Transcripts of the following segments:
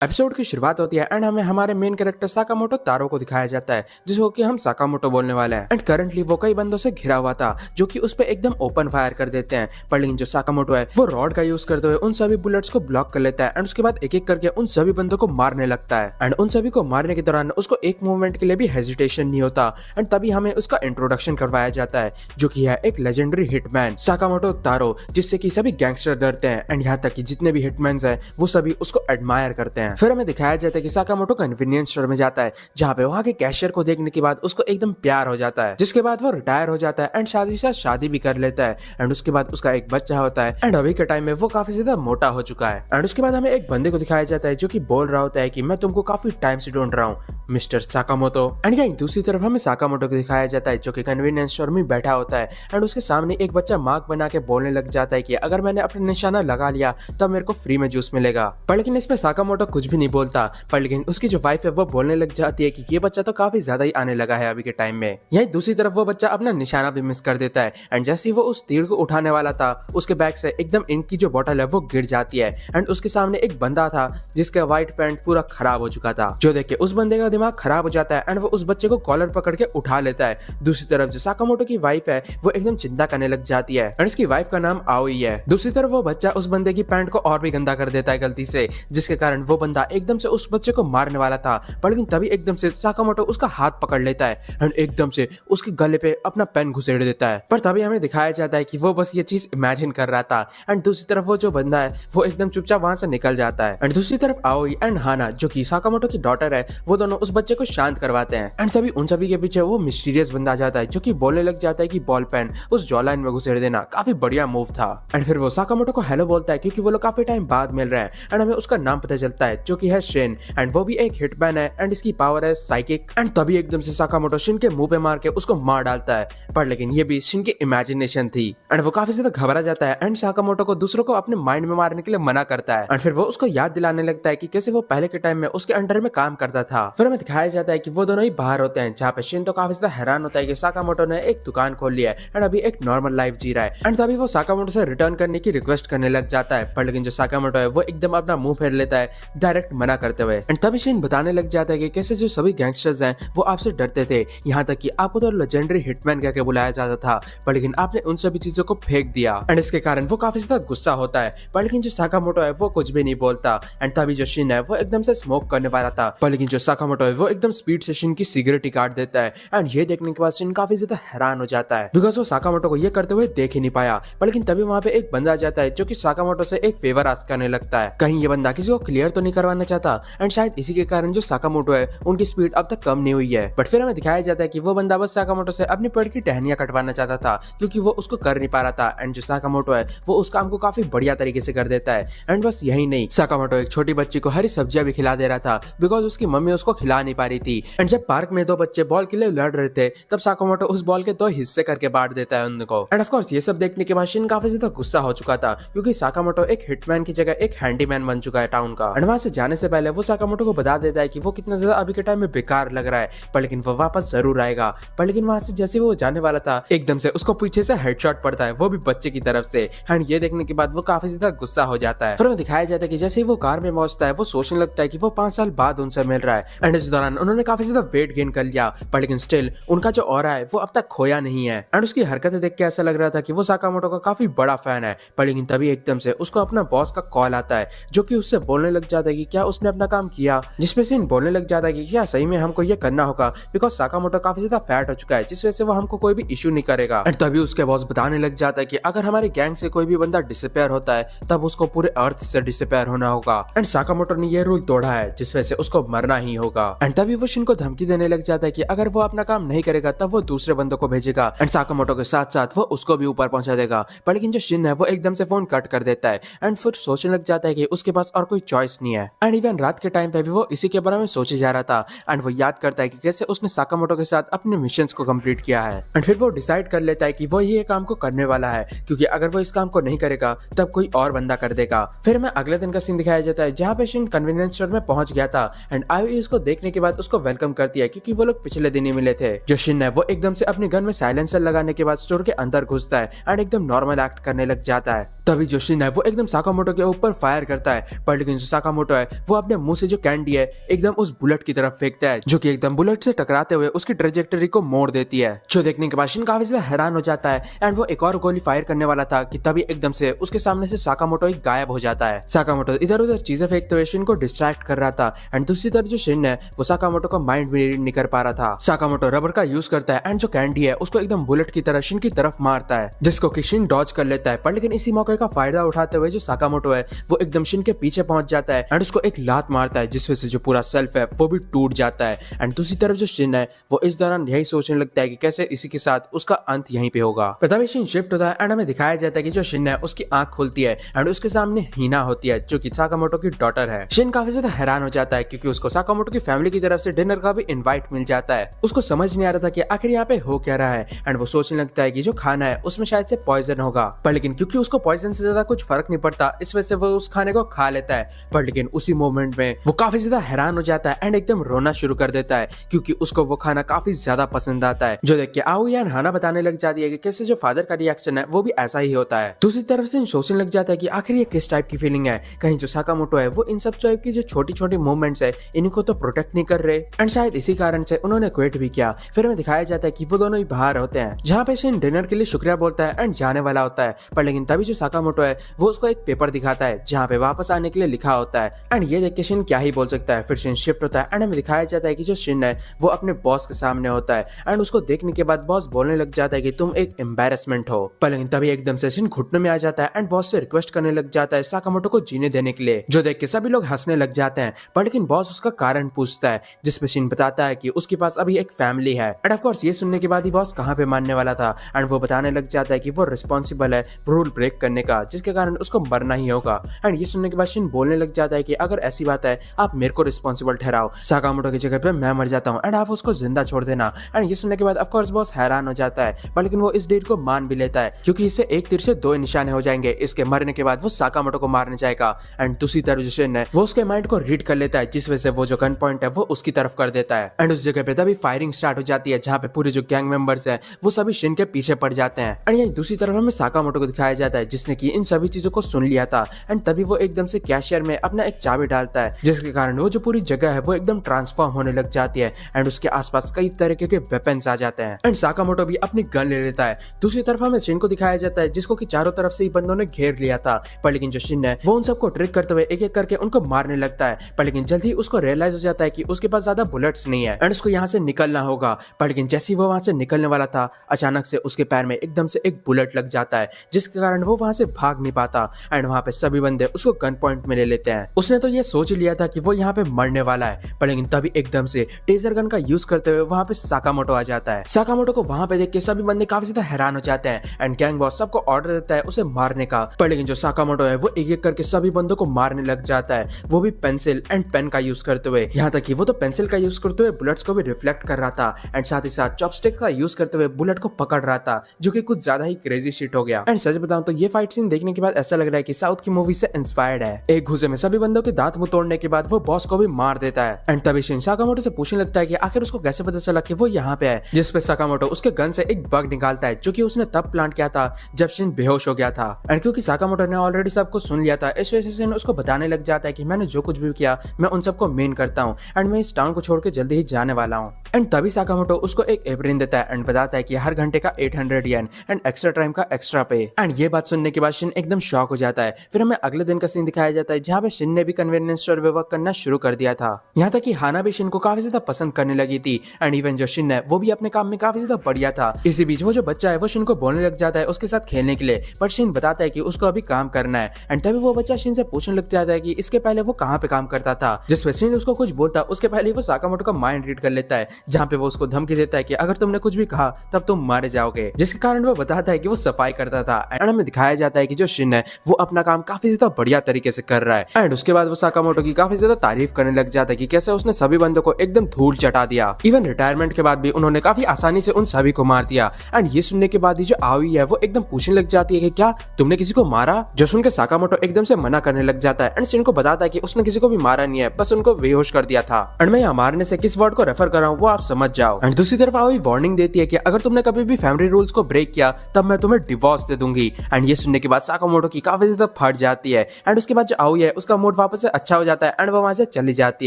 Episode की शुरुआत होती है एंड हमें हमारे मेन कैरेक्टर साकामोटो तारो को दिखाया जाता है जिसको कि हम साकामोटो बोलने वाले हैं। एंड करंटली वो कई बंदों से घिरा हुआ था जो कि उस पे एकदम ओपन फायर कर देते हैं। पर लेकिन जो साकामोटो है वो रॉड का यूज करते हुए उन सभी बुलेट्स को ब्लॉक कर लेता है एंड उसके बाद एक एक करके उन सभी बंदों को मारने लगता है। एंड उन सभी को मारने के दौरान उसको एक मूवमेंट के लिए भी हेजिटेशन नहीं होता। एंड तभी हमें उसका इंट्रोडक्शन करवाया जाता है जो कि है एक लेजेंडरी हिटमैन साकामोटो तारो, जिससे कि सभी गैंगस्टर डरते हैं एंड यहाँ तक कि जितने भी हिटमैन्स हैं वो सभी उसको एडमायर करते हैं। फिर हमें दिखाया जाता है कि साकामोटो कन्वीनियंस स्टोर में जाता है जहाँ पे वहाँ के कैशियर को देखने के बाद उसको एकदम प्यार हो जाता है, जिसके बाद वो रिटायर हो जाता है एंड शादी से शादी भी कर लेता है। एंड उसके बाद उसका एक बच्चा होता है एंड अभी के टाइम में वो काफी ज्यादा मोटा हो चुका है। एंड उसके बाद हमें एक बंदे को दिखाया जाता है जो कि बोल रहा होता है कि मैं तुमको काफी टाइम से ढूंढ रहा हूँ मिस्टर साकामोटो। एंड यहीं दूसरी तरफ हमें साकामोटो को दिखाया जाता है जो कि कन्वीनियंस स्टोर में बैठा होता है एंड उसके सामने एक बच्चा मार्क बना के बोलने लग जाता है कि अगर मैंने अपना निशाना लगा लिया तब मेरे को फ्री में जूस मिलेगा। पर लेकिन इसमें साकामोटो कुछ भी नहीं बोलता। पर लेकिन उसकी जो वाइफ है वो बोलने लग जाती है कि ये बच्चा तो काफी ज्यादा ही आने लगा है अभी के टाइम में। यहीं दूसरी तरफ वो बच्चा अपना निशाना भी मिस कर देता है एंड जैसे ही वो उस तीर को उठाने वाला था उसके बैग से एकदम इनकी जो बोतल है वो गिर जाती है एंड उसके सामने एक बंदा था जिसका व्हाइट पैंट पूरा खराब हो चुका था, जो देख के उस बंदे का दिमाग खराब हो जाता है एंड वो उस बच्चे को कॉलर पकड़ के उठा लेता है। दूसरी तरफ जो साकामोटो की वाइफ है वो एकदम चिंता करने लग जाती है एंड उसकी वाइफ का नाम आओई है। दूसरी तरफ वो बच्चा उस बंदे की पैंट को और भी गंदा कर देता है गलती से, जिसके कारण वो बंदा एकदम से उस बच्चे को मारने वाला था। पर लेकिन तभी एकदम से साकामोटो उसका हाथ पकड़ लेता है एंड एकदम से उसके गले पे अपना पेन घुसेड़ देता है। पर तभी हमें दिखाया जाता है कि वो बस ये चीज इमेजिन कर रहा था एंड दूसरी तरफ वो जो बंदा है वो एकदम चुपचाप वहां से निकल जाता है। एंड दूसरी तरफ आओई एंड हाना जो कि साकामोटो की डॉटर है वो दोनों उस बच्चे को शांत करवाते हैं। एंड तभी उन सभी के पीछे वो मिस्टीरियस बंदा जाता है जो कि बोलने लग जाता है कि बॉल पेन उस जॉलाइन में घुसेड़ देना काफी बढ़िया मूव था। एंड फिर वो साकामोटो को हेलो बोलता है क्योंकि वो लोग काफी टाइम बाद मिल रहे हैं एंड हमें उसका नाम पता चलता है जो कि है शिन एंड वो भी एक हिटमैन है एंड इसकी पावर है साइकिक। एंड तभी एकदम से साकामोटो शिन के मुंह पे मार के उसको मार डालता है। पर लेकिन ये भी शिन की इमेजिनेशन थी एंड वो काफी ज्यादा घबरा जाता है एंड साकामोटो को दूसरों को अपने माइंड में मारने के लिए मना करता है। एंड फिर वो उसको याद दिलाने लगता है कि कैसे वो पहले के टाइम में उसके अंडर में काम करता था। फिर हमें दिखाया जाता है कि वो दोनों ही बाहर होते हैं जहाँ पे शिन तो काफी ज्यादा हैरान होता है कि साकामोटो ने एक दुकान खोल लिया है एंड अभी एक नॉर्मल लाइफ जी रहा है। एंड तभी वो साकामोटो से रिटर्न करने की रिक्वेस्ट करने लग जाता है। पर लेकिन जो साकामोटो है वो एकदम अपना मुंह फेर लेता है डायरेक्ट मना करते हुए। एंड तभी शिन बताने लग जाता है कि कैसे जो सभी गैंगस्टर्स हैं वो आपसे डरते थे, यहाँ तक कि आपको तो लेजेंडरी हिटमैन कह के बुलाया जाता था, पर लेकिन आपने उन सभी चीजों को फेंक दिया। एंड इसके कारण वो काफी ज्यादा गुस्सा होता है। पर लेकिन जो साकामोटो है वो कुछ भी नहीं बोलता। एंड तभी जो शिन है वो एकदम से स्मोक करने वाला था। पर लेकिन जो साकामोटो है वो एकदम स्पीड से शिन की सिगरेट ही काट देता है। एंड ये देखने के बाद शिन काफी ज्यादा हैरान हो जाता है बिकॉज वो साकामोटो को ये करते हुए देख ही नहीं पाया। पर लेकिन तभी वहाँ पे एक बंदा जाता है जो कि साकामोटो से एक फेवर आस्क करने लगता है, कहीं ये बंदा किसी को क्लियर तो नहीं करवाना चाहता। एंड शायद इसी के कारण जो साकामोटो है उनकी स्पीड अब तक कम नहीं हुई है। बट फिर हमें दिखाया जाता है कि वो बंदा बस साकामोटो से अपनी पेड़ की टहनियां कटवाना चाहता था क्योंकि वो उसको कर नहीं पा रहा था। एंड जो साकामोटो है वो उस काम को काफी बढ़िया तरीके से कर देता है। एंड बस यही नहीं, साकामोटो एक छोटी बच्ची को हरी सब्जियां भी खिला दे रहा था बिकॉज उसकी मम्मी उसको खिला नहीं पा रही थी। एंड जब पार्क में दो बच्चे बॉल के लिए लड़ रहे थे तब साकामोटो उस बॉल के दो हिस्से करके बांट देता है उनको। एंड ऑफ कोर्स ये सब देखने के बाद शिन काफी ज्यादा गुस्सा हो चुका था क्योंकि साकामोटो एक हिटमैन की जगह एक हैंडीमैन बन चुका है टाउन का। एंड वहां से जाने से पहले वो साकामोटो को बता देता है कि वो कितना ज्यादा अभी के टाइम में बेकार लग रहा है, पर लेकिन वो वापस जरूर आएगा। पर लेकिन वहां से जैसे वो जाने वाला था एकदम से उसको पीछे से हेडशॉट पड़ता है, वो भी बच्चे की तरफ से। एंड ये देखने के बाद वो काफी ज्यादा गुस्सा हो जाता है। फिर हमें दिखाया जाता है कि जैसे ही वो कार में पहुंचता है वो सोचने लगता है कि वो 5 साल बाद उनसे मिल रहा है। एंड इस दौरान उन्होंने काफी ज्यादा वेट गेन कर लिया, पर लेकिन स्टिल उनका जो ऑरा है वो अब तक खोया नहीं है। एंड उसकी हरकतें देख के ऐसा लग रहा था कि वो साकामोटो का काफी बड़ा फैन है। पर लेकिन तभी एकदम से उसको अपना बॉस का कॉल आता है जो कि उससे बोलने लग जाता है कि क्या उसने अपना काम किया, जिसपे शिन बोलने लग जाता है कि क्या सही में हमको ये करना होगा बिकॉज साकामोटो काफी ज्यादा फैट हो चुका है जिस वजह से वो हमको कोई भी इशू नहीं करेगा। एंड तभी उसके बॉस बताने लग जाता है कि अगर हमारे गैंग से कोई भी बंदा डिसअपेयर होता है तब उसको पूरे अर्थ से डिसअपेयर होना होगा। एंड साकामोटो ने ये रूल तोड़ा है जिस वजह से उसको मरना ही होगा। एंड तभी वो शिन को धमकी देने लग जाता है कि अगर वो अपना काम नहीं करेगा तब वो दूसरे बंदों को भेजेगा एंड साकामोटो के साथ साथ वो उसको भी ऊपर पहुंचा देगा। पर लेकिन जो शिन है वो एकदम से फोन कट कर देता है एंड फिर सोचने लग जाता है कि उसके पास और कोई चॉइस नहीं है। एंड इवन रात के टाइम पे भी वो इसी के बारे में सोचे जा रहा था एंड वो याद करता है कि कैसे उसने साकामोटो के साथ अपने मिशंस को कंप्लीट किया है। एंड फिर वो डिसाइड कर लेता है कि वो ये काम को करने वाला है क्योंकि अगर वो इस काम को नहीं करेगा तब कोई और बंदा कर देगा। फिर हमें अगले दिन का सीन दिखाया जाता है जहाँ पे शिन कन्वीनियंस स्टोर में पहुंच गया था एंड आई उसको देखने के बाद उसको वेलकम करती है क्योंकि वो लोग पिछले दिन ही मिले थे। जो शिन है वो एकदम से अपने गन में साइलेंसर लगाने के बाद स्टोर के अंदर घुसता है एंड एकदम नॉर्मल एक्ट करने लग जाता है। तभी जो शिन है वो एकदम साकामोटो के ऊपर फायर करता है, पर लेकिन जो साकामोटो साकामोटो है वो अपने मुंह से जो कैंडी है एकदम उस बुलेट की तरफ फेंकता है, जो कि एकदम बुलेट से टकराते हुए उसकी ट्रेजेक्टरी को मोड़ देती है। जो देखने के बाद शिन काफी ज्यादा हैरान हो जाता है एंड वो एक और गोली फायर करने वाला था कि तभी एकदम से उसके सामने से साकामोटो ही गायब हो जाता है। साकामोटो इधर उधर चीजें फेंकते हुए शिन को डिस्ट्रैक्ट कर रहा था एंड दूसरी तरफ जो शिन है वो साकामोटो का माइंड भी रीड नहीं कर पा रहा था। साकामोटो रबर का यूज करता है एंड जो कैंडी है उसको एकदम बुलेट की तरह शिन की तरफ मारता है, जिसको कि शिन डॉज कर लेता है। पर लेकिन इसी मौके का फायदा उठाते हुए जो साकामोटो है वो एकदम शिन के पीछे पहुंच जाता है एंड उसको एक लात मारता है, जिस वजह से जो पूरा सेल्फ है वो भी टूट जाता है। एंड दूसरी तरफ जो शिन है वो इस दौरान यही सोचने लगता है कि कैसे इसी के साथ उसका अंत यहीं पे होगा। तभी शिन शिफ्ट होता है एंड हमें दिखाया जाता है कि जो शिन है उसकी आंख खुलती है एंड उसके सामने हीना होती है, जो कि साकामोटो की डॉटर है। शिन काफी ज्यादा हैरान हो जाता है क्योंकि उसको साकामोटो की फैमिली की तरफ से डिनर का भी इनवाइट मिल जाता है। उसको समझ नहीं आ रहा था कि आखिर यहाँ पे हो क्या रहा है एंड वो सोचने लगता है कि जो खाना है उसमें शायद से पॉइजन होगा। पर लेकिन क्योंकि उसको पॉइजन से ज्यादा कुछ फर्क नहीं पड़ता, इस वजह से वो उस खाने को खा लेता है। पर लेकिन उसी मोमेंट में वो काफी ज्यादा हैरान हो जाता है एंड एकदम रोना शुरू कर देता है क्योंकि उसको वो खाना काफी ज्यादा पसंद आता है। जो देख के आओई एंड हाना बताने लग जाती है कि कैसे जो फादर का रिएक्शन है वो भी ऐसा ही होता है। दूसरी तरफ से सोचने लग जाता है कि आखिर ये किस टाइप की फीलिंग है, कहीं जो साकामोटो है वो इन सब टाइप की जो छोटी छोटी मूवमेंट्स है इनको तो प्रोटेक्ट नहीं कर रहे एंड शायद इसी कारण से उन्होंने क्विट भी किया। फिर हमें दिखाया जाता है कि वो दोनों ही बाहर होते हैं, जहाँ पे शिन डिनर के लिए शुक्रिया बोलता है एंड जाने वाला होता है। पर लेकिन तभी जो साकामोटो है वो उसको एक पेपर दिखाता है जहाँ पे वापस आने के लिए लिखा होता है एंड ये देख के शिन क्या ही बोल सकता है। फिर शिन शिफ्ट होता है एंड हमें दिखाया जाता है कि जो शिन है वो अपने बॉस के सामने होता है एंड उसको देखने के बाद बॉस बोलने लग जाता है कि तुम एक एम्बैरेसमेंट हो। पर लेकिन तभी एकदम से शिन घुटने में आ जाता है एंड बॉस से रिक्वेस्ट करने लग जाता है साकामोटो को जीने देने के लिए, जो देख के सभी लोग हंसने लग जाते हैं। पर लेकिन बॉस उसका कारण पूछता है जिसमें शिन बताता है कि उसके पास अभी एक फैमिली है एंड ऑफ कोर्स ये सुनने के बाद ही बॉस कहाँ पे मानने वाला था एंड वो बताने लग जाता है कि वो रिस्पॉन्सिबल है रूल ब्रेक करने का, जिसके कारण उसको मरना ही होगा। एंड ये सुनने के बाद शिन बोलने लग जाता है कि अगर ऐसी बात है आप मेरे को रिस्पॉन्सिबल ठहराओ, साकामोटो की जगह पे मैं मर जाता हूँ एंड आप उसको जिंदा छोड़ देना। एंड ये सुनने के बाद ऑफ कोर्स बॉस हैरान हो जाता है, पर लेकिन वो इस डील को मान भी लेता है क्योंकि इससे एक तीर से दो निशाने हो जाएंगे। इसके मरने के बाद वो साकामोटो को मारने जाएगा एंड दूसरी तरफ जो शिन है वो उसके माइंड को रीड कर लेता है, जिस वजह से वो जो गन पॉइंट है वो उसकी तरफ कर देता है एंड उस जगह पे तभी फायरिंग स्टार्ट हो जाती है जहाँ पे पूरे जो गैंग मेंबर्स हैं वो सभी शिन के पीछे पड़ जाते हैं। एंड यही दूसरी तरफ हमें साकामोटो को दिखाया जाता है जिसने की इन सभी चीजों को सुन लिया था एंड तभी वो एकदम से कैशियर में अपना एक चाबी डालता है, जिसके कारण वो जो पूरी जगह है वो एकदम ट्रांसफॉर्म होने लग जाती है एंड उसके आसपास कई तरीके के वेपन्स आ जाते हैं एंड साकामोटो भी अपनी गन ले लेता है। दूसरी तरफ हमें शिन को दिखाया जाता है जिसको कि चारों तरफ से ही बंदों ने घेर लिया था, पर लेकिन जो शिन है वो उन सबको ट्रिक करते हुए एक एक करके उनको मारने लगता है। पर लेकिन जल्दी उसको रियलाइज हो जाता है कि उसके पास ज्यादा बुलेट्स नहीं है एंड उसको यहाँ से निकलना होगा। पर लेकिन जैसे ही वो वहां से निकलने वाला था अचानक से उसके पैर में एकदम से एक बुलेट लग जाता है, जिसके कारण वो वहां से भाग नहीं पाता एंड वहां पे सभी बंदे उसको गन पॉइंट में ले लेते हैं। उसने तो ये सोच लिया था कि वो यहाँ पे मरने वाला है, पर लेकिन तभी एकदम से टेजर गन का यूज करते हुए वहां पे साकामोटो आ जाता है। साकामोटो को वहां पे देख के सभी बंदे काफी ज्यादा हैरान हो जाते हैं एंड गैंग बॉस सबको ऑर्डर देता है उसे मारने का। पर लेकिन जो साकामोटो है वो एक एक करके सभी बंदों को मारने लग जाता है, वो भी पेंसिल एंड पेन का यूज करते हुए। यहाँ तक कि वो तो पेंसिल का यूज करते हुए बुलेट्स को भी रिफ्लेक्ट कर रहा था एंड साथ ही साथ चॉपस्टिक का यूज करते हुए बुलेट को पकड़ रहा था, जो कि कुछ ज्यादा ही क्रेजी शिट हो गया। एंड सच बताऊं तो ये फाइट सीन देखने के बाद ऐसा लग रहा है कि साउथ की मूवी से इंस्पायर्ड है। एक घुसे में सभी बंदों के दांत मुंह तोड़ने के बाद वो बॉस को भी मार देता है एंड तभी शिन साकामोटो से पूछने लगता है कि आखिर उसको कैसे पता चला कि वो यहाँ पे है, जिसपे साकामोटो उसके गन से एक बग निकालता है जो कि उसने तब प्लांट किया था जब शिन बेहोश हो गया था। एंड क्योंकि साकामोटो ने ऑलरेडी सबको सुन लिया था, इस वजह से शिन उसको बताने लग जाता है कि मैंने जो कुछ भी किया मैं उन सबको मेन करता हूँ एंड मैं इस टाउन को छोड़ के जल्दी ही जाने वाला हूँ। एंड तभी साकामोटो उसको एक एप्रिन देता है एंड बताता है कि हर घंटे का 800 येन एंड एक्स्ट्रा टाइम का एक्स्ट्रा पे। एंड ये बात सुनने के बाद शिन एकदम शॉक हो जाता है। फिर हमें अगले दिन का सीन दिखाया जाता है जहाँ पे शिन ने भी कन्वीनियंस स्टोर में वर्क करना शुरू कर दिया था। यहाँ तक कि हाना भी शिन को काफी ज्यादा पसंद करने लगी थी एंड इवन जो शिन है वो भी अपने काम में काफी ज्यादा बढ़िया था। इसी बीच वो जो बच्चा है वो शिन को बोलने लग जाता है उसके साथ खेलने के लिए, बट शिन बताता है कि उसको अभी काम करना है। एंड तभी वो बच्चा शिन से पूछने लग जाता है कि इसके पहले वो कहाँ पे काम करता था, जिसमें शिन उसको कुछ बोलता उसके पहले वो साकामोटो का माइंड रीड कर लेता है, जहाँ पे वो उसको धमकी देता है कि अगर तुमने कुछ भी कहा तब तुम मारे जाओगे, जिसके कारण वो बताता है कि वो सफाई करता था। एंड हमें दिखाया जाता है कि जो शिन है वो अपना काम काफी ज्यादा बढ़िया तरीके से कर रहा है एंड उसके बाद वो साकामोटो की काफी ज्यादा तारीफ करने लग जाता है कि कैसे उसने सभी बंदों को एकदम धूल चटा दिया। इवन रिटायरमेंट के बाद भी उन्होंने काफी आसानी से उन सभी को मार दिया। एंड ये सुनने के बाद ही जो आओई है वो एकदम पूछने लग जाती है कि क्या तुमने किसी को मारा, जो सुन के साकामोटो एकदम से मना करने लग जाता है एंड शिन को बताता है कि उसने किसी को भी मारा नहीं है, बस उनको बेहोश कर दिया था। एंड मैं यहाँ मारने से किस वर्ड को रेफर कर रहा हूँ वो आप समझ जाओ। एंड दूसरी तरफ आओई वार्निंग देती है कि अगर तुमने कभी भी फैमिली रूल्स को ब्रेक किया तब मैं तुम्हें डिवोर्स दे दूंगी। एंड ये सुनने के बाद साकामोटो की काफी ज्यादा फट जाती है एंड उसके बाद जो आओई है उसका मूड वापस से अच्छा हो जाता है एंड वो वहां से चली जाती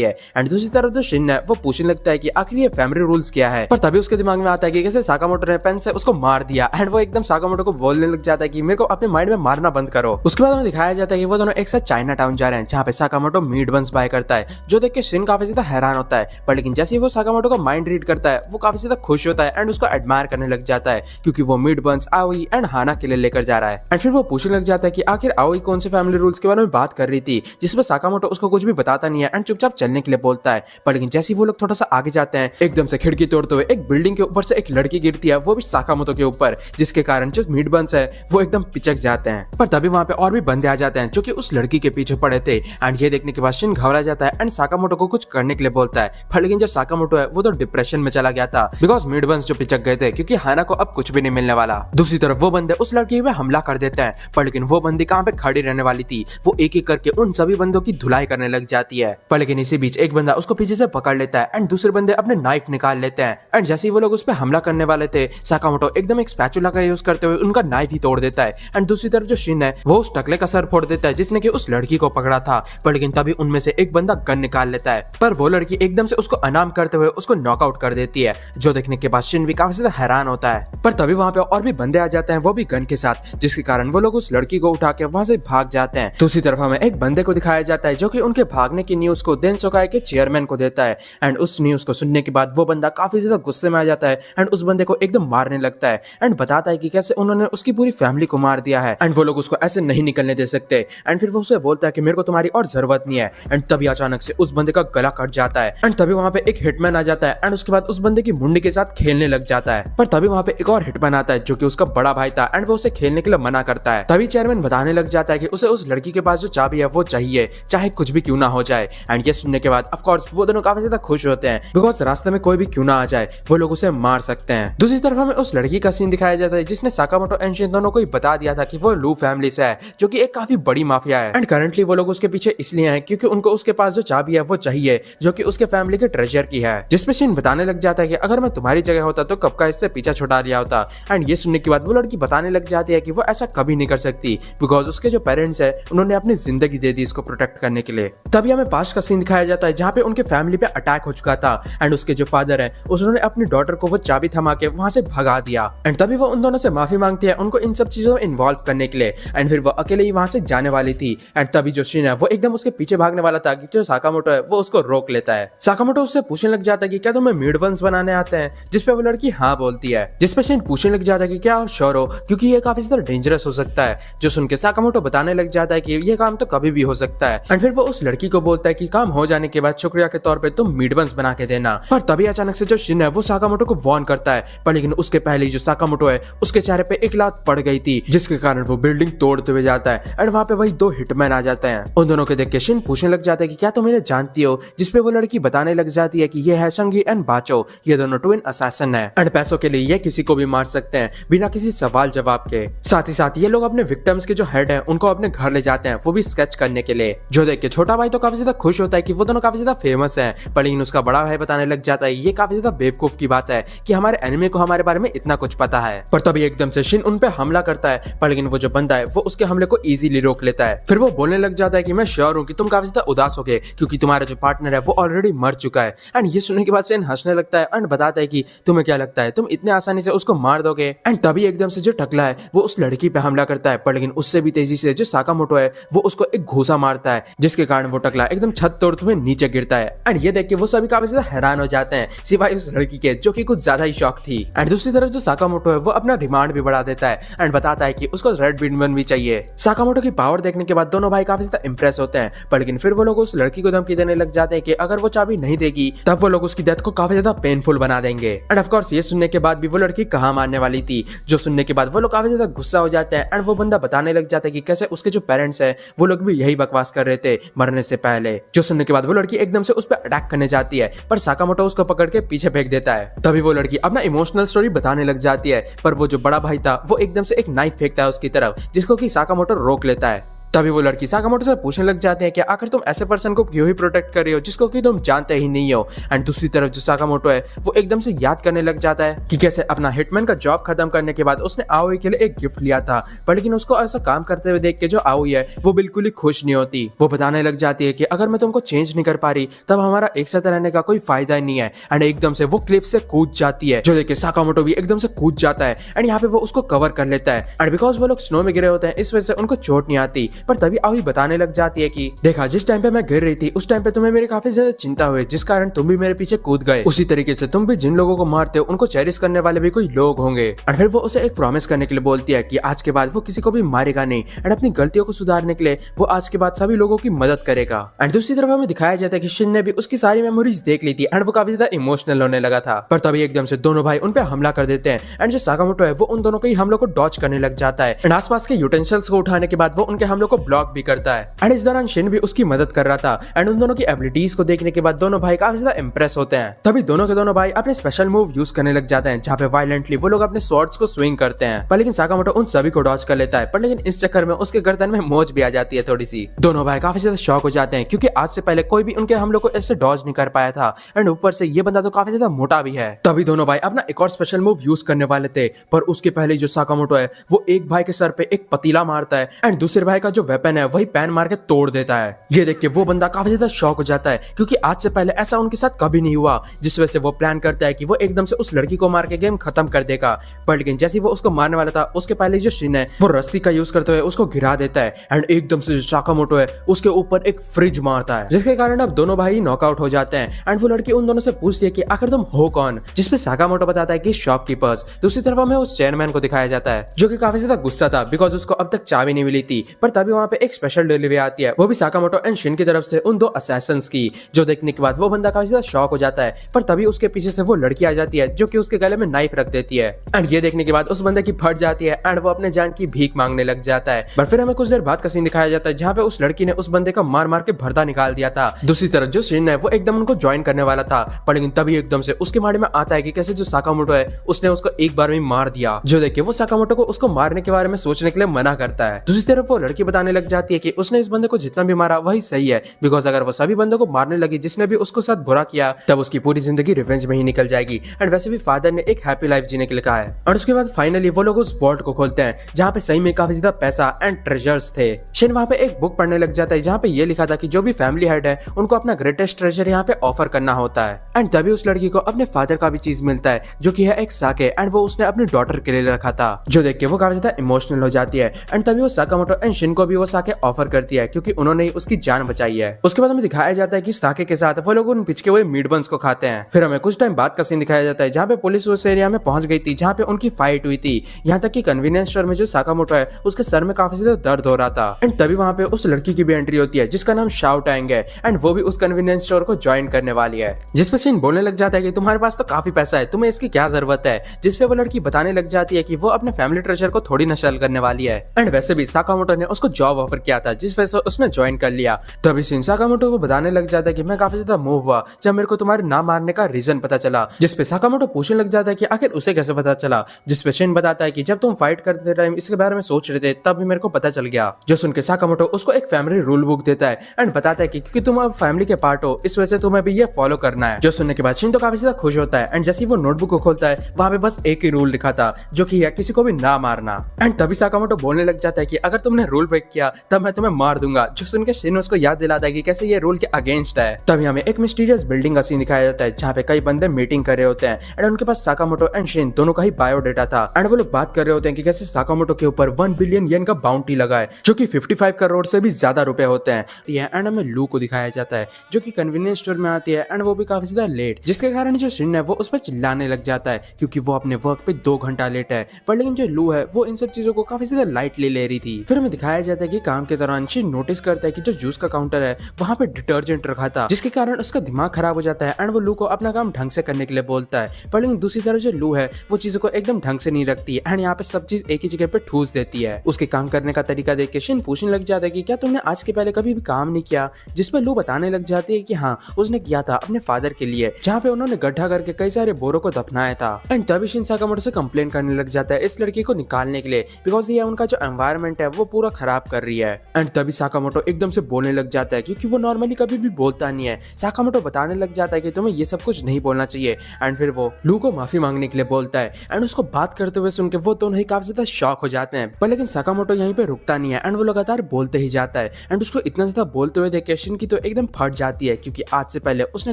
है। एंड दूसरी तरफ जो शिन है वो पूछने लगता है कि आखिर ये फैमिली रूल्स क्या है, पर तभी उसके दिमाग में आता है कि कैसे साकामोटो ने पेन से उसको मार दिया एंड वो एकदम साकामोटो को बोलने लग जाता है कि मेरे को अपने माइंड में मारना बंद करो। उसके बाद हमें दिखाया जाता है कि वो दोनों एक साथ चाइना टाउन जा रहे हैं जहाँ पे साकामोटो मीट बंस बाय करता है, जो देख के शिन काफी ज्यादा हैरान होता है। पर लेकिन जैसे ही वो साकामोटो का माइंड रीड करता है वो काफी ज्यादा खुश होता है एंड उसको एडमायर करने लग जाता है क्योंकि वो मीट बंस आओई एंड हाना के लिए लेकर जा रहा है। एंड फिर वो पूछने लग जाता है कि आखिर आओई कौन से फैमिली रूल्स के बारे में बात कर रही थी, जिसमें साकामोटो उसको कुछ भी बताता नहीं है एंड चुपचाप चलने के लिए बोलता है। पर लेकिन जैसे ही वो लोग थोड़ा सा आगे जाते हैं एकदम से खिड़की तोड़ते हुए एक बिल्डिंग के ऊपर से एक लड़की गिरती है, वो भी साकामोटो के ऊपर, जिसके कारण जो मीट बंस है वो एकदम पिचक जाते हैं। पर तभी वहां पे और भी बंदे आ जाते हैं जो कि उस लड़की के पीछे पड़े थे एंड ये देखने के बाद शिन घबरा जाता है एंड साकामोटो को कुछ करने के लिए बोलता है। पर लेकिन जो साकामोटो है वो तो डिप्रेशन में चला गया था बिकॉज मीट बंस जो पिचक गए थे क्योंकि हाना को अब कुछ भी नहीं मिलने वाला। दूसरी तरफ वो बंदे उस लड़की पे हमला कर देते हैं, पर लेकिन वो बंदी कहाँ पे खड़ी रहने वाली थी, वो एक एक करके उन सभी बंदों की धुलाई करने लग जाती है। पर लेकिन इसी बीच एक बंदा उसको पीछे से पकड़ लेता है एंड दूसरे बंदे अपने नाइफ निकाल लेते हैं एंड जैसे ही वो लोग उस पर हमला करने वाले थे साकामोटो एकदम एक स्पैचुला का यूज करते हुए उनका नाइफ ही तोड़ देता है। एंड दूसरी तरफ जो शिन है वो उस टकले का सर फोड़ देता है जिसने कि उस लड़की को पकड़ा था। पर लेकिन तभी उनमें से एक बंदा गन निकाल लेता है, पर वो लड़की एकदम से उसको अनाम करते हुए उसको नॉकआउट कर देती है, जो देखने के बाद शिन भी काफी ज्यादा हैरान होता है। पर तभी वहां पे और भी बंदे आ जाते हैं वो भी गन के साथ, जिसके कारण वो लोग उस लड़की को उठा के वहां से भाग जाते हैं। दूसरी तरफ हमें एक बंदे को दिखाया जाता है जो कि उनके भागने की न्यूज को देनसोकाई के चेयरमैन को देता है एंड उस न्यूज को सुनने के बाद वो बंदा काफी ज्यादा गुस्से में आ जाता है एंड उस बंदे को एकदम मारने लगता है एंड बताता है कि कैसे उन्होंने उसकी पूरी फैमिली को मार दिया है एंड वो लोग उसको ऐसे नहीं निकलने दे सकते। एंड फिर वो उसे बोलता है कि मेरे को तुम्हारी और जरूरत नहीं है। एंड तभी अचानक से उस बंदे का गला कट जाता है एंड तभी वहां पे एक हिटमैन आ जाता है एंड उसके बाद उस बंदे की मुंडी के साथ खेलने लग जाता है। पर तभी वहां पे एक और हिटमैन आता है जो कि उसका बड़ा भाई था एंड वो उसे खेलने के लिए मना करता है। तभी चेयरमैन बताने लग जाता है कि उसे उस लड़की के पास जो चाबी है वो चाहिए, चाहे कुछ भी क्यों ना हो जाए। एंड ये सुनने के बाद ऑफ कोर्स वो दोनों काफी ज्यादा खुश होते हैं बिकॉज रास्ते में कोई भी क्यों ना आ जाए वो लोग उसे मार सकते हैं। दूसरी तरफ हमें उस लड़की का सीन दिखाया जाता है जिसने साकामोटो एंड शिन दोनों को ही बता दिया था कि वो लू फैमिली से है जो कि एक काफी बड़ी माफिया है एंड करंटली वो लोग उसके पीछे इसलिए हैं क्योंकि उनको उसके पास जो चाबी है वो चाहिए जो कि उसके फैमिली के ट्रेजर की है। जिसपे शिन बताने लग जाता है कि अगर मैं तुम्हारी जगह होता तो कब का इससे पीछा छुड़ा लिया होता। एंड ये सुनने के बाद वो लड़की बताने लग जाती है कि वो ऐसा कभी नहीं कर सकती बिकॉज उसके जो पेरेंट्स है उन्होंने अपनी जिंदगी दे दी इसको प्रोटेक्ट करने के लिए। तभी हमें पास्ट का सीन दिखाया जाता है जहाँ पे उनके फैमिली पे अटैक हो चुका था एंड उसके जो फादर है उन्होंने अपनी डॉटर को वो चाबी थमा के वहां से भगा दिया एंड तभी वो उन दोनों से माफी मांगती है उनको इन सब चीजों में इन्वॉल्व करने के लिए। एंड फिर वो अकेले ही वहां से जाने वाली थी एंड तभी जो शिन है वो एकदम उसके पीछे भागने वाला था कि जो साकामोटो है वो उसको रोक लेता है। साकामोटो उससे पूछने लग जाता है कि क्या तुम्हें मीट बंस बनाने आते हैं, जिसपे वो लड़की हाँ बोलती है। जिसपे शिन पूछने लग जाता है कि क्या आप श्योर हो क्योंकि ये काफी ज्यादा डेंजरस हो सकता है, जो सुन के साकामोटो बताने लग जाता है कि ये काम तो कभी भी हो सकता है। एंड फिर वो उस लड़की को बोलता है कि काम हो जाने के बाद शुक्रिया के तौर पे तुम मीट बंस बना के देना। पर तभी अचानक से जो शिन है वो साकामोटो को वार्न करता है, पर लेकिन उसके पहले जो साकामोटो है उसके चेहरे पे एक लात पड़ गई थी जिसके कारण वो बिल्डिंग तोड़ते हुए जाता है एंड वहां पे वही दो हिटमैन आ जाते हैं। उन दोनों को देख के शिन पूछने लग जाता है कि क्या तुम इन्हें जानती हो, जिसपे वो लड़की बताने लग जाती है कि ये है संगी एंड बाचो, ये दोनों ट्विन असैसिन है एंड पैसों के लिए ये किसी को भी मार सकते हैं बिना किसी सवाल जवाब के। साथ ही साथ ये लोग अपने विक्टिम्स के जो हेड है उनको अपने घर ले जाते हैं वो भी स्केच करने के लिए, जो देख के छोटा भाई तो काफी ज्यादा खुश होता है कि वो दोनों काफी ज्यादा फेमस है। पर लेकिन उसका बड़ा भाई बताने लग जाता है ये काफी ज्यादा बेवकूफ की बात है कि हमारे एनिमी को हमारे बारे में इतना कुछ पता है। पर तभी एकदम से शिन उन पे हमला करता है, पर लेकिन वो जो बंदा है वो उसके हमले को इजीली रोक लेता है। फिर वो बोलने लग जाता है कि मैं श्योर हूँ कि तुम काफी ज्यादा उदास हो गए क्योंकि तुम्हारा जो पार्टनर है वो ऑलरेडी मर चुका है। एंड ये सुनने के बाद शिन हंसने लगता है एंड बताता है कि तुम्हें क्या लगता है तुम इतने आसानी से उसको मार दोगे। एंड तभी एकदम से जो टकला है वो उस लड़की पे हमला करता है, पर लेकिन उससे भी तेजी से जो साकामोटो है वो उसको एक घूसा मारता है जिसके कारण वो टकला एकदम छत तोड़ते हुए नीचे गिरता है। एंड ये देख के वो सभी काफी ज्यादा हैरान हो जाते हैं सिवाय उस लड़की के जो कि कुछ ज्यादा ही शॉक थी। एंड दूसरी तरफ जो साकामोटो है वो अपना डिमांड भी बढ़ा देता है एंड बताता है कि उसको रेड बिनबन भी चाहिए। साकामोटो की पावर देखने के बाद दोनों भाई काफी ज्यादा इंप्रेस होते हैं, पर लेकिन फिर वो लोग उस लड़की को धमकी देने लग जाते हैं कि अगर वो चाबी नहीं देगी तब वो लोग उसकी डेथ को काफी ज्यादा पेनफुल बना देंगे। एंड ऑफ कोर्स ये सुनने के बाद भी वो लड़की कहाँ मानने वाली थी, जो सुनने के बाद वो लोग काफी ज्यादा गुस्सा हो जाते हैं। एंड वो बंदा बताने लग जाता है कि कैसे उसके जो पेरेंट्स है वो लोग भी यही बकवास कर रहे थे मरने से पहले, जो सुनने के बाद वो लड़की एकदम से उस पर अटैक करने जाती है, पर साकामोटो उसको पकड़ के पीछे फेंक देता है। तभी वो लड़की अपना इमोशनल स्टोरी बताने लग जाती है, पर वो जो बड़ा भाई था वो एकदम से एक नाइफ फेंकता है उसकी तरफ, जिसको कि साकामोटो रोक लेता है। तभी वो लड़की साकामोटो से पूछने लग जाते हैं कि आखिर तुम ऐसे पर्सन को क्यों ही प्रोटेक्ट कर रही हो जिसको कि तुम जानते ही नहीं हो। एंड दूसरी तरफ जो साकामोटो है वो एकदम से याद करने लग जाता है कि कैसे अपना हिटमैन का जॉब खत्म करने के बाद उसने आओई के लिए एक गिफ्ट लिया था, पर लेकिन उसको ऐसा काम करते हुए देख के जो आओई है वो बिल्कुल ही खुश नहीं होती। वो बताने लग जाती है कि अगर मैं तुमको चेंज नहीं कर पा रही तब हमारा एक साथ रहने का कोई फायदा ही नहीं है। एंड एकदम से वो क्लिफ से कूद जाती है, जो देख के साकामोटो भी एकदम से कूद जाता है एंड यहाँ पे वो उसको कवर कर लेता है। एंड बिकॉज वो लोग स्नो में गिरे होते हैं इस वजह से उनको चोट नहीं आती। पर तभी आओई बताने लग जाती है कि देखा, जिस टाइम पे मैं गिर रही थी उस टाइम पे तुम्हें मेरी काफी ज्यादा चिंता हुई, जिस कारण तुम भी मेरे पीछे कूद गए। उसी तरीके से तुम भी जिन लोगों को मारते हो उनको चेरिश करने वाले भी कोई लोग होंगे। और फिर वो उसे एक प्रॉमिस करने के लिए बोलती है कि आज के बाद वो किसी को भी मारेगा नहीं एंड अपनी गलतियों को सुधारने के लिए वो आज के बाद सभी लोगों की मदद करेगा। एंड दूसरी तरफ हमें दिखाया जाता है कि शिन ने भी उसकी सारी मेमोरीज देख ली थी एंड वो काफी ज्यादा इमोशनल होने लगा था। पर तभी एकदम से दोनों भाई उन पे हमला कर देते हैं एंड जो साकामोटो है वो उन दोनों के हमलों को डॉच करने लग जाता है एंड आसपास के यूटेंसिल्स को उठाने के बाद वो उनके हमलों को ब्लॉक भी करता है। एंड इस दौरान शिन भी उसकी मदद कर रहा था एंड उन दोनों की एबिलिटीज को देखने के बाद दोनों भाई काफी ज्यादा इंप्रेस होते हैं। तभी दोनों के दोनों भाई अपने स्पेशल मूव यूज करने लग जाते हैं जहाँ पे वायलेंटली वो लोग अपने स्वॉर्ड्स को स्विंग करते हैं। पर लेकिन साकामोटो उन सभी को डॉच कर लेता है, पर लेकिन इस चक्कर में उसके गर्दन में मोच भी आ जाती है थोड़ी सी। दोनों भाई काफी ज्यादा शॉक हो जाते हैं क्योंकि आज से पहले कोई भी उनके हमलों को ऐसे डॉज नहीं कर पाया था एंड ऊपर से ये बंदा तो काफी ज्यादा मोटा भी है। तभी दोनों भाई अपना एक और स्पेशल मूव यूज करने वाले थे, पर उसके पहले जो साकामोटो है वो एक भाई के सर पे एक पतीला मारता है एंड दूसरे भाई का जो वेपन है वही पैन मार के तोड़ देता है। ये देख के वो बंदा काफी ज्यादा शॉक हो जाता है क्योंकि आज से पहले ऐसा उनके साथ कभी नहीं हुआ, जिस वजह से वो प्लान करता है कि वो एकदम से उस लड़की को मार के गेम खत्म कर देगा। पर लेकिन जैसे वो उसको मारने वाला था उसके पहले जो शिन है वो रस्सी का यूज करते हुए उसको गिरा देता है एंड एकदम से जो साकामोटो है उसके ऊपर एक फ्रिज मारता है, जिसके कारण अब दोनों भाई नॉकआउट हो जाते हैं। एंड वो लड़की उन दोनों से पूछती है कि आखिर तुम हो कौन, जिसपे साकामोटो बताता है कि शॉपकीपर्स। दूसरी तरफ हमें उस चेयरमैन को दिखाया जाता है जो कि काफी ज्यादा गुस्सा था बिकॉज उसको अब तक चाबी नहीं मिली थी। पर तभी वहाँ पे एक स्पेशल डिलीवरी आती है, वो भी साकामोटो एंड शिन की तरफ से उन दो असैसिन्स की, जो देखने के बाद वो बंदा काफी ज्यादा शॉक हो जाता है। पर तभी उसके पीछे से वो लड़की आ जाती है जो कि उसके गले में नाइफ रख देती है एंड ये देखने के बाद उस बंदे की फट जाती है एंड वो अपने जान की भीख मांगने लग जाता है। पर फिर हमें कुछ देर बाद का सीन दिखाया जाता है जहाँ पे उस लड़की ने उस बंदे का मार मार के भरता निकाल दिया था। दूसरी तरफ जो शिन है वो एकदम उनको ज्वाइन करने वाला था, पर लेकिन तभी एकदम से उसके मारे में आता है कि कैसे जो साकामोटो है उसने उसको एक बार में मार दिया, जो देख के वो साकामोटो को उसको मारने के बारे में सोचने के लिए मना करता है। दूसरी तरफ वो लड़की बताने लग जाती है कि उसने इस बंदे को जितना भी मारा वही सही है, बिकॉज अगर वो सभी बंदों को मारने लगी जिसने भी उसको साथ बुरा किया तब उसकी पूरी जिंदगी रिवेंज में ही निकल जाएगी। एंड वैसे भी फादर ने एक हैप्पी लाइफ जीने के लिए कहा है। और उसके बाद फाइनली वो लोग उस वॉल्ट को खोलते हैं जहाँ पे सही में काफी ज्यादा पैसा एंड ट्रेजर्स थे। शिन वहाँ पे एक बुक पढ़ने लग जाता है जहाँ पे ये लिखा था कि जो भी फैमिली हेड है उनको अपना ग्रेटेस्ट ट्रेजर यहाँ पे ऑफर करना होता है। एंड तभी उस लड़की को अपने फादर का भी चीज मिलता है जो कि है एक साके, एंड वो उसने अपनी डॉटर के लिए रखा था, जो देख के वो काफी ज्यादा इमोशनल हो जाती है। एंड तभी वो साकामोटो एंड शिन को भी वो साके ऑफर करती है क्योंकि उन्होंने ही उसकी जान बचाई है। उसके बाद हमें दिखाया जाता है कि साके के साथ वो लोग उन पिचके हुए मीट बंस को खाते हैं। फिर हमें कुछ टाइम बाद का सीन दिखाया जाता है जहाँ पे पुलिस उस एरिया में पहुंच गई थी जहाँ पे उनकी फाइट हुई थी। यहाँ तक कि कन्वीनियंस स्टोर में जो साकामोटो है उसके सर में काफी ज्यादा दर्द हो रहा था। एंड तभी वहाँ पे उस लड़की की भी एंट्री होती है जिसका नाम शाओ टैंग है एंड वो भी उस कन्वीनियंस स्टोर को ज्वाइन करने वाली है, जिसपे शिन बोलने लग जाता है कि तुम्हारे पास तो काफी पैसा है, तुम्हें इसकी क्या जरूरत है। जिसपे वो लड़की बताने लग जाती है कि वो अपने फैमिली ट्रेजर को थोड़ी नशल करने वाली है। एंड वैसे भी साकामोटो ने उसको जॉब ऑफर किया था जिस वजह से उसने ज्वाइन कर लिया। तभी शिन साकामोटो को बताने लग जाता है कि मैं काफी ज्यादा मूव हुआ जब मेरे को तुम्हारे ना मारने का रीजन पता चला, जिसपे साकामोटो पूछने लग जाता है कि आखिर उसे कैसे पता चला। जिसपे शिन बताता है कि जब तुम फाइट करते टाइम इसके बारे में सोच रहे थे तब भी मेरे को पता चल गया। जो सुन के साकामोटो उसको एक फैमिली रूल बुक देता है एंड बताता है कि क्योंकि तुम अब फैमिली के पार्ट हो इस वजह से तुम्हें भी ये फॉलो करना है। जो सुनने के बाद शिन तो काफी ज्यादा खुश होता है एंड जैसे ही वो नोटबुक को खोलता है वहाँ पे बस एक ही रूल लिखा था जो कि है किसी को भी ना मारना। एंड तभी साकामोटो बोलने लग जाता है कि अगर तुमने रूल ब्रेक किया तब मैं तुम्हें मार दूंगा। जो सुन के शिन उसको याद दिलाता है कि कैसे ये रूल के अगेंस्ट है। तभी हमें एक मिस्टीरियस बिल्डिंग का सीन दिखाया जाता है जहाँ पे कई बंदे मीटिंग कर रहे होते हैं एंड उनके पास साकामोटो एंड शिन दोनों का ही बायोडेटा था। एंड वो लोग बात कर रहे होते हैं कि कैसे साकामोटो के ऊपर 1 बिलियन येन का बाउंटी लगा है जो कि 55 करोड़ से भी ज्यादा रुपए होते हैं। एंड हमें लू को दिखाया जाता है जो कि कन्वीनियंस स्टोर में आती है एंड वो भी काफी ज्यादा लेट, जिसके कारण जो शिन है वो उस पर चिल्लाने लग जाता है क्योंकि वो अपने वर्क पे 2 घंटा लेट है। पर लेकिन जो लू है वो इन सब चीजों को काफी ज्यादा लाइटली ले रही थी। फिर हमें दिखाया जाता है कि काम के दौरान शिन नोटिस करता है कि जो जूस का काउंटर है वहाँ पे डिटर्जेंट रखा था, जिसके कारण उसका दिमाग खराब हो जाता है एंड वो लू को अपना काम ढंग से करने के लिए बोलता है। पर लेकिन दूसरी तरफ जो लू है वो चीजों को एकदम ढंग से नहीं रखती एंड यहाँ पे सब चीज एक ही जगह पे ठूस देती है। उसके काम करने का तरीका देख के शिन पूछने लग जाता है कि क्या तुमने आज के पहले कभी भी काम नहीं किया, जिसपे लू बताने लग जाती है कि हाँ उसने किया था अपने फादर के लिए, जहाँ पे उन्होंने गड्ढा करके कई सारे बोरों को दफनाया था। एंड तभी शिन साकामोटो से कंप्लेन करने लग जाता है इस लड़की को निकालने के लिए बिकॉज ये उनका जो एनवायरनमेंट है वो पूरा खराब खराब कर रही है। एंड तभी साकामोटो एकदम से बोलने लग जाता है, क्योंकि वो नॉर्मली कभी भी बोलता नहीं है। साकामोटो बताने लग जाता है कि तुम्हें ये सब कुछ नहीं बोलना चाहिए। एंड फिर वो लू को माफी मांगने के लिए बोलता है। एंड उसको बात करते हुए सुन के वो दोनों ही काफी ज्यादा शॉक हो जाते हैं। पर लेकिन साकामोटो यहीं पे रुकता नहीं है एंड वो लगातार बोलते ही जाता है। एंड उसको इतना ज्यादा बोलते हुए देख के शिन की तो एकदम फट जाती है, क्योंकि आज से पहले उसने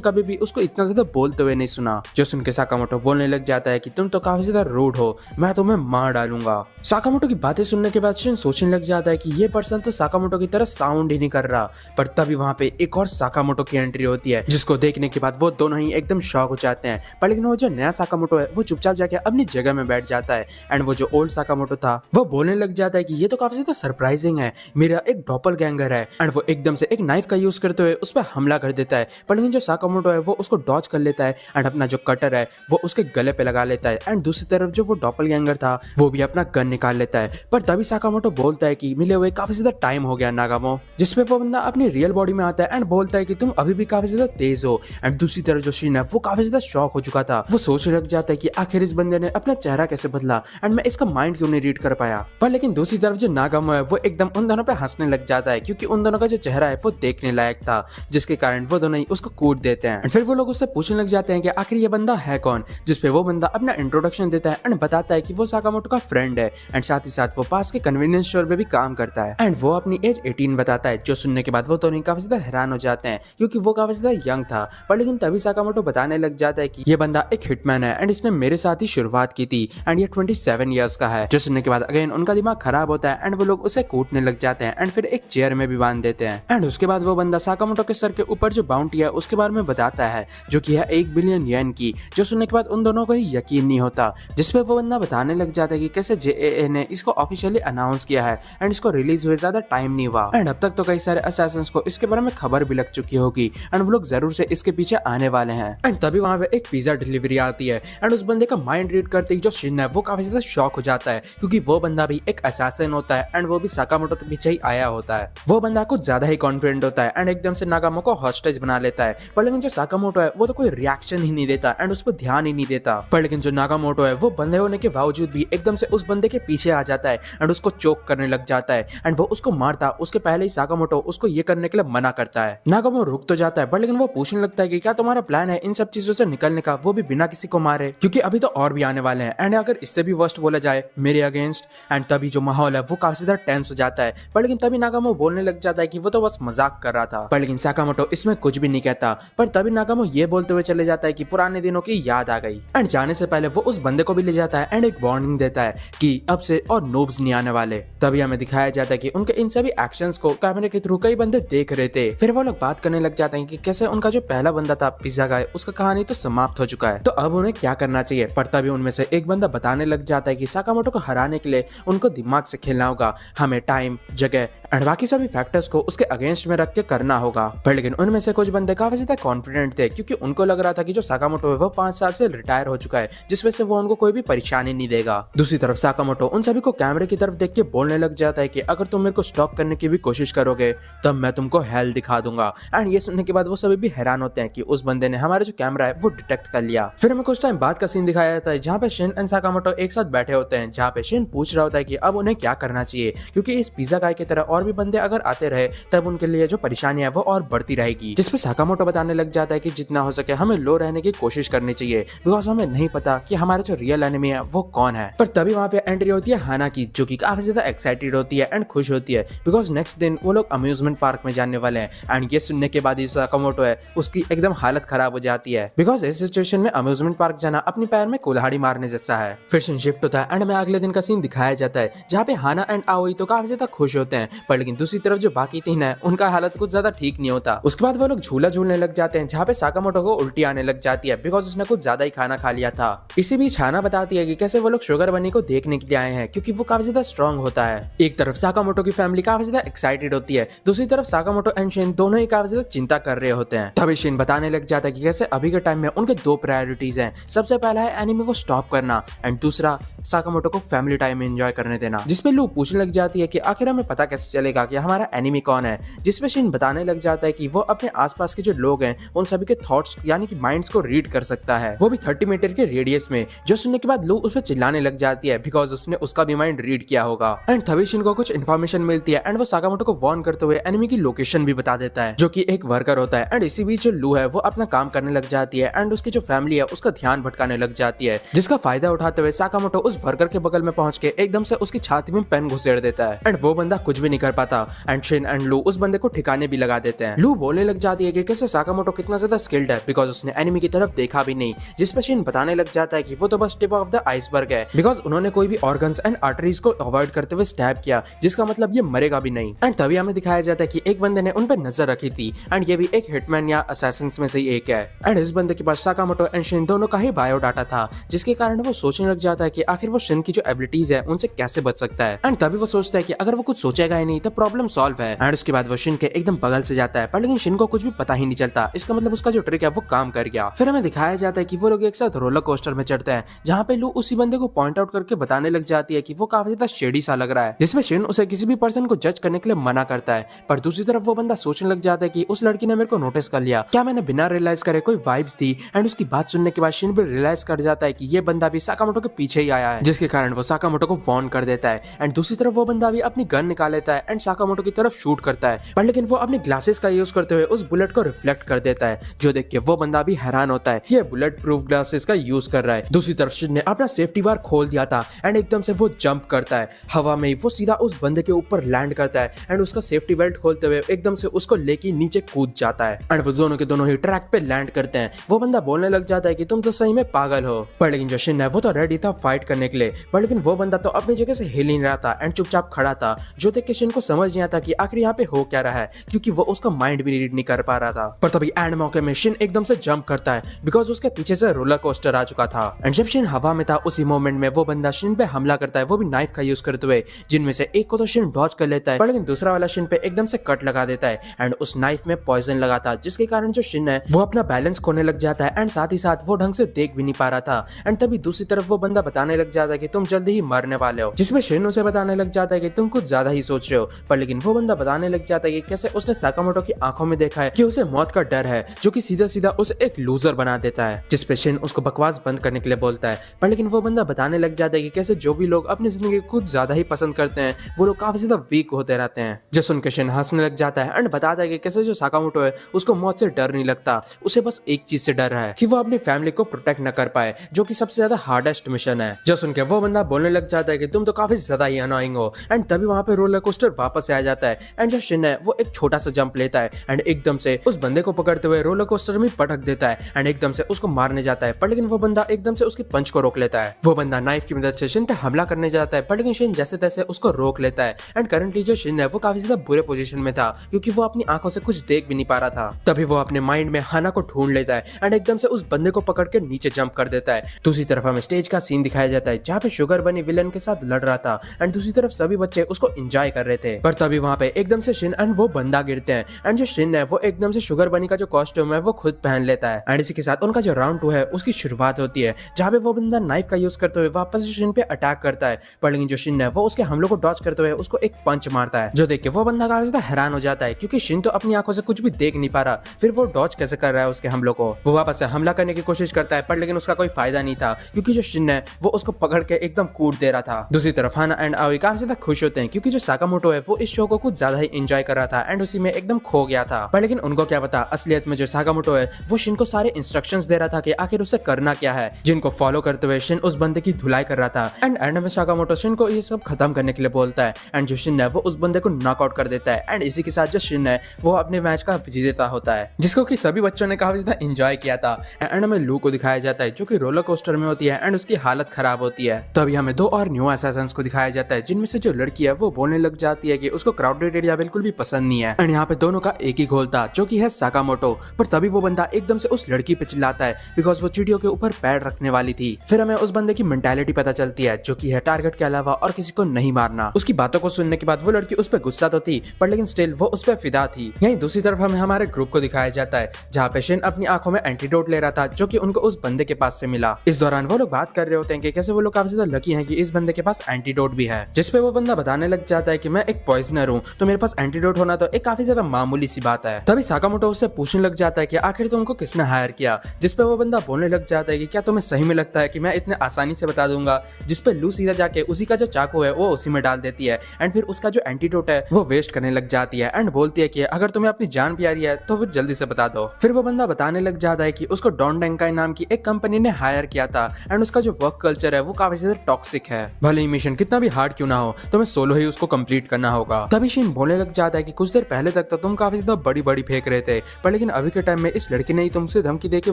कभी भी उसको इतना ज्यादा बोलते हुए नहीं सुना। जो सुन के साकामोटो बोलने लग जाता है कि तुम तो काफी ज्यादा रूड हो, मैं तुम्हें मार डालूंगा। साकामोटो की बातें सुनने के बाद शिन सोचने लग जाता है कि ये पर्सन तो साकामोटो की तरह साउंड ही नहीं कर रहा। पर तभी वहां पे एक और साकामोटो की एंट्री होती है, जिसको देखने के बाद वो दोनों ही एकदम शॉक हो जाते हैं। पर लेकिन वो जो नया साकामोटो है वो चुपचाप जाके अपनी जगह में बैठ जाता है। एंड वो जो ओल्ड साकामोटो था वो बोलने लग जाता है कि ये तो काफी ज्यादा सरप्राइजिंग है, मेरा एक डॉपलगैंगर है। एंड वो एकदम से एक नाइफ का यूज करते हुए उस पर हमला कर देता है। पर लेकिन जो साकामोटो है वो उसको डॉज कर लेता है एंड अपना जो कटर है वो उसके गले पे लगा लेता है। एंड दूसरी तरफ जो वो डॉपलगैंगर था वो भी अपना गन निकाल लेता है। पर तभी साकामोटो बोलता है कि मिले हुए काफी ज्यादा टाइम हो गया नागामो, जिसपे वो बंदा अपनी रियल बॉडी में आता है एंड बोलता है कि तुम अभी भी काफी ज्यादा तेज हो। एंड दूसरी तरफ जो शिन है वो काफी ज्यादा शॉक हो चुका था। वो सोचने लग जाता है कि आखिर इस बंदे ने अपना चेहरा कैसे बदला एंड मैं इसका माइंड क्यों नहीं रीड कर पाया। पर लेकिन दूसरी तरफ जो नागामो है वो एकदम उन दोनों पे हंसने लग जाता है, क्योंकि उन दोनों का जो चेहरा है वो देखने लायक था, जिसके कारण वो दोनों ही उसको कूट देते हैं। फिर वो लोग उससे पूछने लग जाते हैं कि आखिर ये बंदा है कौन, जिसपे वो बंदा अपना इंट्रोडक्शन देता है एंड बताता है कि वो साकामोटो का फ्रेंड है एंड साथ ही साथ वो पास के कन्वीनियंस स्टोर में भी काम करता है। एंड वो अपनी एज 18 बताता है, जो सुनने के बाद वो दोनों काफी ज्यादा हैरान हो जाते हैं, क्योंकि वो काफी ज्यादा यंग था। पर लेकिन तभी साकामोटो बताने लग जाता है कि ये बंदा एक हिटमैन है एंड इसने मेरे साथ ही शुरुआत की थी एंड ये 27 ईयर्स का है। जो सुनने के बाद अगेन उनका दिमाग खराब होता है एंड वो लोग उसे कूटने लग जाते हैं एंड फिर एक चेयर में भी बांध देते हैं। एंड उसके बाद वो बंदा साकामोटो के सर के ऊपर जो बाउंटी है उसके बारे में बताता है, जो कि है 1 बिलियन येन की। जो सुनने के बाद उन दोनों को ही यकीन नहीं होता, जिसपे वो बंदा बताने लग जाता है कि कैसे जेएए ने इसको ऑफिशियली अनाउंस किया है एंड इसको रिलीज हुए ज्यादा टाइम नहीं हुआ एंड अब तक तो कई सारे असैसिन्स को इसके बारे में खबर भी लग चुकी होगी एंड वो लोग जरूर से इसके पीछे आने वाले हैं। एंड तभी वहां पे एक पिज्जा डिलीवरी आती है एंड उस बंदे का माइंड रीड करते ही जो शिन है वो काफी ज्यादा शॉक हो जाता है, क्योंकि वो बंदा भी एक असैसिन होता है एंड वो भी साकामोटो के पीछे ही आया होता है। वो बंदा कुछ ज्यादा ही कॉन्फिडेंट होता है एंड एकदम से नागामो को हॉस्टेज बना लेता है। पर लेकिन जो साकामोटो है वो तो कोई रिएक्शन ही नहीं देता एंड उस पर ध्यान ही नहीं देता। पर लेकिन जो नागामोटो है वो बंदे होने के बावजूद भी एकदम से उस बंदे के पीछे आ जाता है एंड उसको चोक करने लग जाता है एंड वो उसको मारता उसके पहले ही साकामोटो उसको ये करने के लिए मना करता है। नागामो रुक तो जाता है, पर लेकिन वो पूछने लगता है कि क्या तुम्हारा प्लान है इन सब चीजों से निकलने का, वो भी बिना किसी को मारे, क्योंकि अभी तो और भी आने वाले हैं एंड अगर इससे भी वर्स्ट बोला जाए मेरे अगेंस्ट। एंड तभी जो माहौल है वो काफी ज्यादा टेंस हो जाता है। पर लेकिन तभी नागामो बोलने लग जाता है कि वो तो बस मजाक कर रहा था। पर लेकिन साकामोटो इसमें कुछ भी नहीं कहता। पर तभी नागामो ये बोलते हुए चले जाता है कि पुराने दिनों की याद आ गई। एंड जाने से पहले वो उस बंदे को भी ले जाता है एंड एक वार्निंग देता है कि अब से और नोब्स नहीं आने वाले। तभी हमें दिखाया जाता है कि उनके इन सभी एक्शंस को कैमरे के थ्रू कई बंदे देख रहे थे। फिर वो लोग बात करने लग जाते हैं कि कैसे उनका जो पहला बंदा था पिज्जा गाय, उसका कहानी तो समाप्त हो चुका है, तो अब उन्हें क्या करना चाहिए। पर तभी उनमें से एक बंदा बताने लग जाता है कि साकामोटो को हराने के लिए उनको दिमाग से खेलना होगा, हमें टाइम, जगह एंड बाकी सभी फैक्टर्स को उसके अगेंस्ट में रख के करना होगा। पर लेकिन उनमें से कुछ बंदे काफी ज्यादा कॉन्फिडेंट थे, क्योंकि उनको लग रहा था कि जो साकामोटो है वो 5 साल से रिटायर हो चुका है, जिस वजह से वो उनको कोई भी परेशानी नहीं देगा। दूसरी तरफ साकामोटो उन सभी को कैमरे की तरफ देख के बोलने लग जाता है कि अगर तुम मेरे को स्टॉप करने की भी कोशिश करोगे तब मैं तुमको हेल दिखा दूंगा। एंड ये सुनने के बाद वो सभी भी हैरान होते हैं कि उस बंदे ने हमारा जो कैमरा है वो डिटेक्ट कर लिया। फिर हमें कुछ टाइम बाद का सीन दिखाया जाता है जहाँ पे शिन एंड साकामोटो एक साथ बैठे होते हैं, जहाँ पे शिन पूछ रहा होता है कि अब उन्हें क्या करना चाहिए, क्योंकि इस पिज्जा गाय की तरह और भी बंदे अगर आते रहे तब उनके लिए जो परेशानी है वो और बढ़ती रहेगी। जिसपे साकामोटो बताने लग जाता है कि जितना हो सके हमें लो रहने की कोशिश करनी चाहिए, बिकॉज हमें नहीं पता कि हमारा जो रियल एनिमी है वो कौन है। पर तभी वहाँ पे एंट्री होती है हाना की, जो कि काफी ज्यादा एक्साइटेड होती है एंड खुश होती है, बिकॉज नेक्स्ट दिन वो लोग अम्यूजमेंट पार्क में जाने वाले हैं। एंड ये सुनने के बाद साकामोटो है उसकी एकदम हालत खराब हो जाती है, बिकॉज इस सिचुएशन में अम्यूजमेंट पार्क जाना अपने पैर में कुल्हाड़ी मारने जैसा है। फिर शिफ्ट होता है एंड हमें अगले दिन का सीन दिखाया जाता है, जहाँ पे हाना एंड आओई तो काफी ज्यादा खुश होते हैं, पर लेकिन दूसरी तरफ जो बाकी 3 है उनका हालत कुछ ज्यादा ठीक नहीं होता। उसके बाद वो लोग झूला झूलने लग जाते हैं, जहाँ पे साकामोटो को उल्टी आने लग जाती है, बिकॉज उसने कुछ ज्यादा ही खाना खा लिया था। इसी बीच हाना बताती है कि कैसे वो लोग शुगर बनी को देखने के लिए आए हैं, क्योंकि वो काफी ज्यादा स्ट्रॉन्ग होता है। एक तरफ साकामोटो की फैमिली काफी ज्यादा एक्साइटेड होती है, दूसरी तरफ साकामोटो एंड शिन दोनों ही काफी ज्यादा चिंता कर रहे होते हैं। तभी शिन बताने लग जाता है कि कैसे अभी के टाइम में उनके 2 प्रायोरिटीज हैं। सबसे पहला है एनिमी को स्टॉप करना एंड दूसरा साकामोटो को फैमिली टाइम एंजॉय करने देना। जिसपे लू पूछने लग जाती है कि आखिर हमें पता कैसे चलेगा कि हमारा एनिमी कौन है। जिसपे शिन बताने लग जाता है कि वो अपने आसपास के जो लोग हैं उन सभी के थॉट्स यानी कि माइंड्स को रीड कर सकता है, वो भी 30 मीटर के रेडियस में। जो सुनने के बाद लू उस पर चिल्लाने लग जाती है, बिकॉज उसने उसका भी माइंड रीड किया होगा। एंड तभी शिन को कुछ इन्फॉर्मेशन मिलती है एंड वो साकामोटो को वार्न करते हुए एनिमी की लोकेशन भी बता देता है, जो कि एक वर्कर होता है। एंड इसी बीच जो लू है वो अपना काम करने लग जाती है एंड उसकी जो फैमिली है उसका ध्यान भटकाने लग जाती है, जिसका फायदा उठाते हुए साकामोटो उस वर्कर के बगल में पहुंच के एकदम से उसकी छाती में पेन घुसेड़ देता है एंड वो बंदा कुछ भी नहीं कर पाता। एंड शिन एंड लू उस बंदे को ठिकाने भी लगा देते हैं। लू बोलने लग जाती है कि कैसे साकामोटो कितना ज्यादा स्किल्ड है बिकॉज उसने एनिमी की तरफ देखा भी नहीं, जिस पे शिन बताने लग जाता है कि वो तो बस टिप ऑफ द आइसबर्ग है बिकॉज उन्होंने कोई भी ऑर्गन्स एंड आर्टरीज को अवॉइड करते हुए स्टैब किया, जिसका मतलब ये मरेगा भी नहीं। एंड तभी हमें दिखाया जाता है कि एक बंदे ने उन पर नजर रखी थी एंड ये भी एक हिटमैन या असैसिन्स में से ही एक है। एंड इस बंदे के पास साकामोटो एंड शिन दोनों का ही बायोडाटा था, जिसके कारण वो सोचने लग जाता है कि आखिर वो शिन की जो एबिलिटीज है उनसे कैसे बच सकता है। एंड तभी वो सोचता है कि अगर वो कुछ सोचेगा ही नहीं तो प्रॉब्लम सॉल्व है। एंड उसके बाद वो शिन के एकदम बगल से जाता है, पर लेकिन शिन को कुछ भी पता ही नहीं चलता, इसका मतलब उसका जो ट्रिक है वो काम कर गया। फिर हमें दिखाया जाता है कि वो लोग एक साथ रोलर कोस्टर में चढ़ते हैं, जहाँ पे लू उसी बंदे को पॉइंट आउट करके बताने लग जाती है कि वो काफी ज्यादा शेडी सा लग रहा है, जिसमें शिन उसे किसी भी पर्सन को जज करने के लिए मना करता है। पर दूसरी तरफ वो बंदा सोचने लग जाता है कि उस लड़की ने मेरे को नोटिस कर लिया, क्या मैंने बिना रियलाइज करे कोई वाइब्स दी। एंड उसकी बात सुनने के बाद शिन भी रियलाइज कर जाता है कि ये बंदा भी साकामोटो के पीछे ही आया है, जिसके कारण वो साकामोटो को वार्न कर देता है। एंड दूसरी तरफ वो बंदा भी अपनी गन निकाल लेता है एंड साकामोटो की तरफ शूट करता है, पर लेकिन वो अपनी ग्लासेस का यूज करते हुए उस बुलेट को रिफ्लेक्ट कर देता है, जो देख के वो बंदा भी हैरान होता है, ये बुलेट प्रूफ ग्लासेस का यूज कर रहा है। दूसरी तरफ शिन ने अपना सेफ्टी बार खोल दिया था एंड एकदम से वो जंप करता है हवा में, वो सीधा उस बंदे के ऊपर लैंड करता है एंड उसका सेफ्टी बेल्ट खोलते हुए एकदम से उसको लेके नीचे कूद जाता है। एंड वो दोनों के दोनों ही ट्रैक पे लैंड करते हैं। वो बंदा बोलने लग जाता है कि तुम तो सही में पागल हो, पर लेकिन जो शिन है वो तो रेडी था फाइट करने के लिए, पर लेकिन वो बंदा तो अपनी जगह से हिल नहीं रहा था एंड चुपचाप खड़ा था, जो देख के शिन को समझ नहीं आता कि आखिर यहाँ पे हो क्या रहा है, क्योंकि वो उसका माइंड भी रीड नहीं कर पा रहा था। पर तभी एंड मौके में शिन एकदम से जंप करता है बिकॉज उसके पीछे से रोलर कोस्टर आ चुका था। एंड जब शिन हवा में था उसी मोमेंट में वो बंदा शिन पे हमला करता है, वो भी नाइफ का यूज करते हुए, जिनमें से एक को तो शिन डॉज कर लेता है, पर लेकिन दूसरा वाला शिन पे एकदम से कट लगा देता है एंड उस नाइफ में पॉइजन लगा था, जिसके कारण जो शिन है वो अपना बैलेंस खोने लग जाता है एंड साथ ही साथ वो ढंग से देख भी नहीं पा रहा था। एंड तभी दूसरी तरफ वो बंदा बताने लग जाता है कि तुम जल्दी ही मरने वाले हो, जिसमें शिन उसे बताने लग जाता है कि तुम कुछ ज्यादा ही सोच रहे हो, पर लेकिन वो बंदा बताने लग जाता है कि कैसे उसने साकामोटो की आंखों में देखा है कि उसे मौत का डर है, जो कि सीधा सीधा उसे एक लूजर बना देता है, जिसपे शिन उसको बकवास बंद करने के लिए बोलता है। पर लेकिन वो बंदा बताने लग जाता है कि कैसे जो भी लोग अपनी जिंदगी को कुछ ज्यादा ही पसंद करते हैं वो लोग काफी ज्यादा वीक होते रहते हैं, जो सुनकर शिन हंसने लग जाता है एंड बताता है कि कैसे जो साकामोटो है उसको मौत से डर नहीं लगता, उसे बस एक चीज से डर है कि वो अपनी फैमिली को प्रोटेक्ट न कर पाए, जो कि सबसे ज्यादा हार्डेस्ट मिशन है। जो सुनकर वो बंदा बोलने लग जाता है कि तुम तो काफी ज्यादा ही अनोइंग हो। एंड तभी वहां पे रोलर कोस्टर वापस से आ जाता है एंड जो शिन है वो एक छोटा सा जंप लेता है एंड एकदम से उस बंदे को पकड़ते हुए रोलर कोस्टर में पटक देता है एंड एकदम से उसको मारने जाता है, पर लेकिन वो बंदा एकदम से उसकी पंच को रोक लेता है। वो बंदा नाइफ की मदद से शिन पे हमला करने जाता है, पर लेकिन शिन जैसे तैसे उसको रोक लेता है। एंड करंटली जो शिन है वो काफी ज्यादा बुरे पोजीशन में था, क्योंकि वो अपनी आंखों से कुछ देख भी नहीं पा रहा था। तभी वो अपने माइंड में हाना को ढूंढ लेता है एंड एकदम से उस बंदे को पकड़ के नीचे जंप कर देता है। दूसरी तरफ हमें स्टेज का सीन दिखाया जाता है जहाँ पे शुगर बनी विलन के साथ लड़ रहा था एंड दूसरी तरफ सभी बच्चे उसको एंजॉय कर रहे थे। पर तभी वहाँ पे एकदम से शिन एंड वो बंदा गिरते हैं एंड जो शिन है वो एकदम से शुगर बनी का जो कॉस्ट्यूम है वो खुद पहन लेता है एंड इसी के साथ उनका जो राउंड 2 है उसकी शुरुआत होती है, जहाँ पे वो बंदा नाइफ का यूज करते हुए वापस शिन पे अटैक करता है, पर लेकिन जो शिन है वो उसके हमलों को डॉज करते हुए उसको एक पंच मारता है, जो देख के वो बंदा काफी ज्यादा हैरान हो जाता है क्योंकि शिन तो अपनी आंखों से कुछ भी देख नहीं पा रहा, फिर वो डॉज कैसे कर रहा है उसके हमलों को। वो वापस से हमला करने की कोशिश करता है, पर लेकिन उसका कोई फायदा नहीं था क्योंकि जो शिन है वो उसको पकड़ के एकदम कूट दे रहा था। दूसरी तरफ हाना एंड आवी काफी ज्यादा खुश होते हैं क्योंकि जो साकामोटो है वो इस शो को कुछ ज्यादा ही एंजॉय कर रहा था एंड उसी में एकदम खो गया था। पर लेकिन उनको क्या पता असलियत में जो साकामोटो है वो शिन को सारे इंस्ट्रक्शंस दे रहा था कि आखिर उसे करना क्या है, जिनको फॉलो करते हुए शिन उस बंदे की धुलाई कर रहा था। एंड एंड में साकामोटो शिन को ये सब खत्म करने के लिए बोलता है एंड जो शिन है वो उस बंदे को नॉकआउट कर देता है एंड इसी के साथ जो शिन है वो अपने मैच का विजेता होता है, जिसको कि सभी बच्चों ने काफी ज्यादा एंजॉय किया था। एंड हमें लू को दिखाया जाता है जो कि रोलर कोस्टर में होती है एंड उसकी हालत खराब होती है। तभी हमें 2 और न्यू असैसिन्स को दिखाया जाता है, जिनमें से जो लड़की है वो बोलने लग जाती है कि उसको क्राउडेड एरिया बिल्कुल भी पसंद नहीं है एंड यहाँ पे दोनों का एक ही गोल था जो कि है साकामोटो। पर तभी वो बंदा एकदम से उस लड़की पे चिल्लाता है बिकॉज वो चिड़ियों के ऊपर पैर रखने वाली थी। फिर हमें उस बंदे की मेंटालिटी पता चलती है जो कि है टारगेट के अलावा और किसी को नहीं मारना। उसकी बातों को सुनने के बाद वो लड़की उस पर गुस्सा तो थी, पर लेकिन स्टिल वो उस पर फिदा थी। यहीं दूसरी तरफ हमें हमारे ग्रुप को दिखाया जाता है जहाँ पे शिन अपनी आंखों में एंटीडोट ले रहा था जो कि उनको उस बंदे के पास से मिला। इस दौरान वो लोग बात कर रहे होते हैं कि कैसे वो लोग काफी ज्यादा लकी हैं कि इस बंदे के पास एंटीडोट भी है, जिसपे वो बंदा बताने लग जाता है कि मैं एक पॉइजनर हूँ तो मेरे पास एंटीडोट होना तो एक काफी ज्यादा मामूली सी बात है। तभी साकामोटो उससे पूछने लग जाता है कि आखिर तुमको किसने हायर किया, जिसपे वो बंदा बोलने लग जाता है कि क्या तुम्हें सही में लगता है कि मैं इतने आसानी से बता दूंगा, जिसपे लू सीधा जाके उसी का जो चाकू है वो उसी में डाल देती देती है एंड फिर उसका जो एंटीडोट है वो वेस्ट करने लग जाती है एंड बोलती है कि अगर तुम्हें अपनी जान प्यारी है तो फिर जल्दी से बता दो। फिर वो बंदा बताने लग जाता है कि उसको डॉन डेंकाई नाम की एक कंपनी ने हायर किया था एंड उसका जो वर्क कल्चर है वो काफी ज्यादा टॉक्सिक है। भले ही मिशन कितना भी हार्ड क्यों ना हो तुम्हें सोलो ही उसको कंप्लीट करना होगा। तभी शिन बोलने लग जाता है कि कुछ देर पहले तक तो तुम काफी ज्यादा बड़ी बड़ी फेंक रहे थे पर लेकिन अभी के टाइम में इस लड़की ने ही तुमसे धमकी देके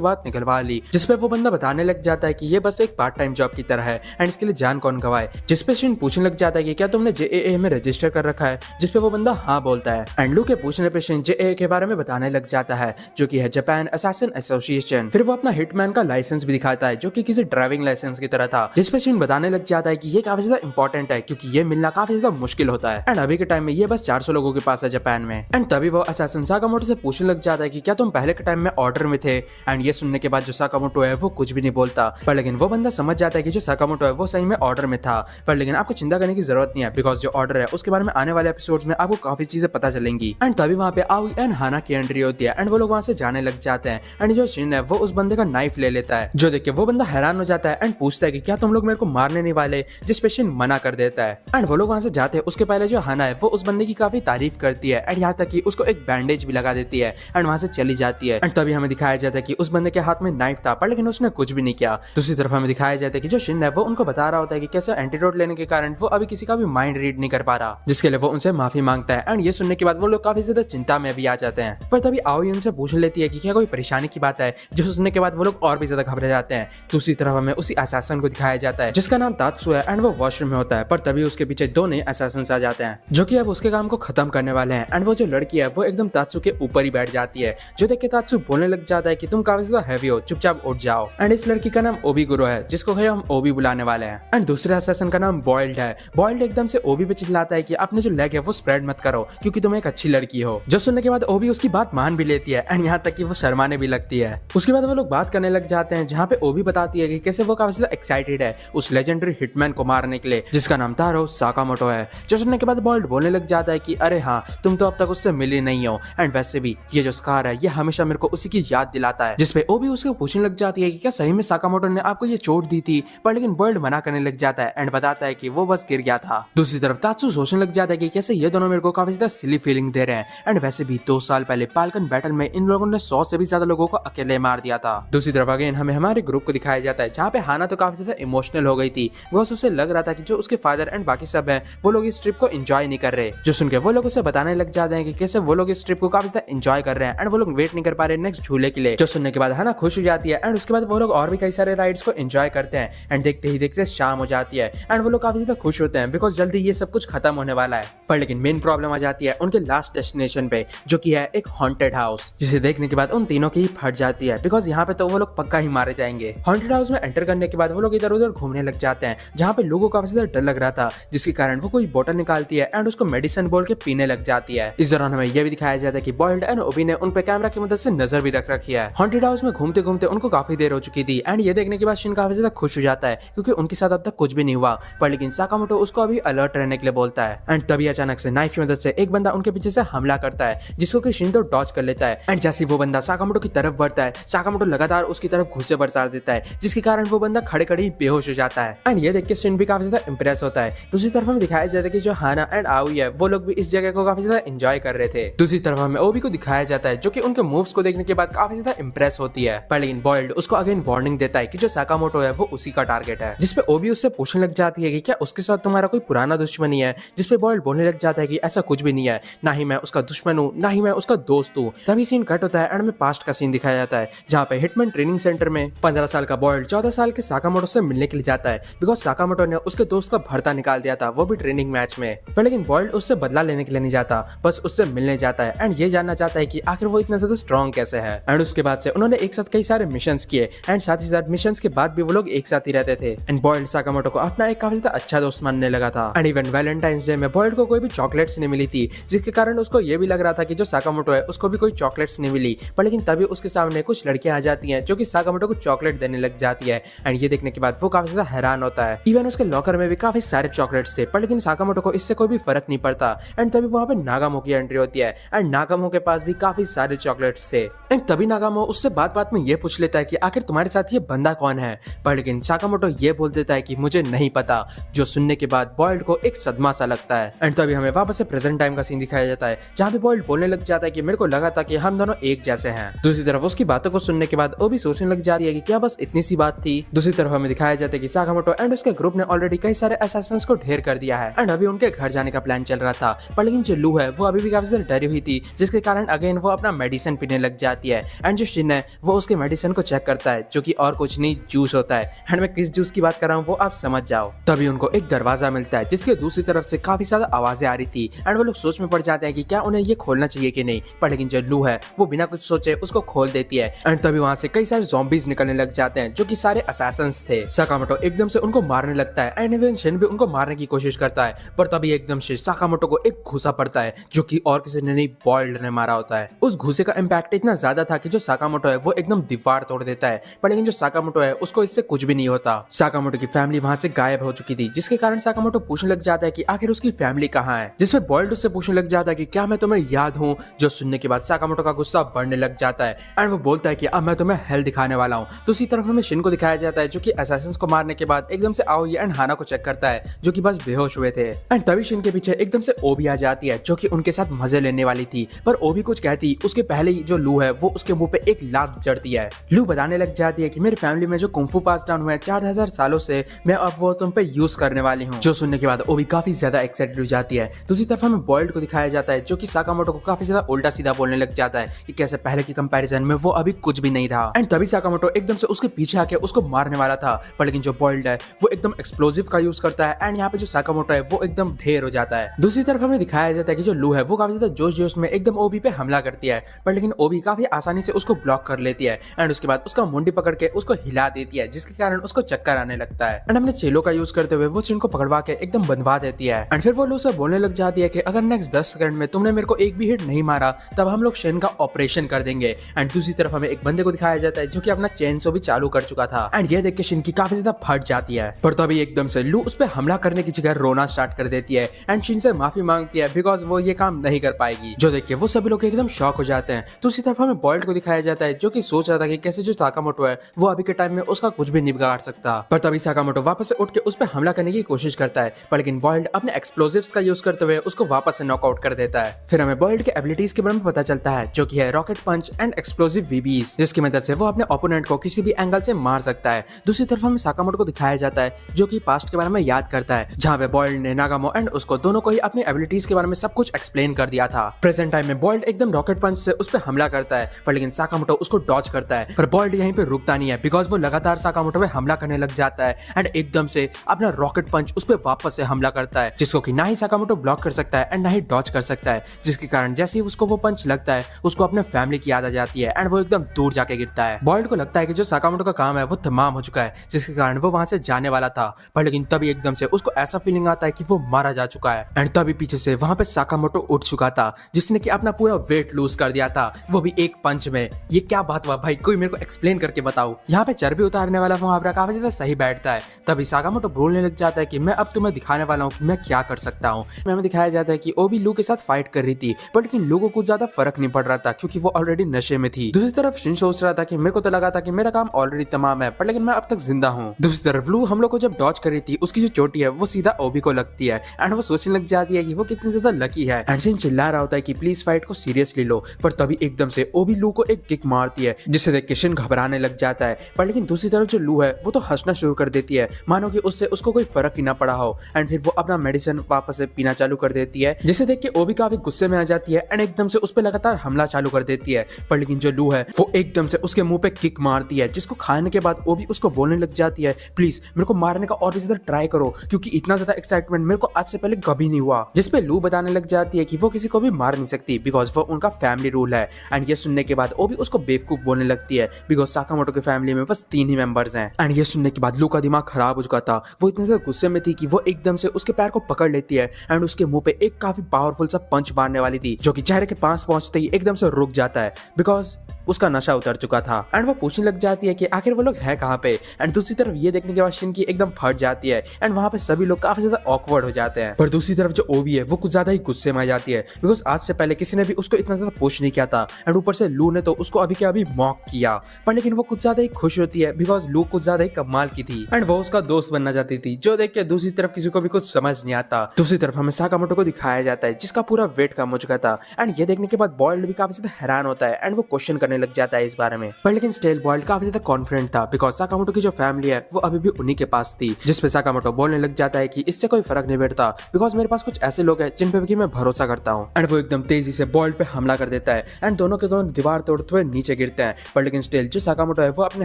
बात निकलवा ली। जिसपे वो बंदा बताने लग जाता है कि ये बस एक पार्ट टाइम जॉब की तरह है एंड इसके लिए जान कौन गवाए। जिसपे शिन पूछने लग जाता है कि क्या तुमने जेएए में रजिस्टर कर रखा है, जिसपे वो बंदा हाँ बोलता है। एंड लू के पूछने पे शिन जेएए के बारे में बताने लग जाता है जो कि है जापान असैसिन एसोसिएशन। फिर वो अपना हिटमैन का लाइसेंस भी दिखाता है जो कि किसी ड्राइविंग लाइसेंस की तरह था। जिसपे शिन बताने लग जाता है कि ये काफी ज्यादा इंपॉर्टेंट है क्योंकि ये मिलना काफी ज्यादा मुश्किल होता है एंड अभी के टाइम में ये बस 400 लोगों के पास है जापान में। एंड तभी वो असैसिन साकामोटो से पूछने लग जाता है कि क्या तुम पहले के टाइम में ऑर्डर में थे। एंड ये सुनने के बाद जो साकामोटो है वो कुछ भी नहीं बोलता पर लेकिन वो बंदा समझ जाता है कि जो साकामोटो है वो सही में ऑर्डर में था पर लेकिन आपको चिंता करने की जरूरत नहीं है बिकॉज जो ऑर्डर है उसके बारे में आने वाले एपिसोड्स में आपको काफी चीजें पता चलेंगी। एंड तभी वहाँ पे आउई एंड हाना की एंट्री होती है एंड वो लोग वहाँ से जाने लग जाते हैं एंड जो शिन है वो उस बंदे का नाइफ ले लेता है जो देख के वो बंदा हैरान हो जाता है एंड पूछता है कि क्या तुम लोग मेरे को मारने नहीं वाले, जिस पे शिन मना कर देता है। एंड वो लोग वहाँ से जाते हैं उसके पहले जो हाना है वो उस बंदे की काफी तारीफ करती है एंड यहाँ तक कि उसको एक बैंडेज भी लगा देती है एंड वहाँ से चली जाती है। एंड तभी हमें दिखाया जाता है कि उस बंदे के हाथ में नाइफ था पर लेकिन उसने कुछ भी नहीं किया। दूसरी तरफ हमें दिखाया जाता है कि जो शिन है वो उनको बता रहा होता है कि कैसे एंटीडोट लेने के कारण वो अभी किसी का भी माइंड रीड नहीं कर पा रहा, जिसके लिए वो उनसे माफी मांगता है। एंड ये सुनने के बाद वो लोग काफी ज्यादा चिंता में भी आ जाते हैं पर तभी आउई उनसे पूछ लेती है कि क्या कोई परेशानी की बात है, जो सुनने के बाद वो लोग और भी ज्यादा घबरा जाते हैं। दूसरी तरफ हमें उसी असैसिन को दिखाया जाता है जिसका नाम तात्सु है एंड वो वॉशरूम में होता है पर तभी उसके पीछे दो नए असैसिन आ जाते हैं जो कि अब उसके काम को खत्म करने वाले हैं। एंड वो जो लड़की है वो एकदम तात्सु के ऊपर ही बैठ जाती है जो देख के तात्सु बोलने लग जाता है कि तुम काफी ज्यादा हैवी हो, चुपचाप उठ जाओ। एंड इस लड़की का नाम ओबी गुरो है जिसको हम ओबी बुलाने वाले हैं। एंड दूसरे असैसिन का नाम बॉइल्ड है। बॉइल्ड एकदम से ओबी पे चिल्लाता है कि अपने जो लेग है वो स्प्रेड मत करो क्योंकि तुम एक अच्छी लड़की हो, जो सुनने के बाद ओबी उसकी बात मान भी लेती है एंड यहाँ तक कि वो शर्माने भी लगती है। उसके बाद वो लोग बात करने लग जाते हैं जहाँ पे ओबी बताती है कि कैसे वो काफी ज्यादा एक्साइटेड है उस लेजेंडरी हिटमैन को मारने के लिए जिसका नाम तारो साकामोटो है। जो सुनने के बाद बॉइल्ड बोलने लग जाता है कि अरे हाँ तुम तो अब तक उससे मिली नहीं हो एंड वैसे भी ये जो स्कार है ये हमेशा मेरे को उसी की याद दिलाता है। जिसपे ओबी उसको पूछने लग जाती है कि क्या सही में साकामोटो ने आपको ये चोट दी थी, पर लेकिन बॉइल्ड मना करने लग जाता है एंड बताता है कि वो बस गिर गया था। दूसरी तरफ तात्सु सोचने लग जाता है कि कैसे ये दोनों मेरे को काफी ज्यादा सिली फीलिंग दे रहे हैं एंड वैसे भी 2 साल पहले पाल्कन बैटल में इन लोगों ने 100 से भी ज्यादा लोगों को अकेले मार दिया था। दूसरी तरफ अगेन हमें हमारे ग्रुप को दिखाया जाता है जहाँ पे हाना तो काफी ज्यादा इमोशनल हो गई थी बिकॉज उसे लग रहा था कि जो उसके फादर एंड बाकी सब है वो लोग इस ट्रिप को एंजॉय नहीं कर रहे। जो सुन के वो लोग उसे बताने लग जाते हैं कि कैसे वो लोग इस ट्रिप को काफी ज्यादा एंजॉय कर रहे हैं एंड वो लोग वेट नहीं कर पा रहे नेक्स्ट झूले के लिए। जो सुनने के बाद हाना खुश हो जाती है एंड उसके बाद वो लोग और भी कई सारे राइड्स को एंजॉय करते हैं एंड देखते ही देखते शाम हो जाती है एंड वो लोग काफी ज्यादा खुश होते हैं बिकॉज जल्दी ये सब कुछ खत्म होने वाला है। पर लेकिन मेन प्रॉब्लम आ जाती है उनके लास्ट डेस्टिनेशन पे जो कि है एक हॉन्टेड हाउस, जिसे देखने के बाद उन तीनों की ही फट जाती है बिकॉज यहाँ पे तो वो लोग पक्का ही मारे जाएंगे। हॉन्टेड हाउस में एंटर करने के बाद वो लोग इधर उधर घूमने लग जाते हैं जहाँ पे लोगों को काफी ज्यादा डर लग रहा था जिसके कारण वो कोई बोतल निकालती है एंड उसको मेडिसिन बोल के पीने लग जाती है। इस दौरान हमें यह भी दिखाया जाता है कि बॉइल्ड एंड ओबी ने उन पे कैमरा की मदद से नजर भी रख रखी है। हॉन्टेड हाउस में घूमते घूमते उनको काफी देर हो चुकी थी एंड ये देखने के बाद शिन काफी ज्यादा खुश हो जाता है क्योंकि उनके साथ अब तक कुछ भी नहीं हुआ। पर लेकिन साकामोटो उसको अभी अलर्ट रहने के लिए बोलता है एंड तभी अचानक से नाइफ की मदद से एक बंदा उनके पीछे से हमला करता है जिसको कि शिन तो डॉज कर लेता है। एंड जैसे वो बंदा साकामोटो की तरफ बढ़ता है साकामोटो लगातार उसकी तरफ घुसे बरसात देता है जिसके कारण वो बंदा खड़े खड़े ही बेहोश हो जाता है। एंड ये देख के शिन भी काफी ज्यादा इंप्रेस होता है। दूसरी तरफ हमें दिखाया जाता है कि जो हाना एंड आउई है वो लोग भी इस जगह को काफी ज्यादा एंजॉय कर रहे थे। दूसरी तरफ हमें ओबी को दिखाया जाता है जो कि उनके मूव्स को देखने के बाद काफी ज्यादा इंप्रेस होती है। पर लेकिन बॉइल्ड उसको अगेन वार्निंग देता है कि जो साकामोटो है वो उसी का टारगेट है, जिसपे ओबी उससे पूछने लग जाती है कि क्या उसके साथ तुम्हारा कोई पुराना दुश्मनी है, जिसपे बॉइल्ड बोलने लग जाता है कि ऐसा कुछ भी नहीं है, ना ही मैं उसका दुश्मन हूँ ना ही मैं उसका दोस्त हूँ। तभी सीन कट होता है एंड में पास्ट का सीन दिखाया जाता है जहाँ पे हिटमैन ट्रेनिंग सेंटर में 15 साल का बॉइल्ड 14 साल के साकामोटो से मिलने के लिए जाता है बिकॉज साकामोटो ने उसके दोस्त का भर्ता निकाल दिया था वो भी ट्रेनिंग मैच में। पर लेकिन बॉइल्ड उससे बदला लेने के लिए नहीं जाता, बस उससे मिलने जाता है एंड ये जानना चाहता है कि आखिर वो इतना ज्यादा स्ट्रॉन्ग कैसे है। एंड उसके बाद से उन्होंने एक साथ कई सारे मिशंस किए एंड साथ ही साथ मिशंस के बाद भी वो लोग एक साथ ही रहते थे एंड बॉइल्ड साकामोटो को अपना एक काफी ज्यादा अच्छा दोस्त मानने लगा था। एंड इवन वैलेंटाइंस डे में बॉइल्ड को कोई भी चॉकलेट्स नहीं मिली थी जिसके कारण उसको ये भी लग रहा था कि जो साकामोटो है उसको भी कोई चॉकलेट्स नहीं मिली। पर लेकिन तभी उसके सामने कुछ लड़कियां आ जाती हैं जो कि साकामोटो को चॉकलेट देने लग जाती है एंड ये देखने के बाद वो काफी ज्यादा हैरान होता है। इवन उसके लॉकर में भी काफी सारे चॉकलेट्स थे पर लेकिन साकामोटो को इससे कोई भी फर्क नहीं पड़ता। एंड तभी वहाँ पे नागामो की एंट्री होती है एंड नागामो के पास भी काफी सारे चॉकलेट्स थे एंड तभी नागामो उससे बात बात में ये पूछ लेता है कि आखिर तुम्हारे साथ ये बंदा कौन है। पर लेकिन साकामोटो ये बोल देता है कि मुझे नहीं पता। जो सुनने के बाद बॉइल्ड को एक सदमा सा लगता है। एंड तभी हमें वापस से प्रेजेंट टाइम का सीन दिखाया जाता है जहाँ पे बॉयल्ड बोलने लग जाता है कि मेरे को लगा था कि हम दोनों एक जैसे हैं। दूसरी तरफ उसकी बातों को सुनने के बाद वो भी सोचने लग जाती है कि क्या बस इतनी सी बात थी। दूसरी तरफ हमें दिखाया जाता है कि साकामोटो एंड उसके ग्रुप ने ऑलरेडी कई सारे असैसिन्स को ढेर कर दिया है एंड अभी उनके घर जाने का प्लान चल रहा था। पर लेकिन जो लू है वो अभी भी काफी ज्यादा डरी हुई थी, जिसके कारण अगेन वो अपना मेडिसिन पीने लग जाती है। एंड जो शिन है वो उसके मेडिसिन को चेक करता है, जो कि और कुछ नहीं जूस होता है। एंड मैं किस जूस की बात कर रहा हूँ वो आप समझ जाओ। तभी उनको एक दरवाजा मिलता है जिसके दूसरी तरफ से काफी ज्यादा आवाजें आ रही थी एंड वो लोग सोच में पड़ जाते हैं कि क्या उन्हें ये खोलना चाहिए कि नहीं। पर लेकिन जो लू है वो बिना कुछ सोचे उसको खोल देती है एंड तभी वहां से कई सारे ज़ॉम्बीज निकलने लग जाते हैं जो कि सारे असैसिन्स थे। साकामोटो एकदम से उनको मारने लगता है एंड इवन शिन भी उनको मारने की कोशिश करता है, पर तभी एकदम से साकामोटो को एक घूसा पड़ता है जो कि और किसी ने नहीं बॉयल्ड ने मारा होता है। उस घूसे का इम्पैक्ट इतना ज्यादा था कि जो साकामोटो है वो एकदम दीवार तोड़ देता है, पर लेकिन जो साकामोटो है उसको इससे कुछ भी नहीं होता। साकामोटो की फैमिली वहां से गायब हो चुकी थी, जिसके कारण साकामोटो पूछने लग जाता है कि आखिर उसकी फैमिली कहाँ है, जिसमें बॉयल्ड उससे पूछने लग जाता है कि क्या मैं तुम्हें याद हूँ। जो सुनने के बाद साकामोटो का गुस्सा बढ़ने लग जाता है एंड वो बोलता है कि अब मैं तुम्हें हेल दिखाने वाला हूँ। दूसरी तरफ हमें शिन को दिखाया जाता है जो कि असैसिन्स को मारने के बाद एकदम से आओ एंड हाना को चेक करता है जो कि बस बेहोश हुए थे। एंड तभी शिन के पीछे एकदम से ओबी आ जाती है जो कि उनके साथ मजे लेने वाली थी, पर ओबी कुछ कहती उसके पहले ही जो लू है वो उसके मुंह पे एक लात जड़ती है। लू बताने लग जाती है कि मेरी फैमिली में जो कुंफू पास डाउन हुआ है 4000 सालों से, मैं अब वो तुम पे यूज करने वाली हूँ। जो सुनने के बाद ओबी काफी ज्यादा एक्साइटेड हो जाती है। दूसरी तरफ हमें बॉयल्ड को दिखाया जाता है जो कि साकामोटो को काफी ज्यादा उल्टा सीधा बोलने लग जाता है कि कैसे पहले की कंपैरिजन में वो अभी कुछ भी नहीं था। एंड तभी साकामोटो एकदम से उसके पीछे आके उसको मारने वाला था, पर लेकिन जो बॉयल्ड है वो एकदम एक्सप्लोजिव का यूज करता है एंड यहाँ पे जो साकामोटो है वो एकदम ढेर हो जाता है। दूसरी तरफ हमें दिखाया जाता है कि जो लू है वो काफी ज्यादा जोश जोश में एकदम ओबी पे हमला करती है, पर लेकिन ओबी काफी आसानी से उसको ब्लॉक कर लेती है एंड उसके बाद उसका मुंडी पकड़ के उसको हिला देती है, जिसके कारण उसको चक्कर आने लगता है। एंड अपने चेलो का यूज करते हुए वो शिन को पकड़वा के एकदम बंधवा देती है एंड फिर वो लू से बोलने लग जाती है कि अगर नेक्स्ट 10 सेकंड में तुमने मेरे को एक भी हिट नहीं मारा तब हम लोग शिन का ऑपरेशन कर देंगे। एंड दूसरी तरफ हमें एक बंदे को दिखाया जाता है जो कि अपना चेन सो भी चालू कर चुका था एंड ये देख के शिन की काफी ज्यादा फट जाती है, पर तभी एकदम से लू उस पे हमला करने की जगह रोना स्टार्ट कर देती है एंड शिन से माफी मांगती है बिकॉज वो ये काम नहीं कर पाएगी। जो देख के वो सभी लोग एकदम शॉक हो जाते हैं। दूसरी तरफ हमें बॉयल्ड को दिखाया जाता है जो कि सोच रहा था कि कैसे जो साकामोटो है वो अभी के टाइम में उसका कुछ भी नहीं बिगाड़ सकता, पर तभी साकामोटो वापस से उठ के उस पे हमला करने की कोशिश करता है, पर लेकिन बॉयल्ड अपने एक्सप्लोजिव्स का यूज करते हुए उसको वापस से नॉकआउट कर देता है। फिर हमें बॉयल्ड के एबिलिटीज के बारे में पता चलता है जो कि है रॉकेट पंच एंड एक्सप्लोजिव बीबीज, जिसकी मदद से वो अपने ओपोनेंट को किसी भी एंगल से मार सकता है। दूसरी तरफ हमें साकामोटो को दिखाया जाता है जो कि पास्ट के बारे में याद करता है, जहाँ पे बॉयल्ड ने नागामो एंड उसको दोनों को ही अपनी एबिलिटीज के बारे में सब कुछ एक्सप्लेन कर दिया था। प्रेजेंट टाइम में बॉयल्ड एकदम रॉकेट पंच से उस पर हमला करता है, पर लेकिन साकामोटो उसको डॉज करता है, पर बॉयल्ड यहीं पे रुकता नहीं है बिकॉज वो लगातार साकामोटो पे हमला करने लग जाता है एंड एकदम से अपना रॉकेट पंच उस पर वापस से हमला करता है, जिसको कि ना ही साकामोटो ब्लॉक कर सकता है एंड ना ही डॉज कर सकता है, जिसके कारण जैसे ही उसको वो पंच लगता है उसको अपने फैमिली की याद आ जाती है एंड वो एकदम दूर जाके गिरता है। बॉयल्ड को लगता है कि जो साकामोटो का काम है वो तमाम हो चुका है, जिसके कारण वो वहां से जाने वाला था, पर लेकिन तभी एकदम से उसको ऐसा फीलिंग आता है कि वो मारा जा चुका है एंड तभी पीछे से वहां पे साकामोटो उठ चुका था जिसने कि अपना पूरा वेट लूज कर दिया था, वो भी एक पंच में। ये क्या बात हुआ भाई, कोई मेरे को एक्सप्लेन करके बताओ। यहाँ पे चर्बी उतारने वाला मुहावरा काफी ज्यादा सही बैठता है। तभी साकामोटो बोलने लग जाता है कि मैं अब तुम्हें दिखाने वाला हूँ कि मैं क्या कर सकता हूँ। हमें दिखाया जाता है कि ओबी लू के साथ फाइट कर रही थी, पर लेकिन लू को कुछ ज्यादा फर्क नहीं पड़ रहा था क्योंकि वो ऑलरेडी नशे में थी। दूसरी तरफ शिन सोच रहा था कि मेरे को तो लगा था कि मेरा काम ऑलरेडी तमाम है, पर लेकिन मैं अब तक जिंदा हूँ। दूसरी तरफ लू हम लोग को जब डॉज कर रही थी उसकी जो चोटी है वो सीधा ओबी को लगती है एंड वो सोचने लग जाती है कि वो कितनी ज्यादा लकी है एंड शिन चिल्ला रहा होता है कि प्लीज फाइट को सीरियसली लो, पर तभी एकदम से ओबी लू को एक किक मारती है जिसे देख के शिन घबराने लग जाता है, पर लेकिन दूसरी तरफ जो लू है वो तो हंसना शुरू कर देती है मानो कि उससे उसको कोई फर्क ही ना पड़ा हो एंड फिर वो अपना मेडिसिन वापस से पीना चालू कर देती है, जिसे देख के ओबी काफी गुस्से में आ जाती है एंड एकदम से उस पर लगातार हमला चालू कर देती है, पर लेकिन जो लू है वो एकदम से उसके मुंह पे किक मारती है, जिसको खाने के बाद ओबी उसको बोलने लग जाती है प्लीज मेरे को मारने का और भी ज्यादा ट्राई करो क्योंकि इतना ज्यादा एक्साइटमेंट मेरे को आज से पहले कभी नहीं हुआ। जिसपे लू बताने लग जाती है कि वो किसी को भी मार नहीं सकती बिकॉज वो उनका फैमिली रूल है एंड ये सुनने के बाद ओबी उसको बेवकूफ बोलने लगती है बिकॉज साकामोटो की फैमिली में बस 3 ही मेंबर्स हैं एंड ये सुनने के बाद लू का दिमाग खराब हो चुका था। वो इतने ज्यादा गुस्से में थी कि वो एकदम से उसके पैर को पकड़ लेती है एंड उसके मुंह पे एक काफी पावरफुल सा पंच मारने वाली थी जो कि चेहरे के पास पहुंचते ही एकदम से रुक जाता है बिकॉज उसका नशा उतर चुका था एंड वो पूछने लग जाती है कि आखिर वो लोग हैं कहाँ पे। एंड दूसरी तरफ ये देखने के बाद शिनकी एकदम फट जाती है एंड वहाँ पे सभी लोग काफी ज्यादा ऑकवर्ड हो जाते हैं। पर दूसरी तरफ जो ओबी है वो कुछ ज्यादा ही गुस्से में आ जाती है बिकॉज आज से पहले किसी ने भी उसको इतना ज्यादा पुश नहीं किया था एंड ऊपर से लू ने तो उसको अभी के अभी मॉक किया। पर लेकिन वो कुछ ज्यादा ही खुश होती है बिकॉज लू कुछ ज्यादा ही कमाल की थी एंड वो उसका दोस्त बनना चाहती थी, जो देख के दूसरी तरफ किसी को भी कुछ समझ नहीं आता। दूसरी तरफ हमें साकामोटो को दिखाया जाता है जिसका पूरा वेट कम हो चुका था एंड ये देखने के बाद बॉयल्ड भी काफी ज्यादा हैरान होता है एंड वो क्वेश्चन करने लग जाता है इस बारे में। पर लेकिन स्टिल बॉयल्ड काफी ज्यादा कॉन्फिडेंट था बिकॉज साकामोटो की जो फैमिली है वो अभी भी उन्हीं के पास थी। जिसपे साकामोटो बोलने लग जाता है कि इससे कोई फर्क नहीं पड़ता बिकॉज मेरे पास कुछ ऐसे लोग हैं जिन पे भी मैं भरोसा करता हूँ। एंड वो एकदम तेजी से बॉयल्ड पे हमला कर देता है एंड दोनों के दोनों दीवार तोड़ते हुए नीचे गिरते हैं। पर लेकिन स्टिल जो साकामोटो है वो अपने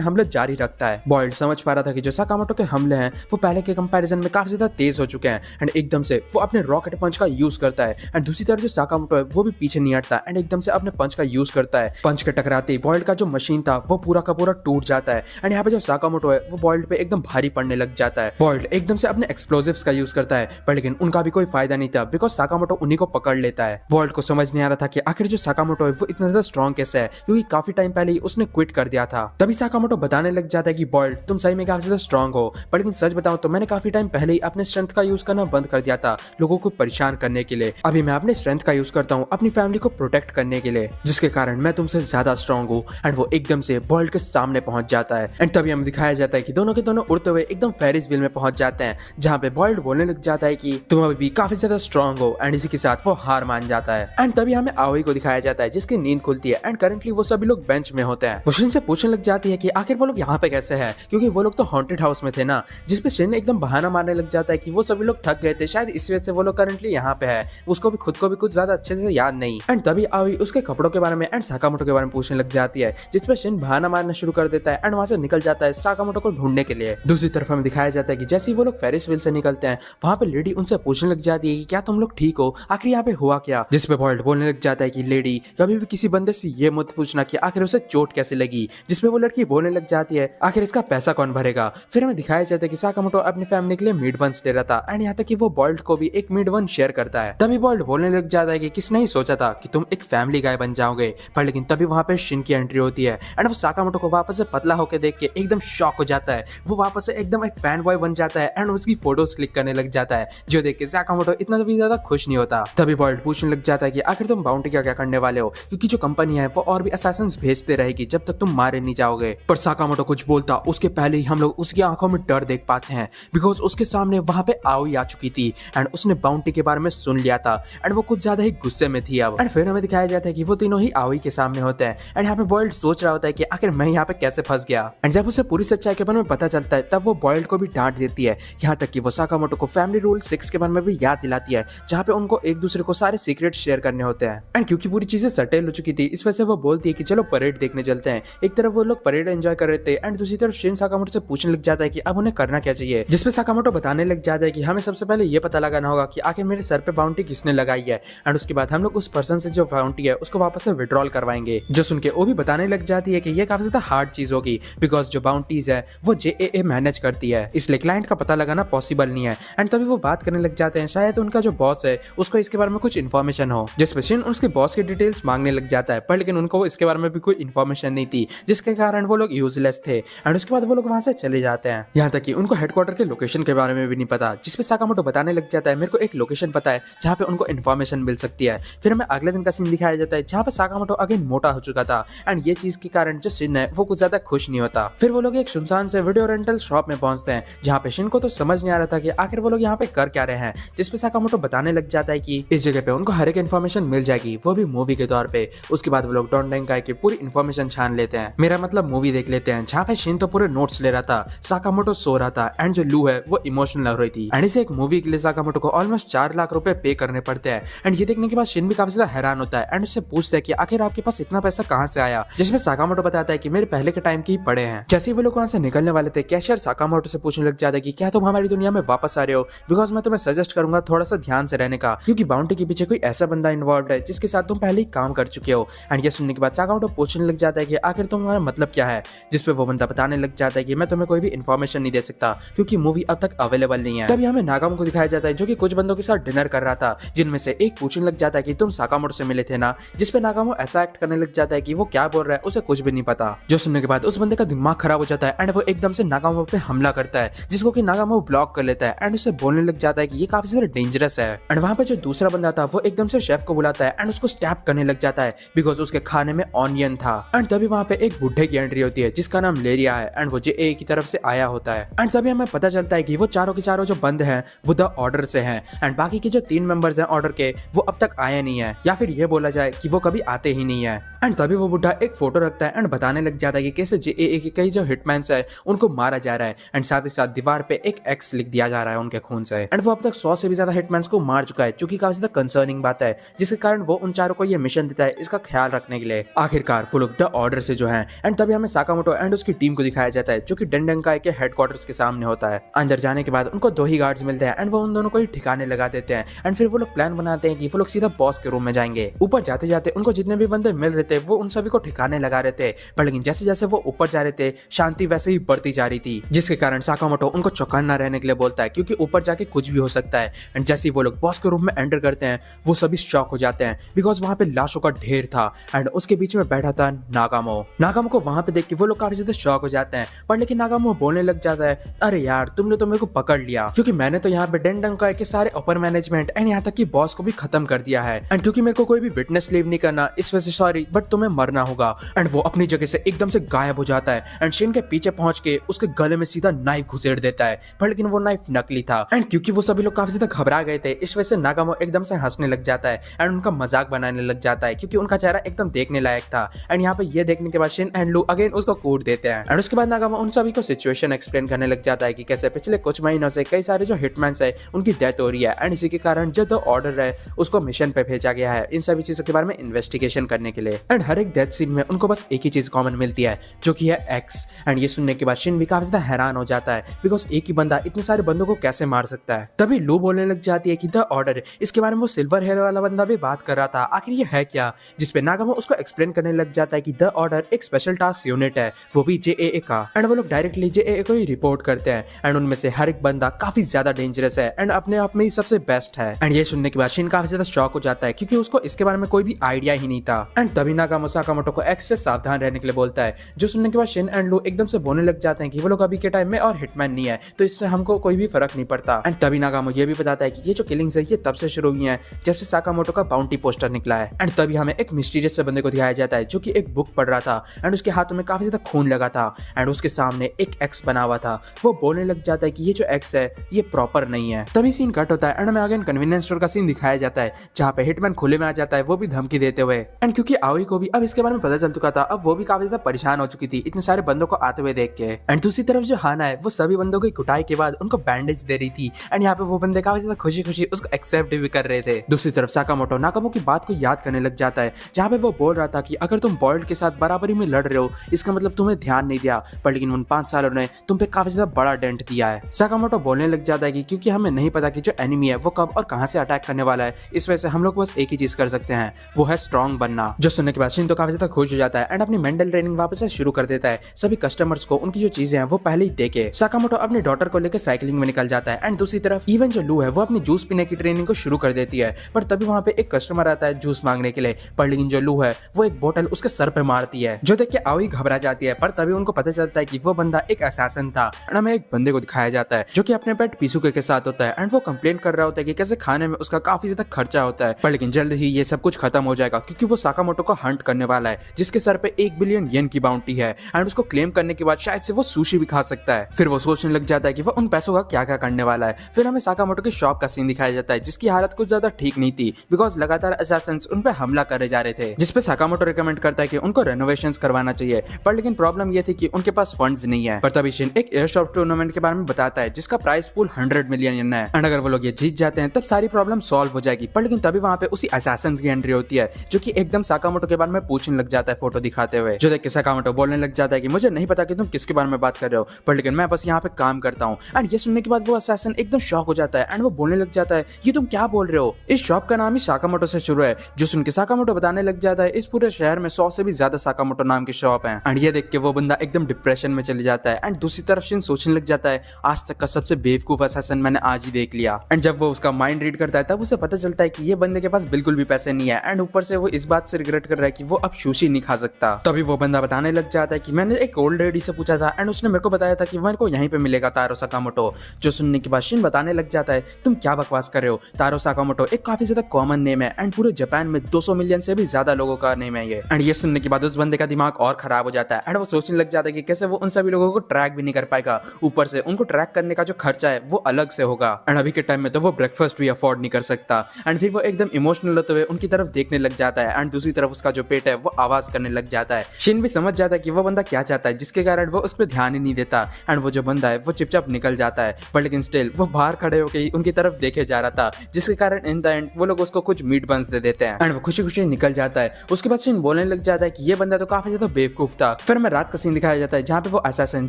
हमले जारी रखता है। बॉयल्ड समझ पा रहा था कि जो साकामोटो के हमले हैं वो पहले के कंपैरिजन में काफी ज्यादा तेज हो चुके हैं एंड एकदम से वो अपने रॉकेट पंच का यूज करता है। एंड दूसरी तरफ जो साकामोटो है वो भी पीछे नहीं हटता एंड एकदम से अपने पंच का यूज करता है। पंच के टकराते ही बॉयल्ड का जो मशीन था वो पूरा का पूरा टूट जाता है एंड यहाँ पे जो साकामोटो है वो बॉयल्ड पे एकदम भारी पड़ने लग जाता है। बॉयल्ड एकदम से अपने एक्सप्लोजिव्स का यूज करता है पर लेकिन उनका भी कोई फायदा नहीं था बिकॉज साकामोटो उन्हीं को पकड़ लेता है। बॉयल्ड को समझ नहीं आ रहा था कि आखिर जो साकामोटो है वो इतना ज्यादा स्ट्रॉन्ग कैसे है क्योंकि काफी टाइम पहले ही उसने क्विट कर दिया था। तभी साकामोटो बताने लग जाता है कि बॉयल्ड तुम सही में काफी ज्यादा स्ट्रॉन्ग हो, पर लेकिन सच बताऊं तो मैंने काफी टाइम पहले ही अपने स्ट्रेंथ का यूज करना बंद कर दिया था लोगों को परेशान करने के लिए। अभी मैं अपने स्ट्रेंथ का यूज करता हूँ अपनी फैमिली को प्रोटेक्ट करने के लिए, जिसके कारण मैं तुमसे ज्यादा स्ट्रॉन्ग हूँ। एंड वो एकदम से बॉयल्ड के सामने पहुंच जाता है एंड तभी हमें दिखाया जाता है कि दोनों के दोनों उड़ते हुए एकदम फेरिस व्हील में पहुंच जाते हैं जहाँ पे बॉयल्ड बोलने लग जाता है कि तुम अभी भी काफी ज्यादा स्ट्रॉन्ग हो एंड इसी के साथ वो हार मान जाता है। एंड तभी हमें आओई को दिखाया जाता है जिसकी नींद खुलती है एंड करंटली वो सभी लोग बेंच में होते हैं। वो शिन से पूछने लग जाती है कि आखिर वो लोग यहाँ पे कैसे हैं क्योंकि वो लोग तो हॉन्टेड हाउस में थे ना, जिसपे शिन एकदम बहाना मारने लग जाता है कि वो सभी लोग थक गए थे शायद इस वजह से वो लोग करंटली यहाँ पे है, उसको भी खुद को भी कुछ ज्यादा अच्छे से याद नहीं। एंड तभी आओई उसके कपड़ों के बारे में एंड साकामोटो के बारे में पूछने लग जाती है जिसपे शिन बहाना मारना शुरू कर देता है एंड वहां से निकल जाता है साकामोटो को ढूंढने के लिए। दूसरी तरफ हमें दिखाया जाता है कि जैसे ही वो लोग फेरिस व्हील से निकलते हैं वहां पे लेडी उनसे पूछने लग जाती है कि क्या तुम लोग ठीक हो, आखिर यहाँ पे हुआ क्या। जिसपे बॉयल्ड बोलने लग जाता है कि लेडी कभी भी किसी बंदे से ये मत पूछना कि आखिर उसे चोट कैसे लगी। जिसपे वो लड़की बोलने लग जाती है आखिर इसका पैसा कौन भरेगा। फिर हमें दिखाया जाता है कि साकामोटो अपनी फैमिली के लिए मीट बंस ले रहा था एंड यहाँ तक कि वो बॉयल्ड को भी एक मीट बन शेयर करता है। तभी बॉयल्ड बोलने लग जाता है कि किसने ही सोचा था कि तुम एक फैमिली गाय बन जाओगे। पर लेकिन तभी वहां पे शिन की एंट्री होती है एंड वो साकामोटो को वापस से पतला होकर देख के एकदम शॉक हो जाता है। वो वापस से एकदम एक फैन बॉय बन जाता है एंड उसकी फोटोज क्लिक करने लग जाता है, जो देख के साकामोटो इतना भी ज्यादा खुश नहीं होता। तभी बॉयल्ड पूछने लग जाता है कि आखिर तुम बाउंटी क्या करने वाले हो क्योंकि जो कंपनी है वो और भी असैसिन्स भेजते रहेगी जब तक तुम मारे नहीं जाओगे। पर साकामोटो कुछ बोलता उसके पहले ही हम लोग उसकी आंखों में डर देख पाते हैं बिकॉज उसके सामने वहां पे आओई आ चुकी थी एंड उसने बाउंटी के बारे में सुन लिया था एंड वो कुछ ज्यादा ही गुस्से में थी अब। एंड फिर हमें दिखाया जाता है कि वो तीनों ही आओई के सामने होते हैं एंड यहाँ पे बॉयल्ड सोच रहा होता है कि आखिर मैं यहाँ पे कैसे फंस गया। एंड जब उसे पूरी सच्चाई के बारे में पता चलता है तब वो बॉयल्ड को भी डांट देती है, यहाँ तक कि वो साकामोटो को फैमिली रूल 6 के बारे में भी याद दिलाती है जहाँ पे उनको एक दूसरे को सारे सीक्रेट शेयर करने होते हैं। एंड क्योंकि पूरी चीजें सटेल हो चुकी थी इस वजह से वो बोलती है कि चलो परेड देखने चलते हैं। एक तरफ वो लोग परेड एंजॉय कर रहे थे एंड दूसरी तरफ शिन साकामोटो से पूछने लग जाता है कि अब उन्हें करना क्या चाहिए। जिसपे साकामोटो बताने लग जाता है कि हमें सबसे पहले ये पता लगाना होगा कि आखिर मेरे सर पे बाउंटी किसने लगाई है एंड उसके बाद हम लोग उस पर्सन से जो बाउंटी है उसको वापस से विड्रॉल करवाएंगे। जो सुन के वो भी बताने लग जाती है कि ये काफी ज्यादा हार्ड चीज होगी बिकॉज जो बाउंटीज है वो JAA मैनेज करती है, इसलिए क्लाइंट का पता लगाना पॉसिबल नहीं है। एंड तभी वो बात करने लग जाते हैं शायद उनका जो बॉस है उसको इसके बारे में कुछ इन्फॉर्मेशन हो। जिसपे शिन उसके बॉस की डिटेल्स मांगने लग जाता है पर लेकिन उनको इसके बारे में भी कोई इन्फॉर्मेशन नहीं थी जिसके कारण वो लोग यूजलेस थे। एंड उसके बाद वो लोग वहां से चले जाते हैं, यहाँ तक कि उनको हेडक्वार्टर के लोकेशन के बारे में भी नहीं पता। जिसपे साकामोटो बताने लग जाता है मेरे को एक लोकेशन पता है जहाँ पे उनको इन्फॉर्मेशन मिल सकती है। फिर हमें अगले दिन का सीन दिखाया जाता है जहाँ पे साकामोटो अगेन मोटा हो चुका था एंड ये चीज के कारण जो शिन है वो कुछ ज्यादा खुश नहीं होता। फिर वो लोग एक सुनसान से वीडियो रेंटल शॉप में पहुंचते हैं जहाँ पे शिन को तो समझ नहीं आ रहा था कि आखिर वो लोग यहाँ पे कर क्या रहे हैं। जिसपे साकामोटो बताने लग जाता है कि इस जगह पे उनको हर एक इन्फॉर्मेशन मिल जाएगी, वो भी मूवी के तौर पे। उसके बाद वो लोग डोंडेंकाई की पूरी इन्फॉर्मेशन छान लेते हैं, मेरा मतलब मूवी देख लेते हैं, जहाँ पे शिन तो पूरे नोट्स ले रहा था, साकामोटो सो रहा था एंड जो लू है वो इमोशनल हो रही थी। एंड इसे एक मूवी के लिए साकामोटो को ऑलमोस्ट 4 लाख रुपए पे करने पड़ते हैं। एंड ये देखने के बाद शिन भी काफी ज्यादा हैरान होता है एंड उससे पूछता है कि आखिर आपके पास इतना पैसा कहाँ से आया। जिसमें साकामोटो बताता है कि मेरे पहले के टाइम के ही पड़े हैं। जैसे ही वो लोग वहाँ से निकलने वाले थे कैशियर साकामोटो से पूछने लग जाता है कि क्या तुम हमारी दुनिया में वापस आ रहे हो, बिकॉज मैं तुम्हें सजेस्ट करूंगा थोड़ा सा ध्यान से रहने का क्योंकि बाउंटी के पीछे कोई ऐसा बंदा इन्वॉल्व है जिसके साथ तुम पहले ही काम कर चुके हो। एंड ये सुनने के बाद साकामोटो पूछने लग जाता है कि आखिर तुम्हारा मतलब क्या है। जिसपे वो बंदा बताने लग जाता है कि मैं तुम्हें कोई भी इन्फॉर्मेशन नहीं दे सकता क्योंकि मूवी अब तक अवेलेबल नहीं है। तभी हमें नागामो को दिखाया जाता है जो कि कुछ बंदों के साथ डिनर कर रहा था, जिनमें से एक पूछने लग जाता है कि तुम साकामोटो से मिले थे ना। जिसपे नागामो ऐसा एक्ट करने लग जाता है कि वो क्या बोल रहा है उसे कुछ भी नहीं पता। जो सुनने के बाद उस बंदे का दिमाग खराब हो जाता है एंड वो एकदम से नागामो पे हमला करता है, जिसको कि नागामो ब्लॉक कर लेता है एंड उसे बोलने लग जाता है कि ये काफी ज्यादा डेंजरस है। एंड वहाँ पे जो दूसरा बंदा था वो एकदम से शेफ को बुलाता है एंड उसको स्टैप करने लग जाता है बिकॉज उसके खाने में ऑनियन था। एंड तभी वहाँ पे एक बुढ़े की एंट्री होती है जिसका नाम लेरिया है एंड वो JAA की तरफ से आया होता है। एंड तभी हमें पता चलता है कि वो चारों के चारों जो बंद हैं वो द ऑर्डर से हैं एंड बाकी के जो 3 मेंबर्स हैं ऑर्डर के वो अब तक आए नहीं है, या फिर ये बोला जाए कि वो कभी आते ही नहीं है। एंड तभी वो बुढ़ा एक फोटो रखता है एंड बताने लग जाता है कि कैसे JAA के कई जो हिटमैन्स है उनको मारा जा रहा है एंड साथ ही साथ दीवार पे एक X लिख दिया जा रहा है उनके खून से। एंड वो अब तक 100 से भी ज्यादा हिटमैन्स को मार चुका है, जो कि काफी ज्यादा कंसर्निंग बात है, जिसके कारण वो उन चारों को ये मिशन देता है इसका ख्याल रखने के लिए। आखिरकार वो लोग द ऑर्डर से जो है। एंड तभी हमें साकामोटो एंड उसकी टीम को दिखाया जाता है जो कि डेंडेंकाई के हेडक्वार्टर्स के सामने होता है। अंदर जाने के बाद उनको 2 ही गार्ड्स मिलते हैं एंड वो उन दोनों को ही ठिकाने लगा देते हैं। एंड फिर वो लोग प्लान बनाते हैं कि वो लोग सीधा बॉस के रूम में जाएंगे। ऊपर जाते जाते उनको जितने भी बंदे मिल रहे थे वो उन सभी को ठिकाने लगा रहे थे, पर लेकिन जैसे जैसे वो ऊपर जा रहे थे शांति वैसे ही बढ़ती जा रही थी, जिसके कारण साकामोटो उनको चौकन्ना रहने के लिए बोलता है क्योंकि ऊपर जाके कुछ भी हो सकता है। एंड जैसे ही वो लोग बॉस के रूम में एंटर करते हैं वो सभी शॉक हो जाते हैं बिकॉज वहां पे लाशों का ढेर था एंड उसके बीच में बैठा था नागामो को वहां पे देख के वो लोग काफी ज्यादा शॉक हो जाते हैं। पर लेकिन नागामो बोलने लग जाता है, अरे यार तुमने तो मेरे को पकड़ लिया क्योंकि मैंने तो यहाँ पे डेंडेंकाई के सारे अपर मैनेजमेंट एंड यहाँ तक कि बॉस को भी खत्म कर दिया है एंड क्योंकि मेरे को कोई भी विटनेस लीव नहीं करना इस वजह से सॉरी बट तुम्हें मरना होगा। एंड वो अपनी जगह से एकदम से गायब हो जाता है एंड शिन के पीछे पहुंच के उसके गले में सीधा नाइफ घुसेड़ देता है, पर लेकिन वो नाइफ नकली था। एंड क्योंकि वो सभी लोग काफी ज्यादा घबरा गए थे इस वजह से नागामो एकदम से हंसने लग जाता है एंड उनका मजाक बनाने लग जाता है क्योंकि उनका चेहरा एकदम देखने लायक था। एंड यहाँ पे ये देखने के बाद शिन एंड लू अगेन उसको कूट देते हैं एंड उसके बाद नागामो उन सभी को सिचुएशन एक्सप्लेन करने लग जाता है कि कैसे पिछले कुछ महीनों से कई सारे जो हिटमैन्स है उनकी डेथ हो रही है एंड इसी के कारण जो द ऑर्डर है उसको मिशन पे भेजा गया है इन सभी चीजों के बारे में इन्वेस्टिगेशन करने के लिए। एंड हर एक डेथ सीन में उनको बस एक ही चीज कॉमन मिलती है जो कि है X। एंड ये सुनने के बाद शिन भी काफी ज्यादा हैरान हो जाता है बिकॉज एक ही बंदा इतने सारे बंदों को कैसे मार सकता है। तभी लू बोलने लग जाती है कि द ऑर्डर, इसके बारे में वो सिल्वर हेयर वाला बंदा भी बात कर रहा था, आखिर ये है क्या? जिसपे नागामो उसको एक्सप्लेन करने लग जाता है कि द ऑर्डर एक स्पेशल टास्क यूनिट है, वो भी JAA का। एंड वो लोग डायरेक्टली JAA को ही रिपोर्ट करते हैं एंड उनमें से हर एक बंदा काफी ज्यादा डेंजरस है एंड अपने आप में ही सबसे बेस्ट है। एंड ये सुनने के बाद शिन काफी ज्यादा शॉक हो जाता है क्योंकि उसको इसके बारे में कोई भी आइडिया ही नहीं था। एंड तभी नागामो साकामोटो को X से सावधान रहने के लिए बोलता है, जो सुनने के बाद शिन एंड लू एकदम से बोलने लग जाते हैं कि वो लोग अभी के टाइम में और हिटमैन नहीं है तो इससे हमको कोई भी फर्क नहीं पड़ता। एंड तभी नागामो ये भी बताता है कि ये जो किलिंग्स है ये तब से शुरू हुई है जब से साकामोटो का बाउंटी पोस्टर निकला है। एंड तभी हमें एक मिस्टीरियस से बंदे को दिखाया जाता है जो कि एक बुक पढ़ रहा था एंड उसके हाथों में काफी ज्यादा खून लगा था एंड उसके सामने एक X बना हुआ था। वो बोलने लग जाता है कि ये जो X है ये प्रॉपर नहीं है। तभी सीन कट होता है एंड हमें अगेन कन्वीनियंस स्टोर का सीन दिखाया जाता है जहाँ पे हिटमैन खुले में आ जाता है, वो भी धमकी देते हुए। एंड क्योंकि आओई को भी अब इसके बारे में पता चल चुका था, अब वो भी काफी ज्यादा परेशान हो चुकी थी इतने सारे बंदों को आते हुए देख के। एंड दूसरी तरफ जो हाना है वो सभी बंदों की कुटाई के बाद उनको बैंडेज दे रही थी एंड यहाँ पे वो बंदे काफी ज्यादा खुशी खुशी उसको एक्सेप्ट भी कर रहे थे। दूसरी तरफ साकामोटो नागामो की बात को याद करने लग जाता है जहाँ पे वो बोल रहा था कि अगर तुम बॉयल्ड के साथ बराबरी में लड़ रहे हो इसका मतलब तुम्हें ध्यान नहीं दिया, पर लेकिन उन 5 सालों ने तुम पे काफी ज्यादा बड़ा डेंट दिया है। साकामोटो बोलने लग जाता है कि क्योंकि हमें नहीं पता कि जो एनिमी है वो कब और कहां से अटैक करने वाला है, इस वजह से हम लोग बस एक ही चीज कर सकते हैं, वो है स्ट्रॉन्ग बनना। जो सुनने के बाद शिन तो काफी ज्यादा खुश हो जाता है एंड अपनी मेंटल ट्रेनिंग वापस से शुरू कर देता है सभी कस्टमर्स को उनकी जो चीजें हैं वो पहले ही देके। साकामोटो अपनी डॉटर को लेकर साइकिलिंग में निकल जाता है एंड दूसरी तरफ इवन जो लू है वो अपनी जूस पीने की ट्रेनिंग को शुरू कर देती है। पर तभी वहां पे एक कस्टमर आता है जूस मांगने के लिए, पर लेकिन जो लू है वो एक बोतल उसके सर पे मारती है जो देख के आओई घबरा जाती है। पर तभी उनको पता चलता है कि वो बंदा एक असैसिन था एंड हमें एक बंदे को दिखाया जाता है जो कि अपने पेट पिसुके के साथ होता है एंड वो कंप्लेन कर रहा होता है कि कैसे खाने में उसका काफी ज्यादा खर्चा होता है, पर लेकिन जल्द ही ये सब कुछ खत्म हो जाएगा क्योंकि वो साकामोटो को हंट करने वाला है जिसके सर पे 1 बिलियन येन की बाउंटी है एंड उसको क्लेम करने के बाद शायद से वो सुशी भी खा सकता है। फिर वो सोचने लग जाता है कि वो उन पैसों का क्या क्या करने वाला है। फिर हमें साकामोटो की शॉप का सीन दिखाया जाता है जिसकी हालत कुछ ज्यादा ठीक नहीं थी बिकॉज लगातार असैसिन्स उन पे हमला करे जा रहे थे, जिसपे साकामोटो रिकमेंड करता है कि उनको रेनोवेशंस करवाना चाहिए, पर लेकिन प्रॉब्लम ये थी कि उनके पास फंड्स नहीं है। पर तभी शिन एक एयरसॉफ्ट टूर्नामेंट के बारे में बताता है जिसका प्राइस पूल 100 मिलियन येन है एंड अगर वो लोग ये जीत जाते हैं तब सारी प्रॉब्लम सॉल्व हो जाएगी। पर लेकिन तभी वहां पे उसी असैसिन की एंट्री होती है जो कि एकदम साकामोटो के बारे में पूछने लग जाता है फोटो दिखाते हुए, जो देख के साकामोटो बोलने लग जाता है कि मुझे नहीं पता कि तुम किसके बारे में बात कर रहे हो, पर लेकिन मैं बस यहाँ पे काम करता हूँ। एंड ये सुनने के बाद वो असैसिन एकदम शॉक हो जाता है एंड वो बोलने लग जाता है ये तुम क्या बोल रहे हो, इस शॉप का नाम ही साकामोटो से शुरू है। जो सुन के साकामोटो बताने लग जाता है इस पूरे शहर में 100 से भी ज्यादा साकामोटो नाम की शॉप है। एंड ये देख के वो बंदा एकदम डिप्रेशन में चले जाता है एंड दूसरी तरफ शिन सोचने लग जाता है आज तक का सबसे बेवकूफ असैसिन मैंने आज ही देख लिया। एंड जब वो उसका माइंड रीड करता है तब उसे पता चलता है कि ये बंदे के पास बिल्कुल भी पैसे नहीं है एंड ऊपर से वो इस बात से रिग्रेट कर रहा है कि वो अब सुशी नहीं खा सकता। तभी वो बंदा बताने लग जाता है कि मैंने एक ओल्ड लेडी से पूछा था एंड उसने मेरे को बताया था कि मेरे को यहीं पे मिलेगा तारो साकामोटो। जो सुनने के बाद शिन बताने लग जाता है तुम क्या बकवास कर रहे हो, तारो साकामोटो एक काफी ज्यादा कॉमन नेम है एंड पूरे जापान में 200 मिलियन से भी ज्यादा लोगों का नेम है ये। एंड ये सुनने के बाद उस बंदे का दिमाग और खराब हो जाता है एंड वो सोचने लग जाता है कि कैसे वो उन सभी लोगों को ट्रैक भी नहीं कर पाएगा, ऊपर से उनको ट्रैक करने का जो खर्चा है वो अलग से होगा एंड अभी के टाइम में तो वो ब्रेकफास्ट भी अफोर्ड नहीं कर सकता। एंड फिर वो एकदम इमोशनल होते हुए उनकी तरफ देखने लग जाता है एंड दूसरी तरफ उसका जो पेट है वो आवाज करने लग जाता है। शिन भी समझ जाता है कि वो बंदा क्या चाहता है, जिसके कारण वो उस पर ध्यान ही नहीं देता एंड वो जो बंदा है वो चुपचाप निकल जाता है। पर लेकिन स्टिल वो बाहर खड़े होकर उनकी तरफ देखे जा रहा था, जिसके कारण इन द एंड वो लोग उसको कुछ मीट बंस दे देते हैं एंड वो खुशी खुशी निकल जाता है। उसके बाद शिन बोलने लग जाता है कि ये बंदा तो काफी ज्यादा बेवकूफ था। फिर हमें रात का सीन दिखाया जाता है जहाँ पे वो असैसिन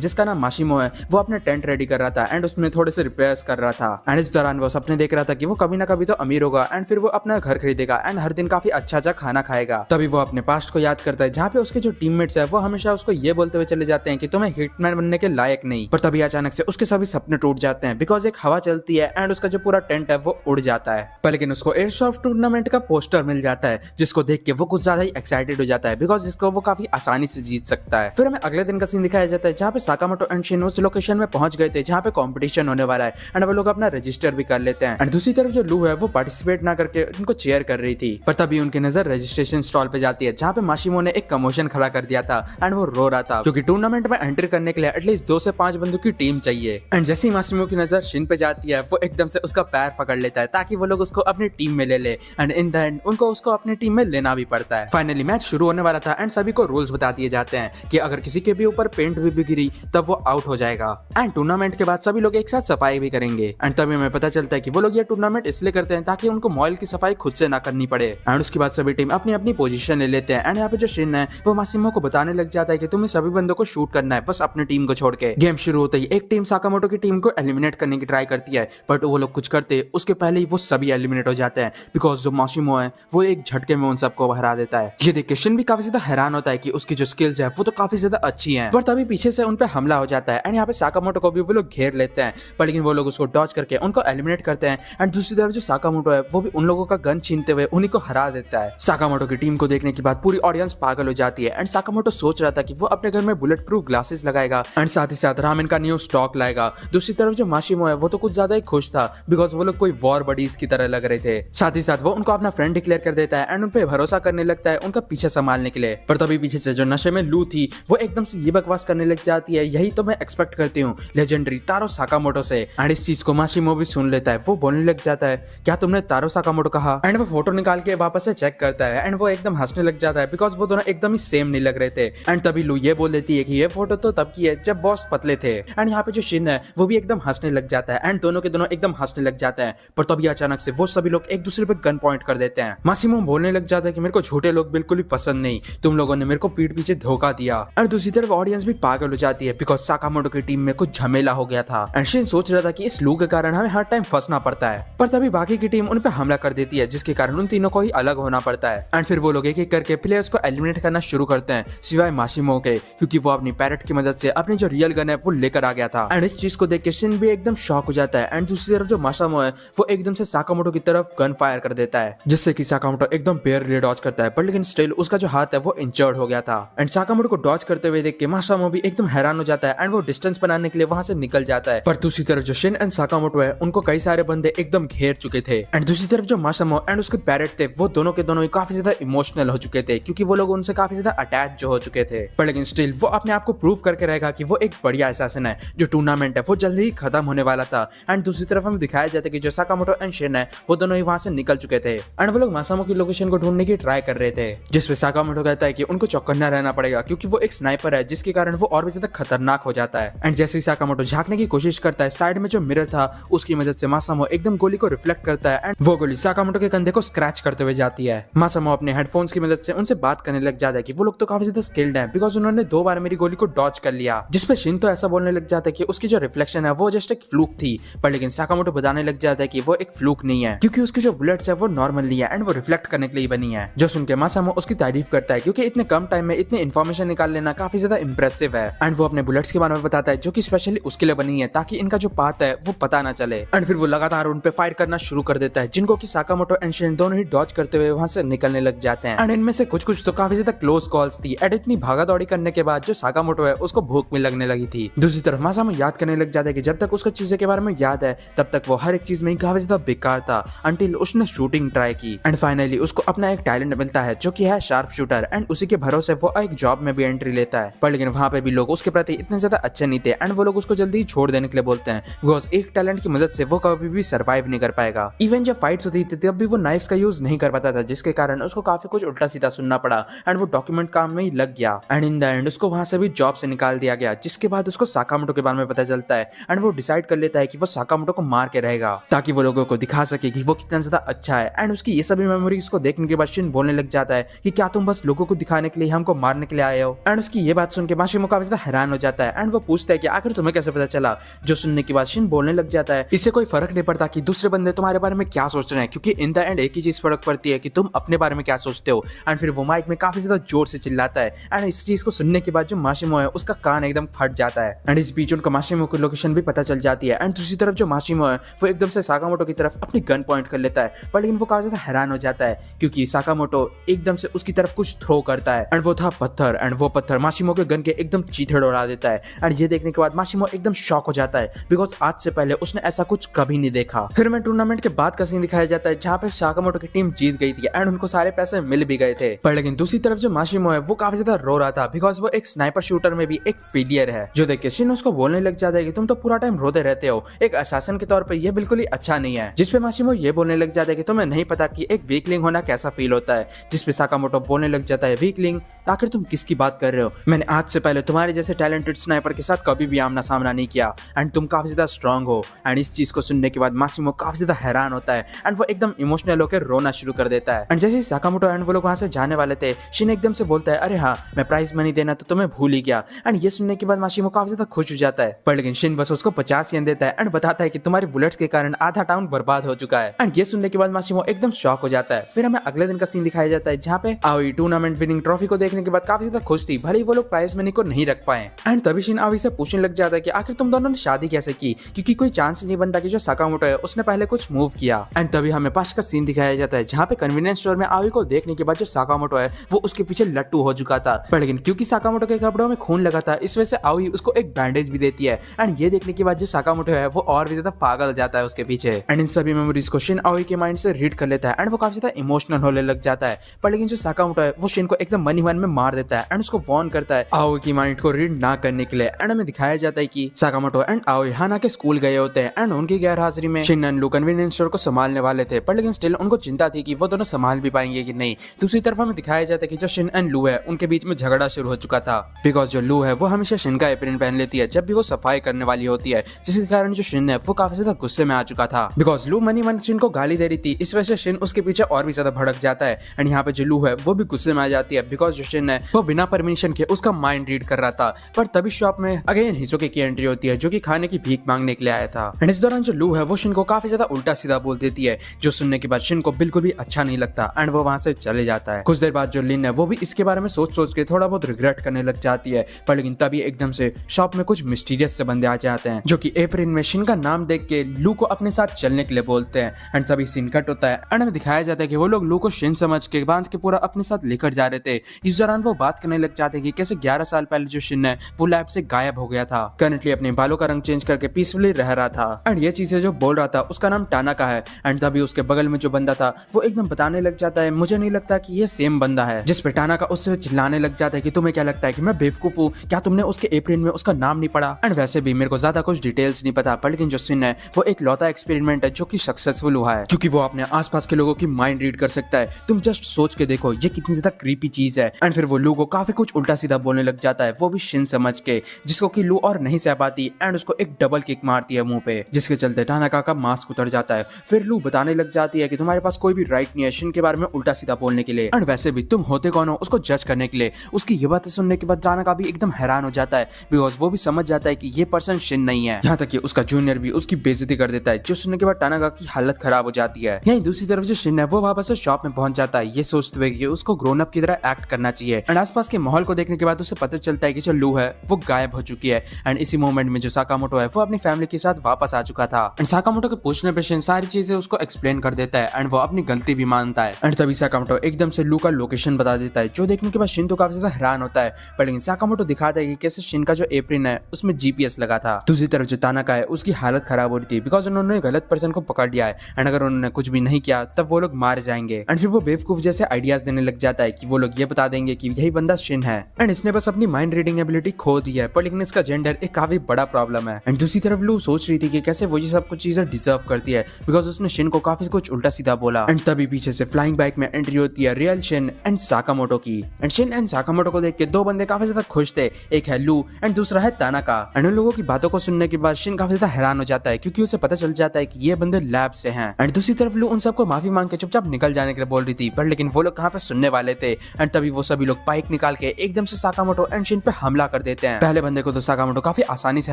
जिसका नाम माशिमो है वो अपने टेंट रेडी कर रहा था एंड उसमें थोड़े से रिपेयर्स कर रहा था एंड इस दौरान वो सपने देख रहा था कि वो कभी ना कभी तो अमीर होगा एंड फिर वो अपना घर खरीदेगा एंड हर दिन काफी अच्छा खाना खाएगा। तभी वो अपने पास्ट को याद करता है जहाँ पे उसके जो टीममेट्स है वो हमेशा उसको ये बोलते हुए चले जाते हैं कि तुम्हें हिटमैन बनने के लायक नहीं। पर तभी अचानक से उसके सभी सपने टूट जाते हैं बिकॉज एक हवा चलती है एंड उसका जो पूरा टेंट है वो उड़ जाता है। पर लेकिन उसको एयरसॉफ्ट टूर्नामेंट का पोस्टर मिल जाता है जिसको देख के वो कुछ ज्यादा ही एक्साइटेड हो जाता है बिकॉज इसको वो काफी आसानी से जीत सकता है। फिर हमें अगले दिन का सीन दिखाया जाता है जहाँ पे साकामोटो एंड शिन उस लोकेशन में पहुंच गए थे जहाँ पे कॉम्पिटिशन होने वाला है एंड वो लोग अपना रजिस्टर भी कर लेते हैं एंड दूसरी तरफ जो लू है वो पार्टिसिपेट ना करके उनको चेयर कर रही थी। पर तभी उनकी नजर रजिस्ट्रेशन स्टॉल पे जाती है जहाँ पे माशिमो ने एक कमोशन खड़ा कर दिया था एंड वो रो रहा था क्योंकि टूर्नामेंट में एंट्री करने के लिए एटलीस्ट 2 से 5 बंदों की टीम चाहिए। एंड जैसे ही माशिमो की नजर शिन पे जाती है वो एकदम से उसका पैर पकड़ लेता है ताकि वो लोग उसको अपनी टीम में ले ले एंड इन द एंड उनको उसको अपनी टीम में लेना भी पड़ता है। फाइनली मैच शुरू होने वाला था एंड सभी को रूल्स बता दिए जाते हैं कि अगर किसी के भी ऊपर पेंट भी गिरी तब वो आउट हो जाएगा एंड टूर्नामेंट के बाद सभी लोग एक साथ सफाई भी करेंगे। एंड तभी हमें पता चलता है कि वो लोग ये टूर्नामेंट इसलिए करते हैं ताकि उनको मॉल की सफाई खुद से ना करनी पड़े। एंड उसके बाद सभी टीम अपनी अपनी पोजीशन ले लेते हैं एंड यहाँ पे जो शिन है वो माशिमो को बताने लग जाता है कि तुम्हें सभी बंदों को शूट करना है बस अपनी टीम को छोड़ के। गेम शुरू होते ही एक टीम साकामोटो की टीम को एलिमिनेट करने की ट्राई करती है बट वो लोग कुछ करते उसके पहले ही वो सभी एलिमिनेट हो जाते हैं बिकॉज जो माशिमो है वो एक झटके में उन सबको हरा देता है। ये देख के शिन भी काफी ज्यादा हैरान होता है कि उसकी जो स्किल्स है वो तो काफी ज्यादा अच्छी है। पर तभी पीछे से उन पे हमला हो जाता है एंड यहाँ पे साकामोटो को भी वो लोग घेर लेते हैं पर लेकिन वो लोग उसको डॉज करके उनको एलिमिनेट करते हैं एंड दूसरी तरफ जो साकामोटो है वो भी उन लोगों का गन छीनते हुए उन्हीं को हरा देता है। साकामोटो की टीम को देखने के बाद पूरी ऑडियंस पागल हो जाती है एंड साकामोटो सोच रहा था कि वो अपने घर में बुलेट प्रूफ ग्लासेस लगाएगा एंड साथ ही साथ रामेन का न्यू स्टॉक लाएगा। दूसरी तरफ जो माशिमो है वो तो कुछ ज्यादा ही खुश था बिकॉज वो लोग कोई वॉर बडीज की तरह लग रहे थे। साथ ही साथ वो उनको अपना फ्रेंड डिक्लेयर कर देता है एंड उन पे भरोसा करने लगता है उनका पीछे संभालने के लिए। पर तभी पीछे से जो नशे में लू थी वो एकदम से ये बकवास करने लग जाती है, यही तो मैं एक्सपेक्ट करती हूँ लेजेंडरी तारो साकामोटो से। एंड इस चीज को माशिमो भी सुन लेता है, वो बोलने लग जाता है क्या तुमने तारो साकामोटो कहा। एंड वो फोटो निकाल के वापस से चेक करता है एंड वो एकदम हंसने लग जाता है बिकॉज वो दोनों एकदम ही सेम नहीं लग रहे थे। एंड तभी लू ये बोल देती है कि ये फोटो तो तब की है जब बॉस पतले थे। एंड यहाँ पे जो शिन है वो भी एकदम हंसने लग जाता है एंड दोनों के दोनों एकदम हंसने लग जाते हैं। पर तभी अचानक से वो सभी लोग एक दूसरे पे गन पॉइंट कर देते हैं। माशिमो बोलने लग जाता है कि मेरे को झूठे लोग बिल्कुल भी पसंद नहीं, तुम लोगों ने मेरे को पीठ पीछे धोखा दिया। और दूसरी तरफ ऑडियंस भी पागल हो जाती है बिकॉज साकामोटो की टीम में कुछ झमेला हो गया था एंड शिन सोच रहा था कि इस लू के कारण हमें हर टाइम फंसना पड़ता है। पर तभी बाकी की टीम उन पे हमला कर देती है जिसके कारण उन तीनों को ही अलग होना पड़ता है। एंड फिर वो लोग एक एक करके प्लेयर्स को एलिमिनेट करना शुरू करते हैं सिवाय माशिमो के, क्योंकि वो अपनी पैरेट की मदद से अपनी जो रियल गन है वो लेकर आ गया था। एंड इस चीज को देख के शिन भी एकदम शॉक हो जाता है। एंड दूसरी तरफ जो माशिमो है वो एकदम से साकामोटो की तरफ गन फायर कर देता है जिससे कि साकामोटो एकदम बेयरली डॉज करता है, पर लेकिन स्टिल उसका जो हाथ है वो इंजर्ड हो गया था। एंड साकामोटो को डॉज करते हुए देख के माशिमो भी एकदम हैरान हो जाता है एंड वो डिस्टेंस बनाने के लिए वहां से निकल जाता है। पर दूसरी तरफ जो शिन एंड साकामोटो है उनको कई सारे बंदे एकदम घेर चुके थे। एंड दूसरी तरफ जो माशिमो एंड उसके पैरेट थे वो दोनों के दोनों ही काफी ज्यादा इमोशनल हो चुके थे क्योंकि वो लोग उनसे काफी ज्यादा अटैच जो हो चुके थे। पर लेकिन स्टिल वो अपने आप को प्रूव करके रहेगा कि वो एक बढ़िया असैसिन है। जो टूर्नामेंट है वो जल्दी ही खत्म होने वाला था। एंड दूसरी तरफ हमें दिखाया जाता है कि जो साकामोटो एंड शिन है वो दोनों ही वहां से निकल चुके थे एंड वो लोग माशिमो की लोकेशन को ढूंढने की ट्राई कर रहे थे, जिसपे साकामोटो कहता है कि उनको चौकन्ना रहना पड़ेगा क्योंकि वो एक स्नाइपर है जिसके कारण वो और भी ज्यादा खतरनाक हो जाता है। एंड जैसे ही साकामोटो झांकने की कोशिश करता है साइड में जो मिरर था उसकी मदद से माशिमो एकदम गोली को रिफ्लेक्ट करता है एंड वो गोली साकामोटो के कंधे को स्क्रैच करते हुए जाती है। माशिमो अपने हेडफोन्स की मदद से उनसे बात करने लग जाता है कि वो लोग तो काफी ज्यादा स्किल्ड हैं बिकॉज उन्होंने 2 बार मेरी गोली को डॉज कर लिया, जिसपे शिन तो ऐसा बोलने लग जाता है कि उसकी जो रिफ्लेक्शन है वो जस्ट एक फ्लूक थी। पर लेकिन साकामोटो बताने लग जाता है कि वो एक फ्लूक नहीं है क्योंकि उसकी जो बुलेट्स है वो नॉर्मल नहीं है एंड वो रिफ्लेक्ट करने के लिए बनी है। जो सुन के माशिमो उसकी तारीफ करता है क्योंकि इतने कम टाइम में इतनी इन्फॉर्मेशन निकाल लेना काफी ज्यादा इंप्रेसिव है। एंड वो अपने बुलेट्स के बारे में बताता है जो कि स्पेशली उसके लिए बनी है ताकि इनका जो पाथ है वो पता ना चले। एंड फिर वो लगातार उन पे फायर करना शुरू कर देता है जिनको कि साकामोटो एंड शिन दोनों ही डॉज करते हुए वहां से निकलने लग जाते हैं। एंड इनमें से कुछ कुछ तो काफी ज्यादा क्लोज कॉल्स थी एंड इतनी भागा दौड़ी करने के बाद जो साकामोटो है उसको भूख भी लगने लगी थी। दूसरी तरफ मासामो याद करने लग जाता है कि जब तक उसको चीजें के बारे में याद है तब तक वो हर एक चीज में ही काफी ज्यादा बेकार था अंटिल उसने शूटिंग ट्राई की एंड फाइनली उसको अपना एक टैलेंट मिलता है जो कि है शार्प शूटर एंड उसी के भरोसे वो एक जॉब में भी एंट्री लेता है। पर लेकिन वहां पे भी लोग उसके प्रति इतने ज्यादा अच्छे नहीं थे एंड वो लोग उसको जल्दी ही छोड़ देने के लिए बोलते हैं बिकॉज एक टैलेंट की मदद से वो कभी भी सर्वाइव नहीं कर पाएगा। इवन जब फाइट्स होती थी तब भी वो नाइफ्स का यूज नहीं कर पाता था जिसके कारण उसको काफी कुछ उल्टा सीधा सुनना पड़ा एंड वो डॉक्यूमेंट काम में ही लग गया एंड इन द एंड उसको वहां से भी जॉब से निकाल दिया गया जिसके बाद उसको साकामोटो के बारे में पता चलता है एंड वो डिसाइड कर लेता है कि वो साकामोटो को मार के रहेगा ताकि वो लोगों को दिखा सके कि वो कितना ज्यादा अच्छा है। एंड उसकी ये सभी मेमोरीज को देखने के बाद शिन बोलने लग जाता है कि क्या तुम बस लोगों को दिखाने के लिए हमको मारने के लिए आए हो। एंड उसकी ये बात सुन के माशिमो काफी ज्यादा हैरान हो जाता है एंड वो पूछता है कि आखिर तुम्हें कैसे पता चला। जो सुनने के बाद शिन बोलने लग जाता है इससे कोई फर्क नहीं पड़ता कि दूसरे बंदे तुम्हारे बारे में क्या सोच रहे हैं क्योंकि इन द एंड एक ही चीज फर्क पड़ती है कि तुम अपने बारे में क्या सोचते हो। एंड फिर वो माइक में काफी ज्यादा जोर से चिल्लाता है एंड इस चीज को सुनने के बाद जो माशिमो है उसका कान एकदम फट जाता है एंड इस बीच उनको माशिमो की लोकेशन भी पता चल जाती है। एंड दूसरी तरफ जो माशिमो है वो एकदम से साकामोटो की तरफ अपनी गन पॉइंट कर लेता है पर लेकिन वो काफी ज्यादा हैरान हो जाता है क्योंकि साकामोटो एकदम से उसकी तरफ कुछ थ्रो करता है एंड वो था पत्थर एंड वो पत्थर माशिमो के गन के एकदम चीथड़ उड़ा देता है। एंड ये देखने के बाद माशिमो एकदम शॉक हो जाता है बिकॉज आज से पहले उसने ऐसा कुछ कभी नहीं देखा। फिर में टूर्नामेंट के बाद का सीन दिखाया जाता है जहाँ पे साकामोटो की टीम जीत गई थी एंड उनको सारे पैसे मिल भी गए थे। पर लेकिन दूसरी तरफ जो माशिमो है वो काफी ज्यादा रो रहा था बिकॉज वो एक स्नाइपर शूटर में भी एक फेलियर है। जो देख के शिन उसको बोलने लग जाता है कि तुम तो पूरा टाइम रोते रहते हो, एक असासन के तौर पे ये बिल्कुल ही अच्छा नहीं है। जिसपे माशिमो ये बोलने लग जाता है कि तुम्हें नहीं पता कि एक वीकलिंग होना कैसा फील होता है। जिसपे साकामोटो बोलने लग जाता है वीकलिंग, आखिर तुम किसकी बात कर रहे हो? मैंने आज से पहले तुम्हारे जैसे टैलेंटेड स्नाइपर के साथ कभी भी आमना सामना नहीं किया एंड तुम काफी ज्यादा स्ट्रांग हो। एंड इस चीज को सुनने के बाद माशिमो काफी ज्यादा हैरान होता है एंड वो एकदम इमोशनल होकर रोना शुरू कर देता है। एंड जैसे साकामोटो एंड वो लोग वहां से जाने वाले थे शिन एकदम से बोलता है अरे हाँ मैं प्राइज मनी देना तो तुम्हें भूल ही गया। एंड ये सुनने के बाद माशिमो काफी ज्यादा खुश हो जाता है। पर लेकिन शिन बस उसको 50 येन देता है एंड बताता है कि तुम्हारी बुलेट्स के कारण आधा टाउन बर्बाद हो चुका है। एंड ये सुनने के बाद माशिमो एकदम शॉक हो जाता है। फिर हमें अगले दिन का सीन दिखाया जाता है जहाँ पे आओई टूर्नामेंट विनिंग ट्रॉफी को देखने के बाद काफी ज्यादा खुश थी, भले ही वो लोग प्राइज मनी को नहीं रख पाए। एंड तभी शिन आओई से पूछने लग जाता है कि आखिर तुम दोनों ने शादी कैसे की, क्योंकि कोई चांस नहीं बनता कि जो साकामोटो है उसने पहले कुछ मूव किया। एंड तभी हमें पास का सीन दिखाया जाता है जहाँ पे कन्वीनियंस स्टोर में आओई को देखने के बाद जो साकामोटो है वो उसके पीछे लट्टू हो चुका था। पर लेकिन क्योंकि साकामोटो के कपड़ों में खून लगा था इस वजह से आओई उसको एक बैंडेज भी देती है। एंड ये देखने के बाद जो साकामोटो है वो और भी ज्यादा पागल हो जाता है उसके पीछे। एंड इन सभी मेमोरीज को शिन आओई के माइंड से रीड कर लेता है एंड वो काफी ज्यादा इमोशनल होने लग जाता है। पर लेकिन जो साकामोटो है वो शिन को एकदम मन ही मन में मार देता है एंड उसको वार्न करता है आओई की माइंड को रीड ना करने के लिए। एंड हमें दिखाया जाता है कि साकामोटो एंड आओई हाना के स्कूल गए होते हैं एंड उनकी गैर हाजिरी में शिन एंड लू कन्वीनियंस स्टोर को संभालने वाले थे। पर लेकिन स्टिल उनको चिंता थी कि वो दोनों संभाल भी पाएंगे कि नहीं। दूसरी तरफ हमें दिखाया जाता है कि जो शिन एंड लू है उनके बीच में झगड़ा शुरू हो चुका था बिकॉज जो लू है वो हमेशा शिन का एप्रन पहन लेती है जब भी वो सफाई करने वाली होती है, जिसके कारण जो शिन है वो काफी ज्यादा गुस्से में आ चुका था बिकॉज लू मनी मन शिन को गाली दे रही थी। इस वजह से शिन उसके पीछे और भी ज्यादा भड़क जाता है। एंड यहाँ पे जो लू है वो भी गुस्से में आ जाती है बिकॉज जो शिन है वो बिना परमिशन के उसका माइंड रीड कर रहा था। पर तभी शॉप में अगेन हिसोके की एंट्री होती है जो कि खाने की भीख मांगने के लिए आया था। एंड इस दौरान जो लू है वो शिन को काफी ज्यादा उल्टा सीधा बोल देती है जो सुनने के बाद शिन को बिल्कुल भी अच्छा नहीं लगता एंड वो वहां से चले जाता है। कुछ देर बाद जो लिन है वो भी इसके बारे में सोच सोच के थोड़ा बहुत रिग्रेट करने लग जाती है। पर लेकिन तभी एकदम से शॉप में कुछ मिस्टीरियस से बंदे आ जाते हैं जो कि एप्रिल में शिन का नाम देख के लू को अपने साथ चलने के लिए बोलते हैं। एंड तभी सीन कट होता है एंड हमें दिखाया जाता है कि वो लोग लू को शिन समझ के बांध के पूरा अपने साथ लेकर जा रहे थे। इस दौरान वो बात करने लग जाते हैं कि कैसे 11 साल पहले जो शिन है वो लैब से गायब हो गया था, करंटली अपने बालों का रंग चेंज करके पीसफुली रह रहा था। एंड ये चीजें जो बोल रहा था उसका नाम टाना का है। एंड तभी उसके बगल में जो बंदा था वो एकदम बताने लग जाता है मुझे नहीं लगता कि ये सेम बंदा है। जिस पे टाना का उससे चिल्लाने लग जाता है कि तुम्हें क्या लगता है कि मैं बेवकूफ हूँ, क्या तुमने उसके एप्रिल में उसका नाम नहीं पढ़ा? एंड वैसे भी मेरे को ज्यादा कुछ डिटेल्स नहीं पता, पर लेकिन जो शिन है वो एक लौता एक्सपेरिमेंट है जो कि सक्सेसफुल हुआ है क्योंकि वो अपने आसपास के लोगों की माइंड रीड कर सकता है। तुम जस्ट सोच के देखो ये कितनी ज्यादा क्रीपी चीज है। एंड फिर वो लू को काफी कुछ उल्टा सीधा बोलने लग जाता है, वो भी शिन समझ के, जिसको कि लू और नहीं सह पाती एंड उसको एक डबल किक मारती है मुंह पे, जिसके चलते टानाका का मास्क उतर जाता है। फिर लू बताने लग जाती है कि तुम्हारे पास कोई भी राइट नहीं है शिन के बारे में उल्टा सीधा बोलने के लिए, एंड वैसे भी तुम होते कौन हो उसको जज करने के लिए। उसकी ये बातें सुनने के बाद टानाका भी एकदम हैरान हो जाता है बिकॉज वो भी समझ जाता है कि ये पर्सन शिन नहीं है। यहाँ तक कि उसका जूनियर भी उसकी बेइज्जती कर देता है, जो सुनने के बाद टानाका की हालत खराब हो जाती है। यहीं दूसरी तरफ जो शिन है वो वापस से शॉप में पहुंच जाता है, ये सोचते हुए कि उसको ग्रोन अप की तरह एक्ट करना चाहिए। एंड आसपास के माहौल को देखने के बाद उसे पता चलता है कि जो लू है वो गायब हो चुकी है। एंड इसी मोमेंट में जो साकामोटो है वो अपनी फैमिली के साथ वापस आ चुका था। एंड साकामोटो के पूछने पे शिन सारी चीजें उसको एक्सप्लेन कर देता है एंड वो अपनी गलती भी मानता है। एंड तभी साकामोटो एकदम से लू का लोकेशन बता देता है, जो देखने के बाद शिन तो काफी ज्यादा हैरान होता है। पर लेकिन साकामोटो दिखाता है कि कैसे शिन का जो एप्रिन है उसमें जीपीएस लगा था। दूसरी तरफ जो तानाका है उसकी हालत खराब हो रही थी बिकॉज उन्होंने गलत पर्सन को पकड़ लिया है एंड अगर उन्होंने कुछ भी नहीं किया तब वो लोग मार जाएंगे। एंड फिर वो बेवकूफ जैसे आइडियाज देने लग जाता है कि वो लोग ये बता देंगे कि यही बंदा शिन है एंड इसने बस अपनी माइंड रीडिंग एबिलिटी खो दी है, पर लेकिन इसका जेंडर एक काफी बड़ा प्रॉब्लम है। एंड दूसरी तरफ लू सोच रही थी कि कैसे वो ये सब कुछ चीजें डिजर्व करती है बिकॉज उसने शिन को काफी कुछ उल्टा सीधा बोला। एंड तभी पीछे से फ्लाइंग बाइक में एंट्री होती है रियल शिन एंड साकामोटो की। एंड शिन एंड साकामोटो को देख के दो बंदे काफी ज्यादा खुश थे, एक है लू एंड दूसरा है तानाका। एंड उन लोगों की बातों को सुनने के बाद शिन काफी ज्यादा हैरान हो जाता है क्योंकि उसे पता चल जाता है कि ये बंदे लैब से हैं। एंड दूसरी तरफ लू उन सबको माफी मांग के चुपचाप निकल जाने के लिए बोल रही थी, पर लेकिन वो लोग कहाँ पे सुनने वाले थे। एंड तभी वो सभी लोग बाइक निकाल के एकदम से साकामोटो एंड शिन पे हमला कर देते हैं। पहले बंदे को तो साकामोटो काफी आसानी से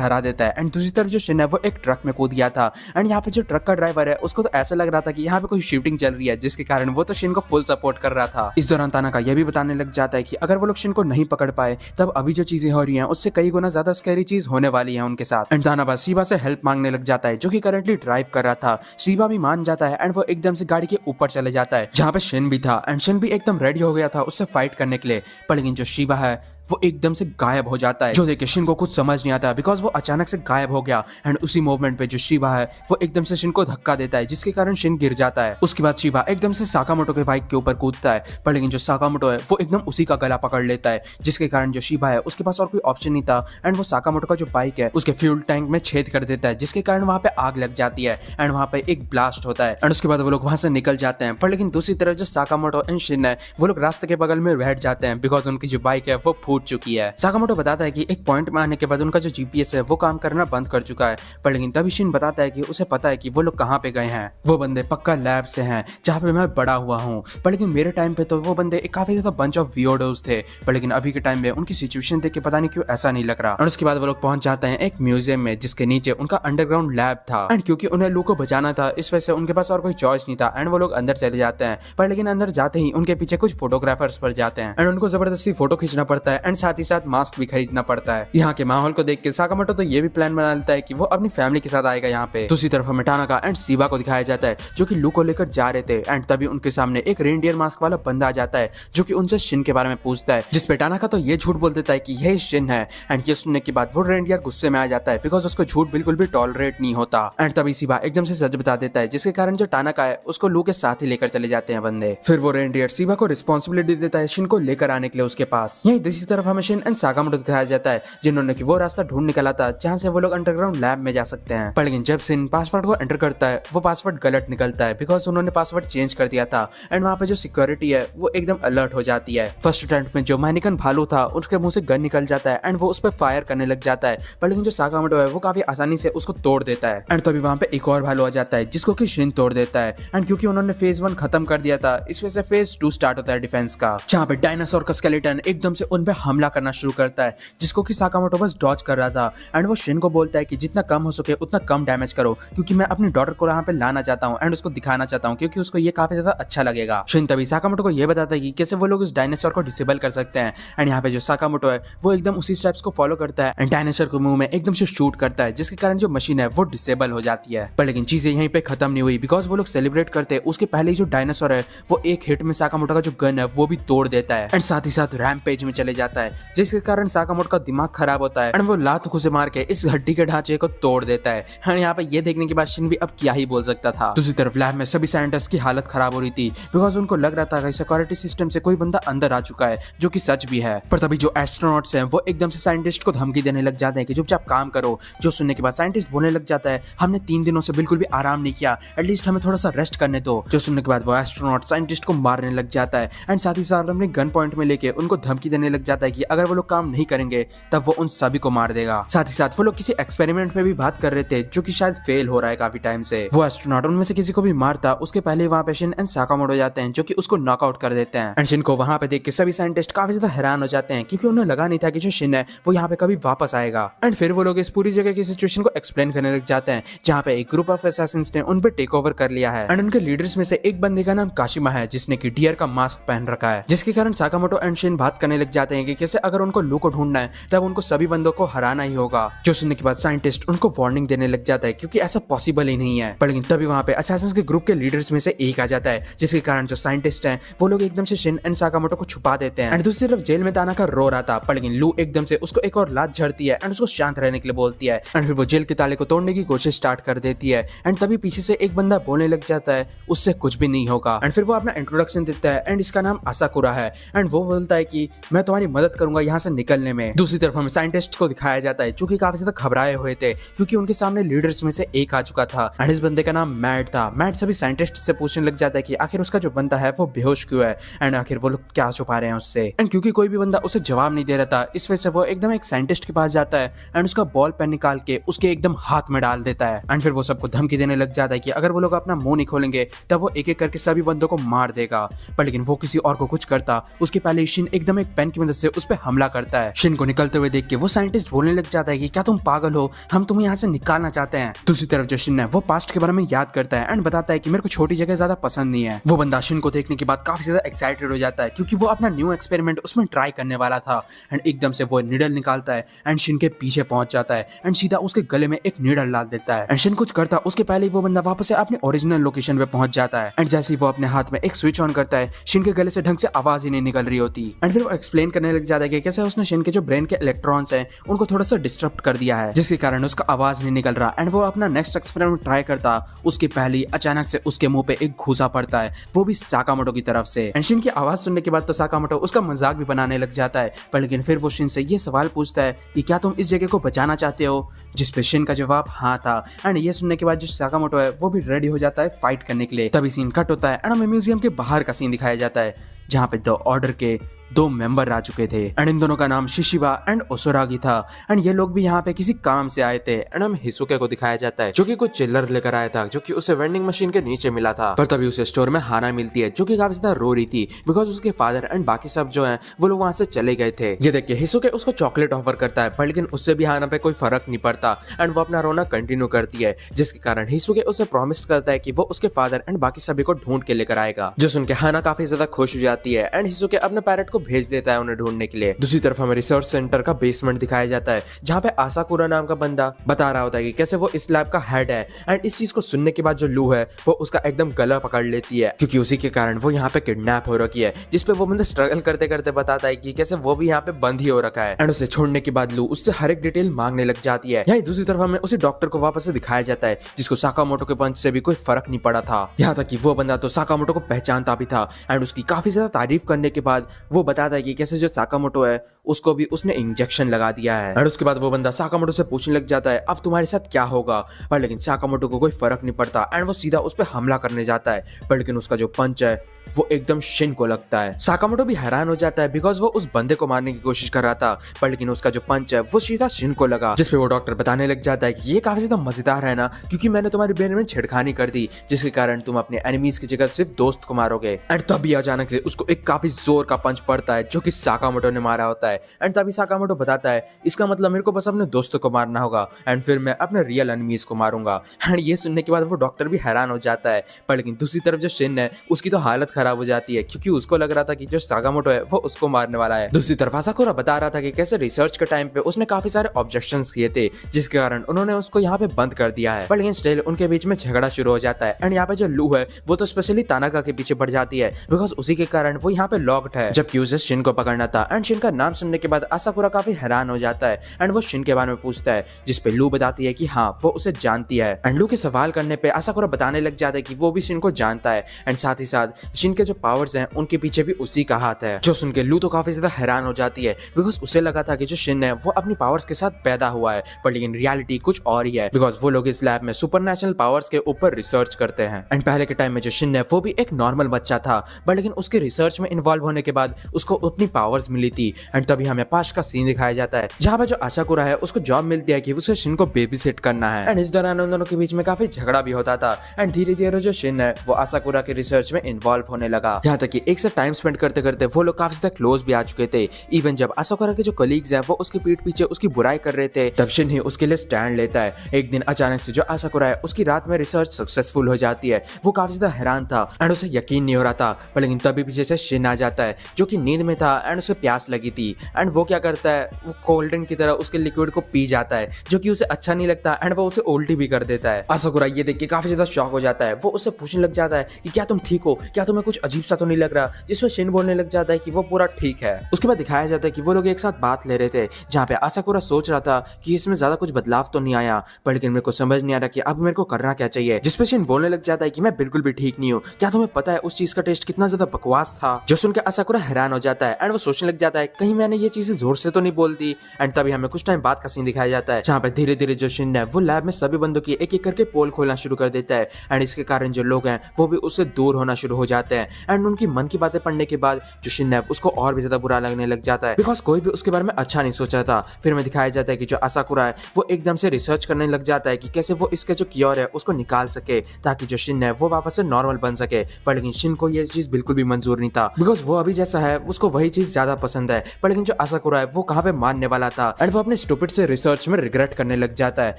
हरा देता है एंड दूसरी तरफ जो शिन है वो एक ट्रक में कूद गया था। एंड यहाँ पे जो ट्रक का ड्राइवर है उसको तो ऐसा लग रहा था कि यहाँ पे कोई शूटिंग चल रही है, जिसके कारण वो तो शिन को फुल सपोर्ट कर रहा था। इस दौरान तानाका ये भी बताने लग जाता है कि अगर वो लोग शिन को नहीं पकड़ पाए तब अभी जो चीजें हो रही हैं उससे कई गुना ज्यादा स्कैरी चीज होने वाली है उनके साथ। एंड तानाबा शिबा से हेल्प मांगने लग जाता है जो कि करंटली ड्राइव कर रहा था। शिबा भी मान जाता है एंड वो एकदम से गाड़ी के ऊपर चले जाता है जहाँ पे शिन भी था। एंड शिन भी एकदम रेडी हो गया था उससे फाइट करने के लिए, पर लेकिन जो शिबा है वो एकदम से गायब हो जाता है, जो देख के शिन को कुछ समझ नहीं आता बिकॉज वो अचानक से गायब हो गया। एंड उसी मूवमेंट पे जो शिबा है वो एकदम से शिन को धक्का देता है जिसके कारण शिन गिर जाता है। उसके बाद शिबा एकदम से साकामोटो के बाइक के ऊपर कूदता है, पर लेकिन जो साकामोटो है वो एकदम उसी का गला पकड़ लेता है, जिसके कारण जो शिबा है उसके पास और कोई ऑप्शन नहीं था एंड वो साकामोटो का जो बाइक है उसके फ्यूल टैंक में छेद कर देता है, जिसके कारण वहाँ पे आग लग जाती है एंड वहाँ पे एक ब्लास्ट होता है। एंड उसके बाद वो लोग वहां से निकल जाते हैं, पर लेकिन दूसरी तरफ जो साकामोटो एंड शिन है वो लोग रास्ते के बगल में बैठ जाते हैं बिकॉज उनकी जो बाइक है वो फूट चुकी है। साकामोटो बताता है कि एक पॉइंट में आने के बाद उनका जो जीपीएस है वो काम करना बंद कर चुका है, पर लेकिन तभी शिन बताता है कि उसे पता है कि वो लोग कहाँ पे गए हैं। वो बंदे पक्का लैब से हैं जहाँ पे मैं बड़ा हुआ हूँ, पर लेकिन मेरे टाइम पे तो वो बंदे काफी ज्यादा बंच ऑफ वियर्डोस थे, पर लेकिन अभी के टाइम में उनकी सिचुएशन देख के पता नहीं क्यों ऐसा नहीं लग रहा। और उसके बाद वो लोग पहुंच जाते हैं एक म्यूजियम में जिसके नीचे उनका अंडरग्राउंड लैब था। एंड क्योंकि उन्हें लू को बचाना था इस वजह से उनके पास और कोई चॉइस नहीं था एंड वो लोग अंदर चले जाते हैं, पर लेकिन अंदर जाते ही उनके पीछे कुछ फोटोग्राफर्स पड़ जाते हैं एंड उनको जबरदस्ती फोटो खींचना पड़ता है एंड साथ ही साथ मास्क भी खरीदना पड़ता है। यहाँ के माहौल को देख के साकामोटो तो ये भी प्लान बना लेता है कि वो अपनी फैमिली के साथ आएगा यहाँ पे। दूसरी तरफ हमें तानाका एंड शिबा को दिखाया जाता है जो कि लू को लेकर जा रहे थे एंड तभी उनके सामने एक रेनडियर मास्क वाला बंदा आ जाता है जो कि उनसे शिन के बारे में पूछता है, जिसपे तानाका तो ये झूठ बोल देता है कि यही शिन है। एंड ये सुनने के बाद वो रेनडियर गुस्से में आ जाता है बिकॉज उसको झूठ बिल्कुल भी टॉलरेट नहीं होता। एंड तभी शिबा एकदम से सच बता देता है जिसके कारण जो तानाका है उसको लू के साथ ही लेकर चले जाते हैं बंदे। फिर वो रेनडियर शिबा को रिस्पॉन्सिबिलिटी देता है शिन को लेकर आने के लिए उसके पास। यही दूसरी तरफ हमें शिन एंड साकामोटो दिखाया जाता है जिन्होंने वो रास्ता ढूंढ निकाला था जहाँ से वो लोग अंडरग्राउंड लैब में जा सकते हैं, पर लेकिन जब शिन पासवर्ड को एंटर करता है वो पासवर्ड गलत निकलता है बिकॉज उन्होंने पासवर्ड चेंज कर दिया था। एंड वहाँ पे जो सिक्योरिटी है वो एकदम अलर्ट हो जाती है। फर्स्ट अटेम्प्ट में जो मैनिकन भालू था उसके मुंह से गन निकल जाता है एंड वो उस पर फायर करने लग जाता है, पर लेकिन जो साकामोटो है वो काफी आसानी से उसको तोड़ देता है। एंड तभी वहाँ पे एक और भालू आ जाता है जिसको कि शिन तोड़ देता है। एंड क्योंकि उन्होंने फेज 1 खत्म कर दिया था इस वजह से फेज 2 स्टार्ट होता है डिफेंस का, जहाँ पे डायनासोर का स्केलेटन एकदम से उन पे हमला करना शुरू करता है जिसको कि साकामोटो बस डॉज कर रहा था। एंड वो शिन को बोलता है कि जितना कम हो सके उतना कम डैमेज करो क्योंकि मैं अपनी डॉटर को यहाँ पे लाना चाहता हूँ एंड उसको दिखाना चाहता हूँ क्योंकि उसको ये काफी ज्यादा अच्छा लगेगा। शिन तभी साकामोटो को ये बताता है कि कैसे वो लोग इस डायनासोर को डिसेबल कर सकते हैं। एंड यहाँ पे जो साकामोटो है वो एकदम उसी स्टेप्स को फॉलो करता है एंड डायनासोर के मुंह में एकदम से शूट करता है जिसके कारण जो मशीन है वो डिसेबल हो जाती है। पर लेकिन चीजें यहीं पे खत्म नहीं हुई बिकॉज वो लोग सेलिब्रेट करते हैं उसके पहले ही जो डायनासोर है वो एक हिट में साकामोटो का जो गन है वो भी तोड़ देता है एंड साथ ही साथ रैम्पेज में चले जाता है जिसके कारण साकामोटो का दिमाग खराब होता है एंड वो लात घुसे मार के इस हड्डी के ढांचे को तोड़ देता है। एंड यहाँ पे ये देखने के बाद शिन भी अब क्या ही बोल सकता था। दूसरी तरफ लैब में सभी साइंटिस्ट की हालत खराब हो रही थी बिकॉज उनको लग रहा था कि सिक्योरिटी सिस्टम से कोई बंदा अंदर आ चुका है, जो कि सच भी है। पर तभी जो एस्ट्रोनॉट्स हैं वो एकदम से साइंटिस्ट को धमकी देने लग जाते हैं कि चुपचाप काम करो, जो सुनने के बाद साइंटिस्ट बोलने लग जाता है हमने 3 दिनों से बिल्कुल भी आराम नहीं किया, एटलीस्ट हमें थोड़ा सा रेस्ट करने दो। जो सुनने के बाद वो एस्ट्रोनॉट साइंटिस्ट को मारने लग जाता है एंड साथ ही साथ अपने गन पॉइंट में लेके उनको धमकी देने लग जाता है कि अगर वो लोग काम नहीं करेंगे तब वो उन सभी को मार देगा। साथ ही साथ वो लोग किसी एक्सपेरिमेंट में भी बात कर रहे थे जो कि शायद फेल हो रहा है काफी टाइम से। वो एस्ट्रोनॉट उनमें से किसी को भी मारता उसके पहले वहाँ पे शिन एंड साकामोटो जाते हैं जो कि उसको नॉकआउट कर देते हैं। एंड शिन को वहाँ पे देख के सभी साइंटिस्ट काफी ज्यादा हैरान हो जाते हैं क्योंकि उन्हें लगा नहीं था कि जो शिन है वो यहाँ पे कभी वापस आएगा। एंड फिर वो लोग इस पूरी जगह की सिचुएशन को एक्सप्लेन करने लग जाते हैं जहाँ पे एक ग्रुप ऑफ असैसिन्स ने उन पे टेक ओवर कर लिया है एंड उनके लीडर्स में से एक बंदे का नाम काशिमा है जिसने की डियर का मास्क पहन रखा है, जिसके कारण साकामोटो एंड शिन बात करने लग जाते हैं हैं कि कैसे अगर उनको लू को ढूंढना है तब उनको सभी बंदों को हराना ही होगा। जो सुनने के बाद साइंटिस्ट उनको वार्निंग देने लग जाता है क्योंकि ऐसा पॉसिबल ही नहीं है। पर लेकिन तभी वहां पे असैसिन्स के ग्रुप के लीडर्स में से एक आ जाता है, जिसके कारण जो साइंटिस्ट हैं वो लोग एकदम से शिन एंड साकामोटो को छुपा देते हैं। एंड दूसरी तरफ जेल में तानाका रो रहा था, पर लेकिन लू एकदम से उसको एक और लात झड़ती है एंड उसको शांत रहने के लिए बोलती है। एंड फिर वो जेल के ताले को तोड़ने की कोशिश स्टार्ट कर देती है। एंड तभी पीछे से एक बंदा बोलने लग जाता है उससे कुछ भी नहीं होगा। एंड फिर वो अपना इंट्रोडक्शन देता है एंड इसका नाम आसाकुरा है। एंड वो बोलता है कि मैं तुम्हारी मदद करूंगा यहाँ से निकलने में। दूसरी तरफ हमें साइंटिस्ट को दिखाया जाता है जो कि काफी ज्यादा घबराए हुए थे क्योंकि उनके सामने लीडर्स में से एक आ चुका था। एंड इस बंदे का नाम मैट था। मैट सभी साइंटिस्ट से पूछने लग जाता है कि आखिर उसका जो बंदा है वो बेहोश क्यों है एंड आखिर वो लोग क्या छुपा रहे हैं उससे। एंड क्योंकि कोई भी बंदा उसे जवाब नहीं दे रहा था, इस वजह से वो एकदम एक साइंटिस्ट के पास जाता है एंड उसका बॉल पेन निकाल के उसके एकदम हाथ में डाल देता है। एंड फिर वो सबको धमकी देने लग जाता है कि अगर वो लोग अपना मुंह नहीं खोलेंगे तब वो एक एक करके सभी बंदों को मार देगा। पर लेकिन वो किसी और को कुछ करता उसके पहले शिन एकदम एक पेन की मदद से उस पर हमला करता है। शिन को निकलते हुए देख के वो साइंटिस्ट बोलने लग जाता है कि क्या तुम पागल हो, हम तुम्हें यहाँ से निकालना चाहते हैं। दूसरी तरफ जो शिन है वो पास्ट के बारे में याद करता है एंड बताता है कि मेरे को छोटी जगह ज्यादा पसंद नहीं है। वो बंदा शिन को देखने के बाद काफी ज्यादा एक्साइटेड हो जाता है क्योंकि वो अपना न्यू एक्सपेरिमेंट उसमें ट्राई करने वाला था। एंड एकदम से वो नीडल निकालता है एंड शिन के पीछे पहुंच जाता है एंड सीधा उसके गले में एक नीडल डाल देता है। एंड शिन कुछ करता उसके पहले ही वो बंदा वापस से अपने ओरिजिनल लोकेशन पे पहुंच जाता है। एंड जैसे ही वो अपने हाथ में एक स्विच ऑन करता है शिन के गले से ढंग से आवाज ही नहीं निकल रही होती। एंड फिर वो एक्सप्लेन करने लग जाता है कि कैसे उसने शिन के जो ब्रेन के इलेक्ट्रॉन्स हैं उनको थोड़ा सा डिस्टर्ब कर दिया है, जिसके कारण उसका आवाज नहीं निकल रहा। एंड वो अपना नेक्स्ट एक्सपेरिमेंट ट्राई करता उसके पहले ही अचानक से उसके मुंह पे एक घूसा पड़ता है, वो भी साकामोटो की तरफ से। एंड शिन की आवाज सुनने के बाद तो साकामोटो उसका मजाक भी बनाने लग जाता है, पर लेकिन फिर वो शिन से ये सवाल पूछता है कि क्या तुम इस जगह को बचाना चाहते हो, जिस पे शिन का जवाब हाँ था। एंड ये सुनने के बाद जो साकामोटो है वो भी रेडी हो जाता है फाइट करने के लिए। तभी सीन कट होता है एंड हमें म्यूजियम के बाहर का सीन दिखाया जाता है जहाँ पे द ऑर्डर के 2 मेंबर आ चुके थे। एंड इन दोनों का नाम शिशिबा एंड ओसोरागी था। एंड ये लोग भी यहाँ पे किसी काम से आए थे। एंड हमें हिसुके को दिखाया जाता है जो कि कुछ चिल्लर लेकर आया था जो कि उसे वेंडिंग मशीन के नीचे मिला था। पर तभी उसे स्टोर में हाना मिलती है जो कि काफी ज्यादा रो रही थी बिकॉज उसके फादर एंड बाकी सब जो है वो लोग वहां से चले गए थे। ये देख के हिसुके उसको चॉकलेट ऑफर करता है, पर लेकिन उससे भी हाना पे कोई फर्क नहीं पड़ता एंड वो अपना रोना कंटिन्यू करती है, जिसके कारण हिसुके उसे प्रॉमिस करता है कि वो उसके फादर एंड बाकी सभी को ढूंढ के लेकर आएगा। जो सुन के हाना काफी ज्यादा खुश हो जाती है एंड हिसुके अपने पैरेट को भेज देता है उन्हें ढूंढने के लिए। दूसरी तरफ हमें रिसर्च सेंटर का बेसमेंट दिखाया जाता है जहाँ पे आसाकुरा नाम का बंदा बता रहा होता है कि कैसे वो इस लैब का हेड है। एंड इस चीज को सुनने के बाद जो लू है वो उसका एकदम गला पकड़ लेती है क्योंकि उसी के कारण वो यहाँ पे किडनैप हो रखी है, जिसपे वो बंदा स्ट्रगल करते करते बताता है कि कैसे वो भी यहाँ पे बंद ही हो रखा है। एंड उसे छोड़ने के बाद लू उससे हर एक डिटेल मांगने लग जाती है। यही दूसरी तरफ हमें उसी डॉक्टर को वापस से दिखाया जाता है जिसको साकामोटो के पंच से भी कोई फर्क नहीं पड़ा था। यहाँ तक कि वो बंदा तो साकामोटो को पहचानता भी था एंड उसकी काफी ज्यादा तारीफ करने के बाद वो बताता है कि कैसे जो साकामोटो है उसको भी उसने इंजेक्शन लगा दिया है। और उसके बाद वो बंदा साकामोटो से पूछने लग जाता है अब तुम्हारे साथ क्या होगा, पर लेकिन साकामोटो को कोई फर्क नहीं पड़ता एंड वो सीधा उस पर हमला करने जाता है, पर लेकिन उसका जो पंच है वो एकदम शिन को लगता है। साकामोटो भी हैरान हो जाता है बिकॉज वो उस बंदे को मारने की कोशिश कर रहा था, पर लेकिन उसका जो पंच है वो सीधा शिन को लगा, जिसपे वो डॉक्टर बताने लग जाता है कि ये काफी ज्यादा मजेदार है ना क्योंकि मैंने तुम्हारे ब्रेन में छेड़खानी कर दी जिसके कारण तुम अपने एनिमीज की जगह सिर्फ दोस्त को मारोगे। एंड तभी अचानक से उसको एक काफी जोर का पंच पड़ता है जो कि साकामोटो ने मारा होता है। एंड तभी साकामोटो बताता है इसका मतलब मेरे को बस अपने दोस्तों को मारना होगा एंड फिर मैं अपने रियल एनिमीज को मारूंगा। एंड ये सुनने के बाद वो डॉक्टर भी हैरान हो जाता है, पर लेकिन दूसरी तरफ जो शिन है उसकी तो हालत खराब हो जाती है क्योंकि उसको लग रहा था कि जो साकामोटो है वो उसको मारने वाला है। दूसरी तरफ आसाकुरा बता रहा था कि कैसे रिसर्च के टाइम पे उसने काफी सारे ऑब्जेक्शंस किए थे जिसके कारण उन्होंने उसको यहाँ पे बंद कर दिया है, पर लेकिन स्टिल उनके बीच में झगड़ा शुरू हो जाता है। एंड यहाँ पे जो लू है वो तो स्पेशली तानाका के पीछे पड़ जाती है बिकॉज उसी के कारण वो यहाँ पे लॉक्ड है, जबकि उसे शिन को पकड़ना था। एंड शिन का नाम सुनने के बाद आसाकुरा काफी हैरान हो जाता है एंड वो शिन के बारे में पूछता है, जिसपे लू बताती है कि हाँ वो उसे जानती है। एंड लू के सवाल करने पे आसाकुरा बताने लग जाता है कि वो भी शिन को जानता है एंड साथ ही साथ शिन के जो पावर्स हैं उनके पीछे भी उसी का हाथ है। जो सुन के लू तो काफी ज्यादा हैरान हो जाती है बिकॉज उसे लगा था कि जो शिन है वो अपनी पावर्स के साथ पैदा हुआ है, पर लेकिन रियलिटी कुछ और ही है बिकॉज वो लोग इस लैब में सुपरनेचुरल पावर्स के ऊपर रिसर्च करते हैं। एंड पहले के टाइम में जो शिन है वो भी एक नॉर्मल बच्चा था, पर लेकिन उसके रिसर्च में इन्वॉल्व होने के बाद उसको उतनी पावर्स मिली थी। एंड तभी हमें पास्ट का सीन दिखाया जाता है जहाँ पे जो आसाकुरा है उसको जॉब मिलती है कि उसे शिन को बेबी सिट करना है। एंड इस दौरान उन दोनों के बीच में काफी झगड़ा भी होता था एंड धीरे धीरे जो शिन है वो आसाकुरा के रिसर्च में इन्वॉल्व होने लगा। यहाँ तक कि एक साथ टाइम स्पेंड करते करते वो लोग काफी ज्यादा क्लोज भी आ चुके थे। इवन जब असाकुरा के जो कलीग्स हैं वो उसकी पीठ पीछे उसकी बुराई कर रहे थे, तब शिन ही उसके लिए स्टैंड लेता है। एक दिन अचानक से जो असाकुरा है उसकी रात में रिसर्च सक्सेसफुल हो जाती है। वो काफी ज्यादा हैरान था एंड उसे यकीन नहीं हो रहा था, पर लेकिन तभी पीछे से शिन आ जाता है जो कि नींद में था एंड उसे प्यास लगी थी। एंड वो क्या करता है, वो कोल्ड ड्रिंक की तरह उसके लिक्विड को पी जाता है जो कि उसे अच्छा नहीं लगता एंड वो उसे उल्टी भी कर देता है। असाकुरा ये देख के काफी ज्यादा शॉक हो जाता है। वो उससे पूछने लग जाता है कि क्या तुम ठीक हो, क्या तुम्हें कुछ अजीब सा तो नहीं लग रहा, जिसमें शिन बोलने लग जाता है कि वो पूरा ठीक है। उसके बाद दिखाया जाता है कि वो लोग एक साथ बात ले रहे थे, जहाँ पे असाकुरा सोच रहा था कि इसमें ज्यादा कुछ बदलाव तो नहीं आया, पर लेकिन मेरे को समझ नहीं आ रहा कि अब मेरे को करना क्या चाहिए। जिसपे शिन बोलने लग जाता है कि मैं बिल्कुल भी ठीक नहीं हूँ, क्या तुम्हें पता है उस चीज का टेस्ट कितना ज्यादा बकवास था। जो सुनकर असाकुरा हैरान हो जाता है एंड वो सोचने लग जाता है कहीं मैंने ये चीजें जोर से तो नहीं बोल दी। एंड तभी हमें कुछ टाइम बाद का सीन दिखाया जाता है, जहाँ पे धीरे धीरे जो शिन है वो लैब में सभी बंदों की एक एक करके पोल खोलना शुरू कर देता है। एंड इसके कारण जो लोग हैं वो भी उससे दूर होना शुरू हो जाते हैं। एंड उनकी मन की बातें पढ़ने के बाद जो शिन है उसको और भी ज्यादा बुरा लगने लग जाता है, बिकॉज कोई भी उसके बारे में अच्छा नहीं सोचा था। फिर हमें दिखाया जाता है कि जो असाकुरा है वो एकदम से रिसर्च करने लग जाता है कि कैसे वो इसका जो क्योर है उसको निकाल सके, ताकि जो शिन है वो वापस से नॉर्मल बन सके। पर लेकिन शिन को ये चीज बिल्कुल भी मंजूर नहीं था, बिकॉज वो अभी जैसा है उसको वही चीज ज्यादा पसंद है। पर लेकिन जो असाकुरा है वो कहाँ पे मानने वाला था एंड वो अपने स्टूपिड से रिसर्च में रिग्रेट करने लग जाता है,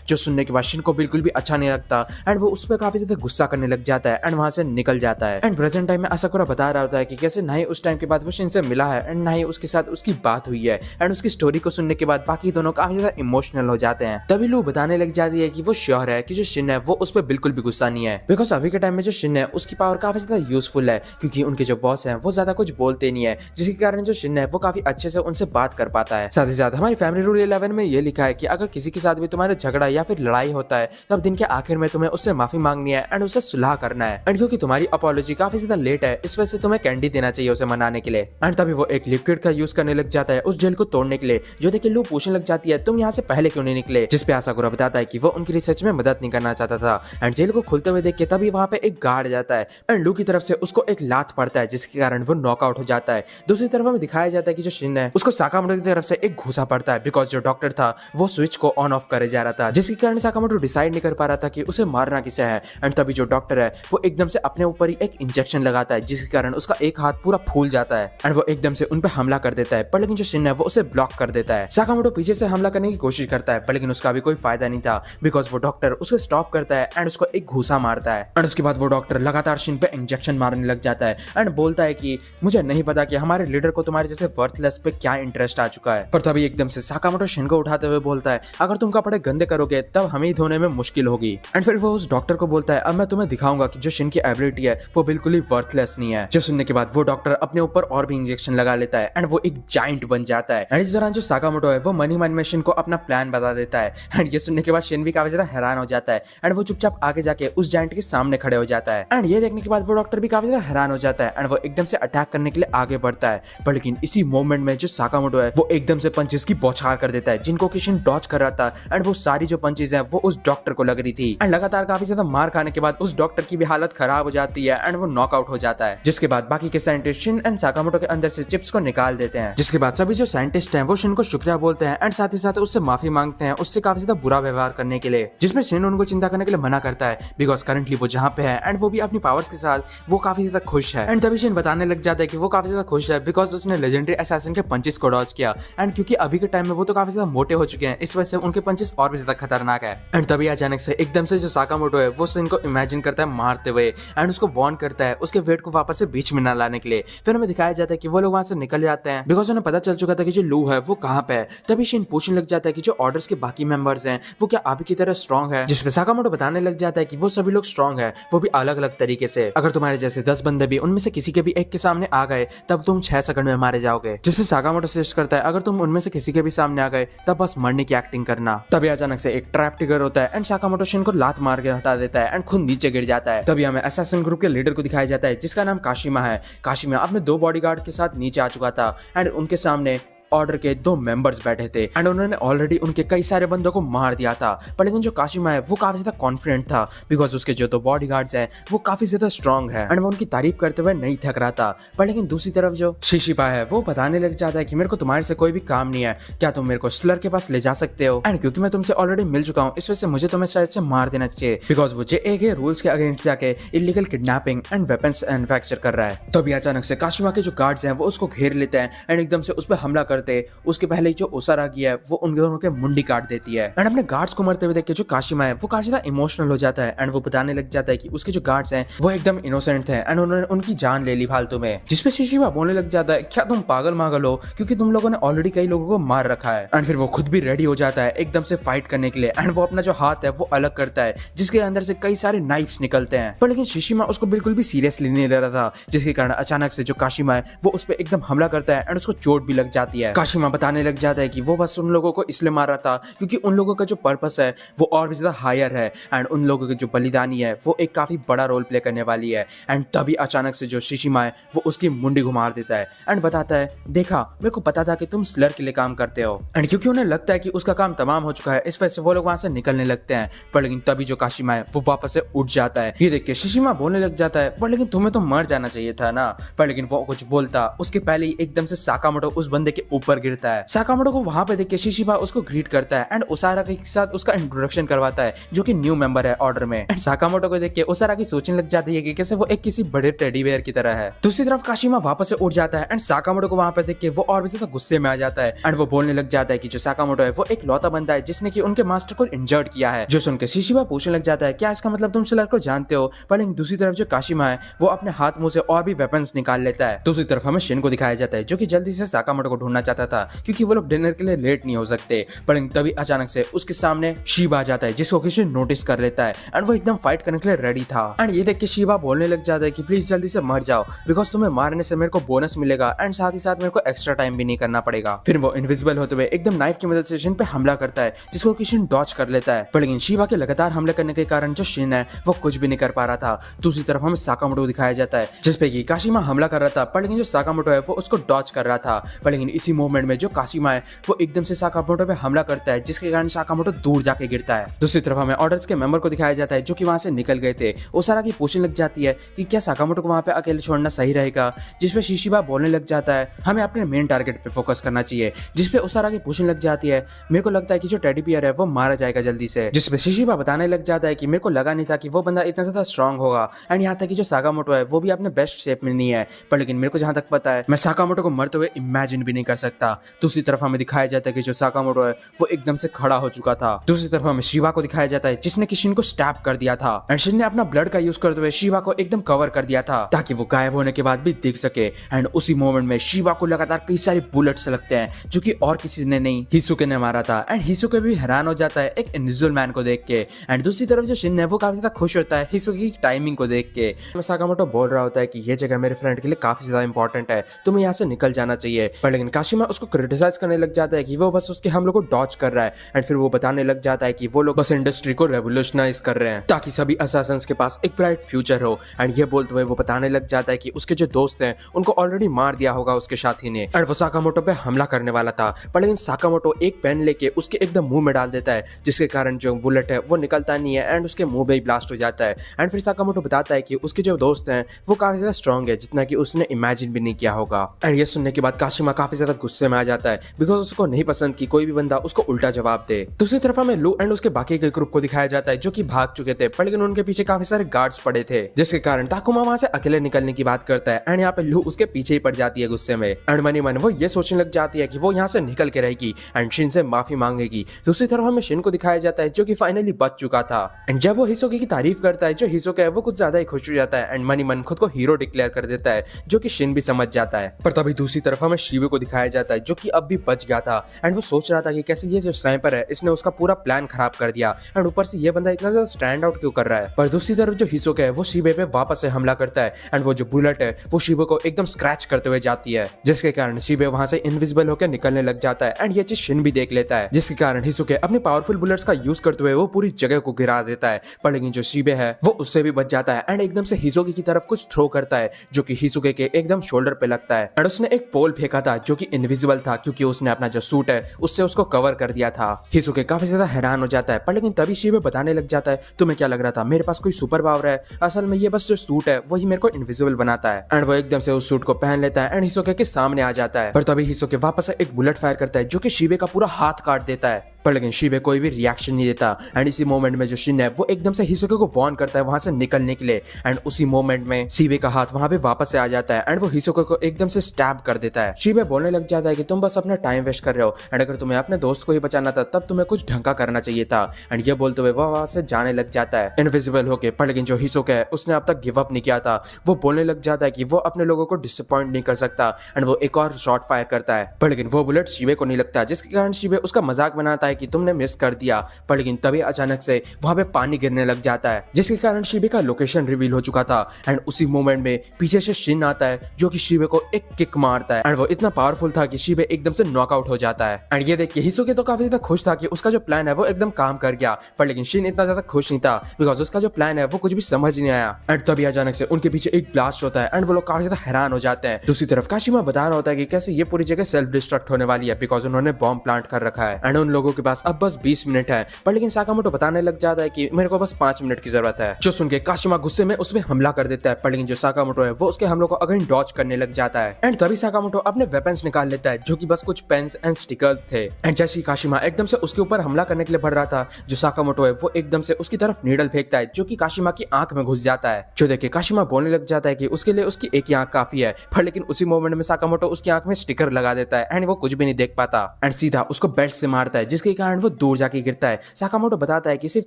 जो सुनने के बाद शिन को बिल्कुल भी अच्छा नहीं लगता एंड वो उस पर काफी ज्यादा गुस्सा करने लग जाता है एंड वहां से निकल जाता है। एंड प्रेजेंट टाइम में असाकुरा बता रहा होता है कि कैसे ना ही उस टाइम के बाद वो शिन से मिला है एंड ना ही उसके साथ उसकी बात हुई है। एंड उसकी स्टोरी को सुनने के बाद बाकी दोनों काफी ज्यादा इमोशनल हो जाते हैं। तभी लू बताने लग जाती है कि वो श्योर है कि जो शिन है वो उस पर बिल्कुल भी गुस्सा नहीं है, बिकॉज अभी के टाइम में जो शिन है उसकी पावर काफी ज्यादा यूजफुल है, क्योंकि उनके जो बॉस हैं वो ज्यादा कुछ बोलते नहीं है, जिसके कारण जो शिन है वो काफी अच्छे से उनसे बात कर पाता है। साथ ही साथ हमारी फैमिली रूल 11 में ये लिखा है कि अगर किसी के साथ भी तुम्हारा झगड़ा या फिर लड़ाई होता है तब दिन के आखिर में तुम्हें उससे माफी मांगनी है एंड उससे सुलह करना है। एंड क्योंकि तुम्हारी अपॉलॉजी काफी ज्यादा लेट है इस वजह से तुम्हें कैंडी देना चाहिए उसे मनाने के लिए। एंड तभी वो एक लिक्विड का यूज करने लग जाता है उस जेल को तोड़ने के लिए, जो देख के लू पूछने लग जाती है तुम यहाँ से पहले क्यों नहीं निकले, जिसपे असाकुरा बताता है कि वो उनकी रिसर्च में मदद नहीं करना चाहता था। एंड जेल को खुलते हुए देख के तभी वहाँ पे एक गार्ड जाता है एंड लू की तरफ से उसको एक लात पड़ता है, जिसके कारण वो नॉकआउट हो जाता है। दूसरी तरफ हमें दिखाया जाता है कि जो शिन है उसको साकामोटो की तरफ से एक घूसा पड़ता है, बिकॉज जो डॉक्टर था वो स्विच को ऑन ऑफ करे जा रहा था, जिसके कारण साकामोटो डिसाइड नहीं कर पा रहा था कि उसे मारना किसे है। एंड तभी जो डॉक्टर है वो एकदम से अपने ऊपर ही एक इंजेक्शन लगाता है, जिसके कारण उसका एक हाथ पूरा फूल जाता है एंड वो एकदम से उन पे हमला कर देता है। पर लेकिन जो शिन है वो उसे ब्लॉक कर देता है। साकामोटो पीछे से हमला करने की कोशिश करता है, पर लेकिन उसका भी कोई फायदा नहीं था, बिकॉज वो डॉक्टर उसे स्टॉप करता है एंड उसको एक घूसा मारता है। एंड उसके बाद वो डॉक्टर लगातार शिन पे इंजेक्शन मारने लग जाता है एंड बोलता है कि मुझे नहीं पता कि हमारे लीडर को तुम्हारे जैसे वर्थलेस पे क्या इंटरेस्ट आ चुका है। पर तभी एकदम से साकामोटो शिन को उठाते हुए बोलता है अगर तुम कपड़े गंदे करोगे तब हमें ही धोने में मुश्किल होगी। एंड फिर वो उस डॉक्टर को बोलता है अब मैं तुम्हें दिखाऊंगा कि जो शिन की एबिलिटी है वो बिल्कुल ही वर्थलेस नहीं है। जो सुनने के बाद वो डॉक्टर अपने ऊपर और भी इंजेक्शन लगा लेता है एंड वो एक जाइंट बन जाता है। एंड इस दौरान जो साकामोटो है वो मनी मन में शिन को अपना प्लान बता देता है एंड ये सुनने के बाद शिन भी काफी ज्यादा हैरान हो जाता है एंड वो चुपचाप आगे जाके उस जाइंट के सामने खड़े हो जाता है। एंड ये देखने के बाद वो डॉक्टर भी काफी ज्यादा हैरान हो जाता है एंड वो एकदम से अटैक करने के लिए आगे बढ़ता है। पर लेकिन इसी मोमेंट में जो साकामोटो है वो एकदम से पंचेस की बौछार कर देता है, जिनको कि शिन डॉज कर रहा था एंड वो सारी जो पंचेस है वो उस डॉक्टर को लग रही थी। एंड लगातार काफी ज्यादा मार खाने के बाद उस डॉक्टर की भी हालत खराब हो जाती है एंड वो नॉकआउट हो जाता है, जिसके बाद बाकी के साइंटिस्ट शिन एंड साकामोटो के अंदर से चिप्स को निकाल देते हैं। जिसके बाद सभी जो साइंटिस्ट हैं वो शिन को शुक्रिया बोलते हैं एंड साथ ही साथ उससे माफी मांगते हैं उससे काफी ज्यादा बुरा व्यवहार करने के लिए, जिसमें शिन उनको चिंता करने के लिए मना करता है, बिकॉज करंटली वो जहाँ पे है एंड वो भी अपनी पावर्स के साथ वो काफी ज्यादा खुश है। एंड तभी शिन बताने लग जाता है कि वो काफी ज्यादा खुश है बिकॉज उसने लेजेंडरी असैसिन के पंचेस को डॉज किया एंड क्योंकि अभी के टाइम में वो तो काफी ज्यादा मोटे हो चुके हैं, इस वजह से उनके पंचेस और भी ज्यादा खतरनाक है। एंड तभी अचानक से एकदम से जो साकामोटो है वो शिन को इमेजिन करता है मारते हुए एंड उसको वार्न करता है उसके वेट को वापस से बीच में न लाने के लिए। फिर हमें दिखाया जाता है कि वो लोग वहां से निकल जाते हैं बिकॉज उन्हें पता चल चुका था कि जो लू है वो कहाँ पे है। तभी शिन पूछने लग जाता है कि जो ऑर्डर्स के बाकी मेंबर्स हैं वो क्या अभी की तरह स्ट्रॉन्ग है, जिसपे साकामोटो बताने लग जाता है कि वो सभी लोग स्ट्रॉन्ग है, वो भी अलग अलग तरीके से। अगर तुम्हारे जैसे 10 बंदे भी उनमें से किसी के भी एक के सामने आ गए तब तुम 6 सेकंड में मारे जाओगे, जिसपे साकामोटो सजेस्ट करता है अगर तुम उनमें से किसी के भी सामने आ गए तब बस मरने की एक्टिंग करना। तभी अचानक से एक ट्रैप ट्रिगर होता है एंड साकामोटो शिन को लात मार के हटा देता है एंड खुद नीचे गिर जाता है। तभी हमें असैसिन ग्रुप के लीडर को दिखाया जाता है जिसका नाम काशिमा है। काशिमा अपने 2 बॉडीगार्ड के साथ नीचे आ चुका था एंड उनके सामने ऑर्डर के 2 मेंबर्स बैठे थे एंड उन्होंने ऑलरेडी उनके कई सारे बंदों को मार दिया था। पर लेकिन जो काशिमा है वो काफी ज्यादा कॉन्फिडेंट था बिकॉज उसके जो 2 बॉडीगार्ड्स हैं वो काफी ज्यादा स्ट्रॉन्ग है एंड वो उनकी तारीफ करते हुए नहीं थक रहा था। पर लेकिन दूसरी तरफ जो शिशिबा है वो बताने लग जाता है कि मेरे को तुम्हारे से कोई भी काम नहीं है, क्या तुम मेरे को स्लर के पास ले जा सकते हो? एंड क्योंकि मैं तुमसे ऑलरेडी मिल चुका हूँ इस वजह से मुझे तुम्हें शायद से मार देना चाहिए बिकॉज वो JA के रूल्स के अगेंस्ट जाके illegal kidnapping and weapons manufacture कर रहा है। तभी अचानक से काशिमा के जो गार्ड्स हैं वो उसको घेर लेते हैं एंड एकदम से उस पर हमला करते। उसके पहले जो ओसारागी है वो उन दोनों के मुंडी काट देती है एंड अपने गार्ड्स को मरते हुए देख के जो काशिमा है वो काफी ज्यादा इमोशनल हो जाता है एंड वो बताने लग जाता है कि उसके जो गार्ड्स हैं वो एकदम इनोसेंट थे एंड उन्होंने उनकी जान ले ली फालतू में। जिसपे शिशिबा बोलने लग जाता है क्या तुम पागल मागल हो, क्योंकि तुम लोगों ने ऑलरेडी कई लोगों को मार रखा है। एंड फिर वो खुद भी रेडी हो जाता है एकदम से फाइट करने के लिए एंड वो अपना जो हाथ है वो अलग करता है जिसके अंदर से कई सारे नाइफ्स निकलते हैं। पर लेकिन शिशिमा उसको बिल्कुल भी सीरियसली नहीं ले रहा था जिसके कारण अचानक से जो काशिमा है वो उस पर एकदम हमला करता है एंड उसको चोट भी लग जाती है। काशिमा बताने लग जाता है कि वो बस उन लोगों को इसलिए मार रहा था क्योंकि उन लोगों का जो पर्पस है वो और भी ज्यादा हायर है एंड उन लोगों की जो बलिदानी है वो एक काफी बड़ा रोल प्ले करने वाली है। एंड तभी अचानक से जो शिशिमा है वो उसकी मुंडी घुमा देता है एंड बताता है देखा मेरे को पता था कि तुम स्लर के लिए काम करते हो। एंड क्योंकि उन्हें लगता है कि उसका काम तमाम हो चुका है इस वजह से वो लोग वहां से निकलने लगते हैं। पर लेकिन तभी जो काशिमा है वो वापस से उठ जाता है। ये देख के शिशिमा बोलने लग जाता है पर लेकिन तुम्हें तो मर जाना चाहिए था ना। पर लेकिन वो कुछ बोलता उसके पहले ही एकदम से साकामोटो उस बंदे के ऊपर गिरता है। साकामोटो को वहां पे देख के शिशिबा उसको ग्रीट करता है एंड ओसारा के साथ उसका इंट्रोडक्शन करवाता है जो कि न्यू मेंबर है ऑर्डर में। एंड साकामोटो को देख के ओसारा की सोचने लग जाती है कि कैसे वो एक किसी बड़े टेडी बेयर की तरह है। दूसरी तरफ काशिमा वापस से उठ जाता है एंड साकामोटो को वहां पे देख के वो और भी ज्यादा गुस्से में आ जाता है एंड वो बोलने लग जाता है कि जो साकामोटो है वो एक लौता बंदा है जिसने कि उनके मास्टर को इंजर्ड किया है। जो सुनकर शिशिबा पूछने लग जाता है क्या इसका मतलब तुम स्लर को जानते हो? पर लेकिन दूसरी तरफ जो काशिमा है वो अपने हाथ मुंह से और भी वेपन्स निकाल लेता है। दूसरी तरफ हमें शिन को दिखाया जाता है जो कि जल्दी से साकामोटो को ढूंढना चाहता था क्योंकि वो लोग डिनर के लिए लेट नहीं हो सकते। पर तभी अचानक से उसके सामने शीबा आ जाता है जिसको किसी नोटिस कर लेता है एंड वो एकदम फाइट करने के लिए रेडी था। एंड ये देख के शीबा बोलने लग जाता है कि प्लीज जल्दी से मर जाओ बिकॉज तुम्हें मारने से मेरे को बोनस मिलेगा एंड साथ ही साथ मेरे को एक्स्ट्रा टाइम भी नहीं करना पड़ेगा। फिर वो इनविजिबल होते हुए एकदम नाइफ की मदद से शिन पे हमला करता है जिसको कि शिन डॉच कर लेता है। पर लेकिन शीबा के लगातार हमले करने के कारण जो शिन है वो कुछ भी नहीं कर पा रहा था। दूसरी तरफ हमें साकामोटो दिखाया जाता है जिसपे कि काशिमा हमला कर रहा था पर लेकिन जो साकामोटो है वो उसको डॉच कर रहा था। पर लेकिन इसी मोमेंट में जो काशिमा है वो एकदम से साकामोटो पे हमला करता है जिसके कारण साकामोटो दूर जाके गिरता है। दूसरी तरफ हमें ऑर्डर्स के मेंबर को दिखाया जाता है जो कि वहां से निकल गए थे। ओसारा की पूछने लग जाती है कि क्या साकामोटो को वहां पे अकेले छोड़ना सही रहेगा, जिसपे शिशिबा बोलने लग जाता है हमें अपने मेन टारगेट पे फोकस करना चाहिए। जिसपे ओसारा की पूछने लग जाती है मेरे को लगता है कि जो टेडी बियर है वो मारा जाएगा जल्दी से। जिसपे शिशिबा बताने लग जाता है कि मेरे को लगा नहीं था कि वो बंदा इतना ज्यादा स्ट्रांग होगा एंड यहाँ तक कि जो साकामोटो है वो भी अपने बेस्ट शेप में नहीं है। पर लेकिन मेरे को जहां तक पता है मैं साकामोटो को मरते हुए इमेजिन भी नहीं कर सकता। दूसरी तरफ हमें दिखाया जाता है कि जो साकामोटो है वो एकदम से खड़ा हो चुका था। दूसरी तरफ हमें शिवा को दिखाया जाता है जिसने कि शिन को स्टैब कर दिया था एंड शिन ने अपना ब्लड का यूज करते हुए शिवा को एकदम कवर कर दिया था ताकि वो गायब होने के बाद भी दिख सके। एंड उसी मोमेंट में शिवा को लगातार कई सारे बुलेट्स लगते हैं जो कि और किसी ने नहीं हिसुके ने मारा था। एंड हिसुके भी हैरान हो जाता है एक इनविजिबल मैन को देख के। एंड दूसरी तरफ जो शिन है वो काफी ज्यादा खुश होता है हिसुके की टाइमिंग को देख के। साकामोटो बोल रहा होता है कि ये जगह मेरे फ्रेंड के लिए काफी ज्यादा इंपॉर्टेंट है, तुम्हें यहाँ से निकल जाना चाहिए। पर लेकिन काशिमा उसको क्रिटिसाइज करने लग जाता है कि वो बस उसके हमलों को डॉच कर रहा है। एंड फिर वो बताने लग जाता है कि वो लोग बस इंडस्ट्री को रेवोल्यूशनाइज कर रहे हैं ताकि सभी असासिन्स के पास एक ब्राइट फ्यूचर हो। एंड ये बोलते हुए वो बताने लग जाता है कि उसके जो दोस्त हैं उनको ऑलरेडी मार दिया होगा उसके साथी ने और वो साकामोटो पे हमला करने वाला था। पर लेकिन साकामोटो एक पेन लेके उसके एकदम मुंह में डाल देता है जिसके कारण जो बुलेट है वो निकलता नहीं है एंड उसके मुंह में ही ब्लास्ट हो जाता है। एंड फिर साकामोटो बताता है कि उसके जो दोस्त हैं वो काफी ज्यादा स्ट्रॉन्ग है जितना कि उसने इमेजिन भी नहीं किया होगा। एंड ये सुनने के बाद काशिमा काफी ज्यादा गुस्से में आ जाता है बिकॉज उसको नहीं पसंद कि कोई भी बंदा उसको उल्टा जवाब दे। दूसरी तरफ हमें लू एंड उसके बाकी के ग्रुप को दिखाया जाता है जो कि भाग चुके थे पर लेकिन उनके पीछे काफी सारे गार्ड्स पड़े थे जिसके कारण ताकुमा वहां से अकेले निकलने की बात करता है। एंड यहाँ पे लू उसके पीछे ही पड़ जाती है गुस्से में। एंड मनी मन वो ये सोचने लग जाती है कि वो यहाँ से निकल के रहेगी एंड शिन से माफी मांगेगी। दूसरी तरफ हमें शिन को दिखाया जाता है जो कि फाइनली बच चुका था। एंड जब वो हिसोके की तारीफ करता है जो हिसोके है वो कुछ ज्यादा ही खुश हो जाता है एंड मनी मन खुद को हीरो डिक्लेयर कर देता है जो कि शिन भी समझ जाता है। पर तभी दूसरी तरफ हमें शिवे को दिखाया जाता है जो कि अब भी बच गया था एंड वो सोच रहा था कि कैसे ये जो स्नाइपर है इसने उसका पूरा प्लान खराब कर दिया एंड ऊपर से ये बंदा इतना ज्यादा स्टैंड आउट क्यों कर रहा है। पर दूसरी तरफ जो हिसोके है वो शिबे पे वापस से हमला करता है एंड वो जो बुलेट है वो शिबे को एकदम स्क्रैच करते हुए जाती है जिसके कारण शिबे वहां से इनविजिबल होकर निकलने लग जाता है। एंड ये चीज शिन भी देख लेता है जिसके कारण हिसुके अपने पावरफुल बुलेट्स का यूज करते हुए वो पूरी जगह को गिरा देता है। पर लेकिन जो शिबे है वो उससे भी बच जाता है एंड एकदम से हिसोके की तरफ कुछ थ्रो करता है जो कि हिसुके के एकदम शोल्डर पे लगता है। एंड उसने एक पोल फेंका था जो कि इनविजिबल था क्योंकि उसने अपना जो सूट है उससे उसको कवर कर दिया था। हिसुके काफी ज्यादा हैरान हो जाता है, पर लेकिन तभी शिबे बताने लग जाता है तुम्हें क्या लग रहा था मेरे पास कोई सुपर पावर है, असल में ये बस जो सूट है वही मेरे को इनविजिबल बनाता है। एंड वो एकदम से उस सूट को पहन लेता है एंड हिसुके के सामने आ जाता है, पर तभी हिसुके वापस से एक बुलेट फायर करता है जो कि शिबे का पूरा हाथ काट देता है। पर लेकिन शिबे कोई भी रिएक्शन नहीं देता एंड इसी मोमेंट में जो शिन है वो एकदम से हिसुके को वार्न करता है वहां से निकलने के लिए। एंड उसी मोमेंट में शिबे का हाथ वहां पे वापस से आ जाता है एंड वो हिसुके को एकदम से स्टैब कर देता है। शिबे बोलने लग जाता है कि तुम बस अपना टाइम वेस्ट कर रहे हो एंड अगर तुम्हें अपने दोस्त को ही बचाना था तब तुम्हें कुछ ढंग का करना चाहिए था। एंड ये बोलते हुए वो वहां से जाने लग जाता है इनविजिबल होके। पर लेकिन जो हिसुके है उसने अब तक गिव अप नहीं किया था, वो बोलने लग जाता है कि वो अपने लोगों को डिसअपॉइंट नहीं कर सकता एंड वो एक और शॉट फायर करता है। पर लेकिन वो बुलेट शिबे को नहीं लगता, जिसके कारण शिबे उसका मजाक बनाता है कि तुमने मिस कर दिया। पर लेकिन तभी अचानक से वहां पे पानी गिरने लग जाता है जिसके कारण शिबे का लोकेशन रिवील हो चुका था। एंड उसी मोमेंट में पीछे से शिन आता है जो कि शिबे को एक किक मारता है एंड वो इतना पावरफुल था कि शिबे एकदम से नॉकआउट हो जाता है। एंड ये देख के हिसुके तो काफी ज्यादा खुश था कि उसका जो प्लान है वो एकदम काम कर गया, पर लेकिन शिन इतना ज्यादा खुश नहीं था बिकॉज उसका जो प्लान है वो कुछ भी समझ नहीं आया। एंड तभी अचानक से उनके पीछे एक ब्लास्ट होता है एंड वो लोग काफी ज्यादा हैरान हो जाते हैं। दूसरी तरफ काशिमा बता रहा होता है कि कैसे ये पूरी जगह सेल्फ डिस्ट्रक्ट होने वाली है बिकॉज उन्होंने बॉम्ब प्लांट कर रखा है एंड उन लोगों के पास अब बस 20 मिनट है। पर लेकिन साकामोटो बताने लग जाता है कि मेरे को बस 5 मिनट की जरूरत है, जो सुन के काशिमा गुस्से में उसमें हमला कर देता है। पर लेकिन जो साकामोटो है वो उसके हमलों को अगेन डॉज करने लग जाता है एंड तभी साकामोटो अपने वेपन्स निकाल लेता है जो कि बस कुछ पेन्स एंड स्टिकर्स थे। एंड जैसे ही काशिमा एकदम से उसके ऊपर हमला करने के लिए बढ़ रहा था, जो साकामोटो है वो एकदम से उसकी तरफ नीडल फेंकता है जो कि काशिमा की आंख में घुस जाता है। जो देख के काशिमा बोलने लग जाता है कि उसके लिए उसकी एक ही आंख काफी है। पर लेकिन उसी मोमेंट में साकामोटो उसकी आंख में स्टिकर लगा देता है एंड वो कुछ भी नहीं देख पाता एंड सीधा उसको बेल्ट से मारता है जिसके कारण वो दूर जाके गिरता है। साकामोटो बताता है कि सिर्फ